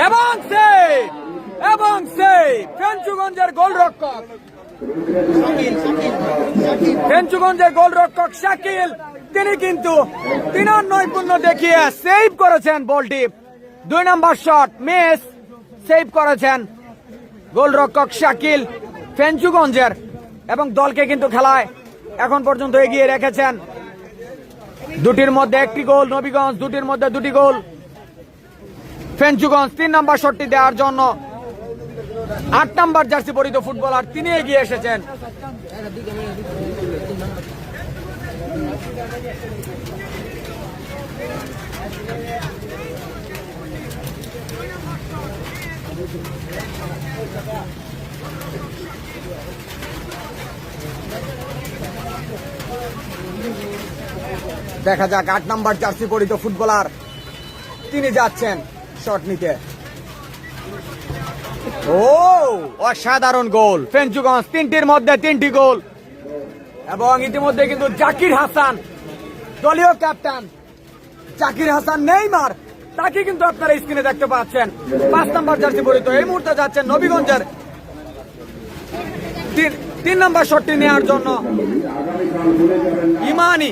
এবং সেই ফেঞ্চুগঞ্জের গোলরক্ষক, ফেঞ্চুগঞ্জের গোলরক্ষক শাকিল, তিনি কিন্তু তিনার নৈপুণ্য দেখিয়ে সেভ করেছেন বলটি। 2 নাম্বার শট মিস, সেভ করেছেন গোলরক্ষক শাকিল ফেঞ্চুগঞ্জের, এবং দলকে কিন্তু খেলায় এখন পর্যন্ত এগিয়ে রেখেছেন। দুটির মধ্যে একটি গোল নবীগঞ্জ, দুটির মধ্যে দুটি গোল ফেঞ্চুগঞ্জ। 3 নাম্বার শটটি দেওয়ার জন্য 8 নাম্বার জার্সি পরিহিত ফুটবলার, তিনি এগিয়ে এসেছেন। দেখা যাক 8 নাম্বার জার্সি পরিহিত ফুটবলার, তিনি যাচ্ছেন শট নিতে। ও অসাধারণ গোল ফেঞ্চুগঞ্জ, 3টির মধ্যে 3টি গোল। এবং ইতিমধ্যে কিন্তু জাকির হাসান, দলীয় ক্যাপ্টেন জাকির হাসান নেইমার, তাকে কিন্তু আপনারা স্ক্রিনে দেখতে পাচ্ছেন। 5 নাম্বার জার্সি পরিহিত এই মুহূর্তে যাচ্ছেন নবীগঞ্জের 3 নাম্বার শটটি নেওয়ার জন্য ইমানি,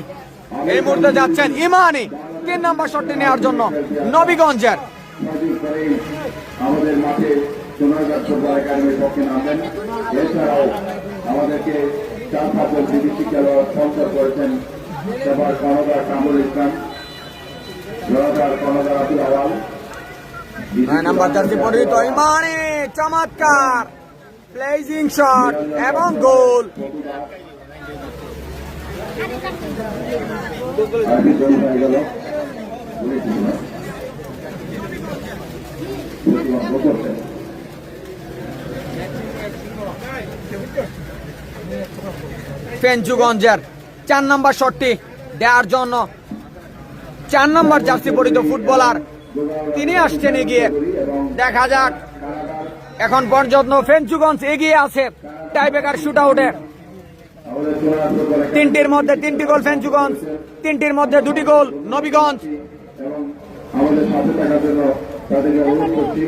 এই মুহূর্তে যাচ্ছেন ইমানি 3 নাম্বার শটটি নেওয়ার জন্য নবীগঞ্জের। আমাদের মাঠে সোনারগাঁ ফুটবল একাডেমির পক্ষে নামবেন। এছাড়াও আমাদেরকে চার পাঁচজন বিদেশি খেলোয়াড় স্পন্সর করেছেন। সবার কর্ণধার কামরুল ইসলাম, জনতার কর্ণধার আব্দুল আওয়াল। 9 নাম্বার জার্সি পরিহিত ইমানি, চমৎকার প্লেজিং শট এবং গোল। আরেকটি গোল হয়ে গেল। ফেঞ্চুগঞ্জের 4 নম্বর শটটি দেওয়ার জন্য 4 নম্বর জার্সি পরিহিত ফুটবলার তিনি আসছেন এগিয়ে। দেখা যাক, এখন পর্যন্ত ফেঞ্চুগঞ্জ এগিয়ে আছে টাইব্রেকার শুট আউটে। 3টির মধ্যে 3টি গোল ফেঞ্চুগঞ্জ, 3টির মধ্যে 2টি গোল নবীগঞ্জ। এবং আমাদের সাথে থাকার জন্য তাদেরকে অনুরোধ করছি।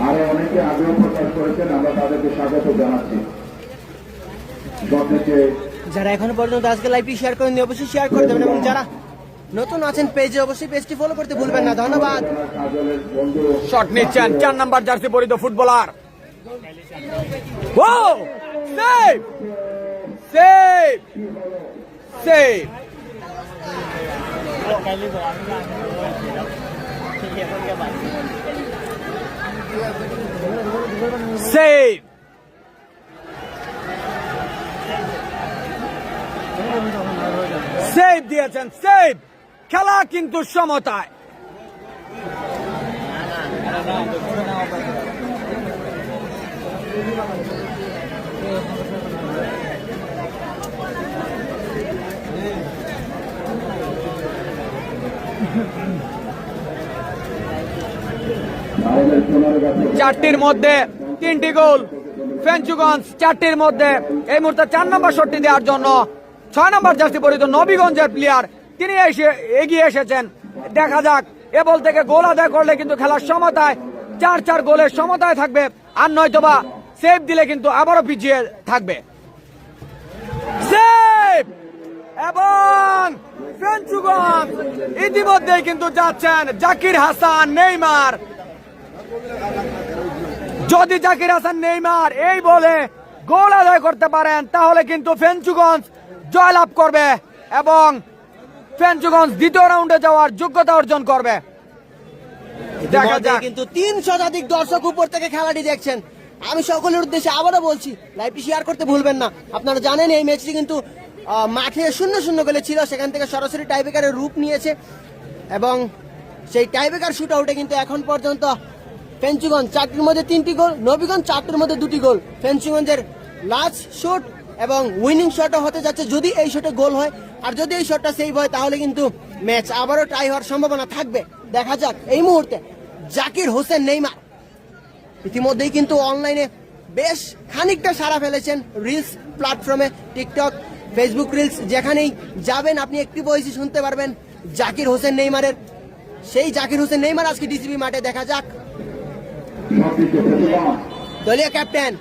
আরো অনেকে আগ্রহ প্রকাশ করেছেন, আমরা তাদেরকে স্বাগত জানাচ্ছি। সবথেকে যারা এখনো পর্যন্ত আজকে লাইভটি শেয়ার করেননি অবশ্যই শেয়ার করে দেবেন, এবং যারা নতুন আছেন পেজে অবশ্যই পেজটি ফলো করতে ভুলবেন না। ধন্যবাদ। কাজলের বন্ধু শট নিচ্ছেন 4 নম্বর জার্সি পরিহিত ফুটবলার। ও save save save save save দিয়েছেন, সেভ। খেলা কিন্তু সমতায়। আমাদের সোনার গাছে 4টির মধ্যে 3টি গোল ফেঞ্চুগঞ্জ, 4টির মধ্যে এই মুহূর্তে 4 নম্বর শটটি দেওয়ার জন্য 6 নম্বর জার্সি পরিহিত নবীগঞ্জের প্লেয়ার তিনি এগিয়ে এসেছেন। দেখা যাক, এ বল থেকে গোল আদায় করলে কিন্তু খেলার সমতায় 4-4 গোলের সমতায় থাকবে, আর নয়তোবা সেভ দিলে কিন্তু আবারও পিছিয়ে থাকবে। সেভ এবং ফেঞ্চুগঞ্জ ইতিমধ্যেই কিন্তু যাচ্ছেন জাকির হাসান নেইমার। যদি জাকির হাসান নেইমার এই বলে গোল আদায় করতে পারেন তাহলে কিন্তু ফেঞ্চুগঞ্জ জয়লাভ করবে এবং ফেঞ্চুগঞ্জ দ্বিতীয় রাউন্ডে যাওয়ার যোগ্যতা অর্জন করবে। দেখা যাক, কিন্তু 3 শতাধিক দর্শক উপর থেকে খেলাটি দেখছেন। আমি সকলের উদ্দেশ্যে আবারও বলছি, লাইভটি শেয়ার করতে ভুলবেন না। আপনারা জানেন এই ম্যাচটি কিন্তু মাঠে 0-0 গোলে ছিল, সেখান থেকে সরাসরি টাইব্রেকারের রূপ নিয়েছে, এবং সেই টাইব্রেকার শুট আউটে কিন্তু এখন পর্যন্ত ফেঞ্চুগঞ্জ 4টির মধ্যে 3টি গোল, নবীগঞ্জ 4টির মধ্যে 2টি গোল। ফেঞ্চুগঞ্জের লাস্ট শট এবং উইনিং শটও হতে যাচ্ছে যদি এই শটে গোল হয়, আর যদি এই শটটা সেভ হয় তাহলে কিন্তু ম্যাচ আবারও টাই হওয়ার সম্ভাবনা থাকবে। দেখা যাক, এই মুহূর্তে জাকির হোসেন নেইমার ইতিমধ্যেই কিন্তু অনলাইনে বেশ খানিকটা সাড়া ফেলেছেন। রিলস প্ল্যাটফর্মে টিকটক, ফেসবুক রিলস যেখানেই যাবেন আপনি একটি ভয়েসই শুনতে পারবেন জাকির হোসেন নেইমারের। সেই জাকির হোসেন নেইমার আজকে ডিসিবি মাঠে। দেখা যাক, দলীয় ক্যাপ্টেন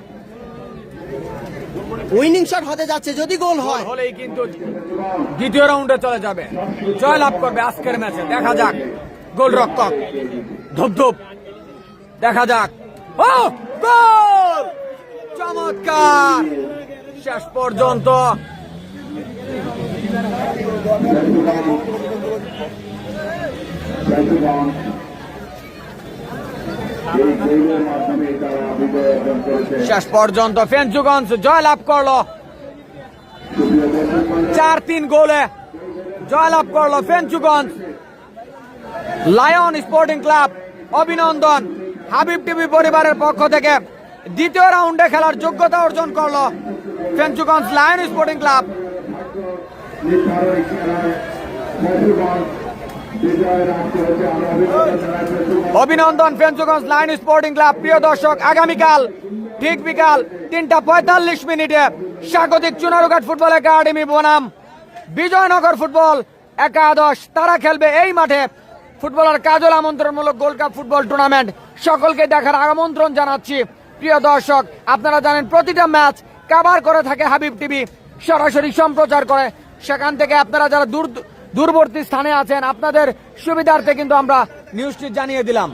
উইনিং শট হতে যাচ্ছে, যদি গোল হয় হলেই কিন্তু দ্বিতীয় রাউন্ডে চলে যাবে, জয়লাভ করবে আজকের ম্যাচে। দেখা যাক, গোলরক্ষক ধুপধুপ। দেখা যাক, ও গোল! চমৎকার! শেষ পর্যন্ত ফেঞ্চুগঞ্জ জয়লাভ করলো, 4-3 গোলে জয়লাভ করলো ফেঞ্চুগঞ্জ। লায়ন স্পোর্টিং ক্লাব অভিনন্দন। হাবিব টিভি পরিবারের পক্ষ থেকে দ্বিতীয় রাউন্ডে খেলার যোগ্যতা অর্জন করলো ফেঞ্চুগঞ্জ লায়ন স্পোর্টিং ক্লাব। অভিনন্দন ফেঞ্চুগঞ্জ লায়ন স্পোর্টিং ক্লাব। প্রিয় দর্শক, আগামীকাল ঠিক বিকাল 3:45 মিনিটে স্বাগতিক চুনারুঘাট ফুটবল একাডেমি বনাম বিজয়নগর ফুটবল একাদশ তারা খেলবে এই মাঠে ফুটবলার কাজল আমন্ত্রণমূলক গোল্ড কাপ ফুটবল টুর্নামেন্ট। সকলকে দেখার আমন্ত্রণ জানাচ্ছি। প্রিয় দর্শক, আপনারা জানেন প্রতিটা ম্যাচ কভার করে থাকে হাবিব টিভি, সরাসরি সম্প্রচার করে। সেখান থেকে আপনারা যারা দূরবর্তী স্থানে আছেন আপনাদের সুবিধার্থে কিন্তু আমরা নিউজটি জানিয়ে দিলাম।